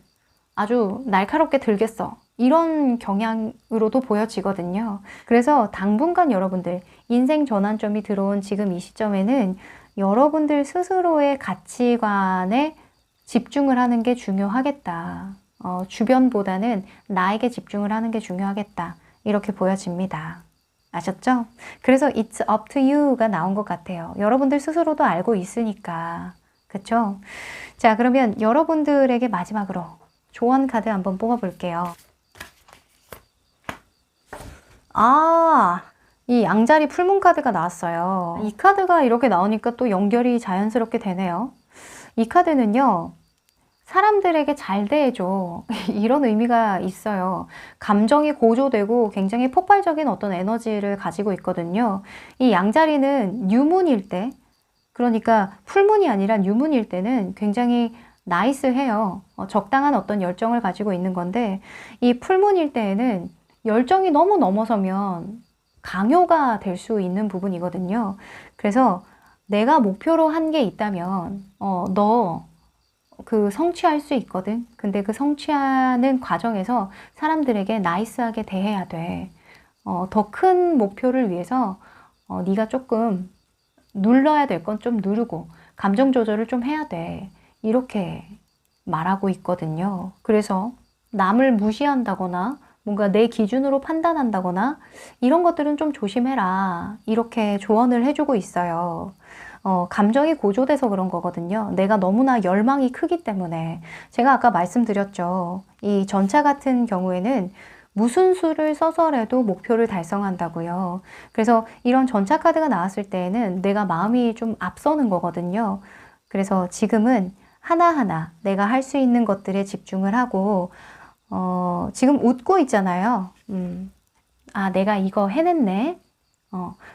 A: 아주 날카롭게 들겠어. 이런 경향으로도 보여지거든요. 그래서 당분간 여러분들 인생 전환점이 들어온 지금 이 시점에는 여러분들 스스로의 가치관에 집중을 하는 게 중요하겠다. 주변보다는 나에게 집중을 하는 게 중요하겠다. 이렇게 보여집니다. 아셨죠? 그래서 It's up to you가 나온 것 같아요. 여러분들 스스로도 알고 있으니까. 그쵸? 자, 그러면 여러분들에게 마지막으로 조언 카드 한번 뽑아볼게요. 이 양자리 풀문 카드가 나왔어요. 이 카드가 이렇게 나오니까 또 연결이 자연스럽게 되네요. 이 카드는요, 사람들에게 잘 대해줘. 이런 의미가 있어요. 감정이 고조되고 굉장히 폭발적인 어떤 에너지를 가지고 있거든요. 이 양자리는 뉴문일 때, 그러니까 풀문이 아니라 뉴문일 때는 굉장히 나이스해요. 적당한 어떤 열정을 가지고 있는 건데, 이 풀문일 때에는 열정이 너무 넘어서면 강요가 될 수 있는 부분이거든요. 그래서 내가 목표로 한 게 있다면, 너 그 성취할 수 있거든. 근데 그 성취하는 과정에서 사람들에게 나이스하게 대해야 돼. 더 큰 목표를 위해서 네가 조금 눌러야 될 건 좀 누르고 감정 조절을 좀 해야 돼. 이렇게 말하고 있거든요. 그래서 남을 무시한다거나 뭔가 내 기준으로 판단한다거나 이런 것들은 좀 조심해라. 이렇게 조언을 해주고 있어요. 감정이 고조돼서 그런 거거든요. 내가 너무나 열망이 크기 때문에. 제가 아까 말씀드렸죠. 이 전차 같은 경우에는 무슨 수를 써서라도 목표를 달성한다고요. 그래서 이런 전차 카드가 나왔을 때에는 내가 마음이 좀 앞서는 거거든요. 그래서 지금은 하나하나 내가 할 수 있는 것들에 집중을 하고, 지금 웃고 있잖아요. 아, 내가 이거 해냈네.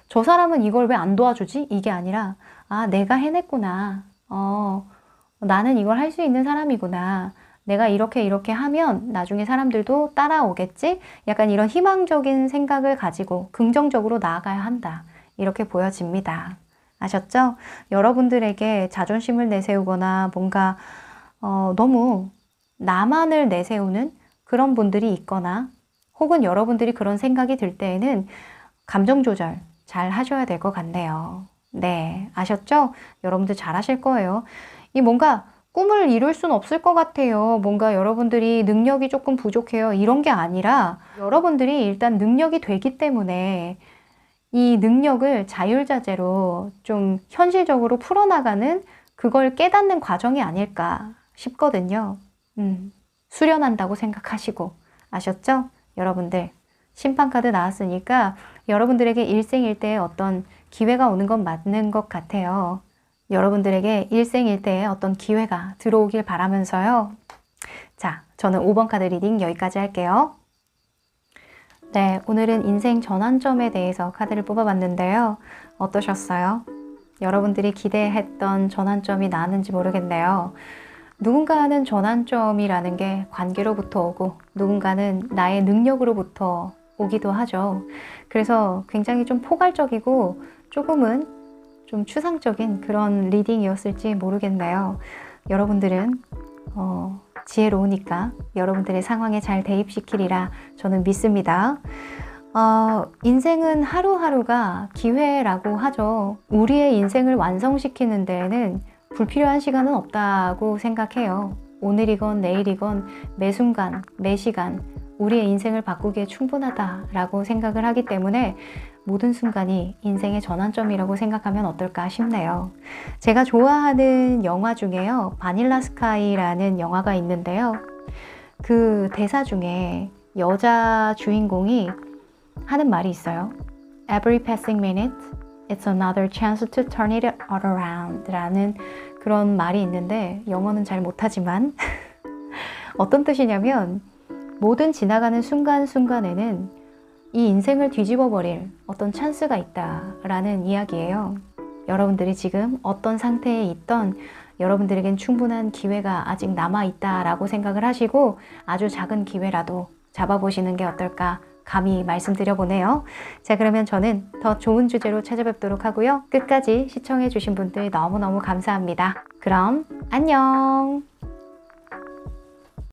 A: 저 사람은 이걸 왜 안 도와주지? 이게 아니라, 아, 내가 해냈구나. 나는 이걸 할 수 있는 사람이구나. 내가 이렇게 하면 나중에 사람들도 따라오겠지? 약간 이런 희망적인 생각을 가지고 긍정적으로 나아가야 한다. 이렇게 보여집니다. 아셨죠? 여러분들에게 자존심을 내세우거나 뭔가 너무 나만을 내세우는 그런 분들이 있거나 혹은 여러분들이 그런 생각이 들 때에는 감정 조절 잘 하셔야 될 것 같네요. 네, 아셨죠? 여러분들 잘 하실 거예요. 이 뭔가 꿈을 이룰 순 없을 것 같아요. 뭔가 여러분들이 능력이 조금 부족해요. 이런 게 아니라 여러분들이 일단 능력이 되기 때문에 이 능력을 자율자재로 좀 현실적으로 풀어나가는 그걸 깨닫는 과정이 아닐까 싶거든요. 수련한다고 생각하시고. 아셨죠? 여러분들. 심판카드 나왔으니까 여러분들에게 일생일대의 어떤 기회가 오는 건 맞는 것 같아요. 여러분들에게 일생일대의 어떤 기회가 들어오길 바라면서요. 자, 저는 5번 카드 리딩 여기까지 할게요. 네, 오늘은 인생 전환점에 대해서 카드를 뽑아봤는데요. 어떠셨어요? 여러분들이 기대했던 전환점이 나왔는지 모르겠네요. 누군가는 전환점이라는 게 관계로부터 오고 누군가는 나의 능력으로부터 오기도 하죠. 그래서 굉장히 좀 포괄적이고 조금은 좀 추상적인 그런 리딩이었을지 모르겠네요. 여러분들은 지혜로우니까 여러분들의 상황에 잘 대입시키리라 저는 믿습니다. 인생은 하루하루가 기회라고 하죠. 우리의 인생을 완성시키는 데에는 불필요한 시간은 없다고 생각해요. 오늘이건 내일이건 매 순간, 매 시간 우리의 인생을 바꾸기에 충분하다라고 생각을 하기 때문에 모든 순간이 인생의 전환점이라고 생각하면 어떨까 싶네요. 제가 좋아하는 영화 중에요. 바닐라 스카이라는 영화가 있는데요. 그 대사 중에 여자 주인공이 하는 말이 있어요. Every passing minute, it's another chance to turn it all around 라는 그런 말이 있는데 영어는 잘 못하지만 어떤 뜻이냐면 모든 지나가는 순간순간에는 이 인생을 뒤집어 버릴 어떤 찬스가 있다라는 이야기예요. 여러분들이 지금 어떤 상태에 있던 여러분들에겐 충분한 기회가 아직 남아있다라고 생각을 하시고 아주 작은 기회라도 잡아보시는 게 어떨까 감히 말씀드려보네요. 자, 그러면 저는 더 좋은 주제로 찾아뵙도록 하고요. 끝까지 시청해주신 분들 너무너무 감사합니다. 그럼 안녕!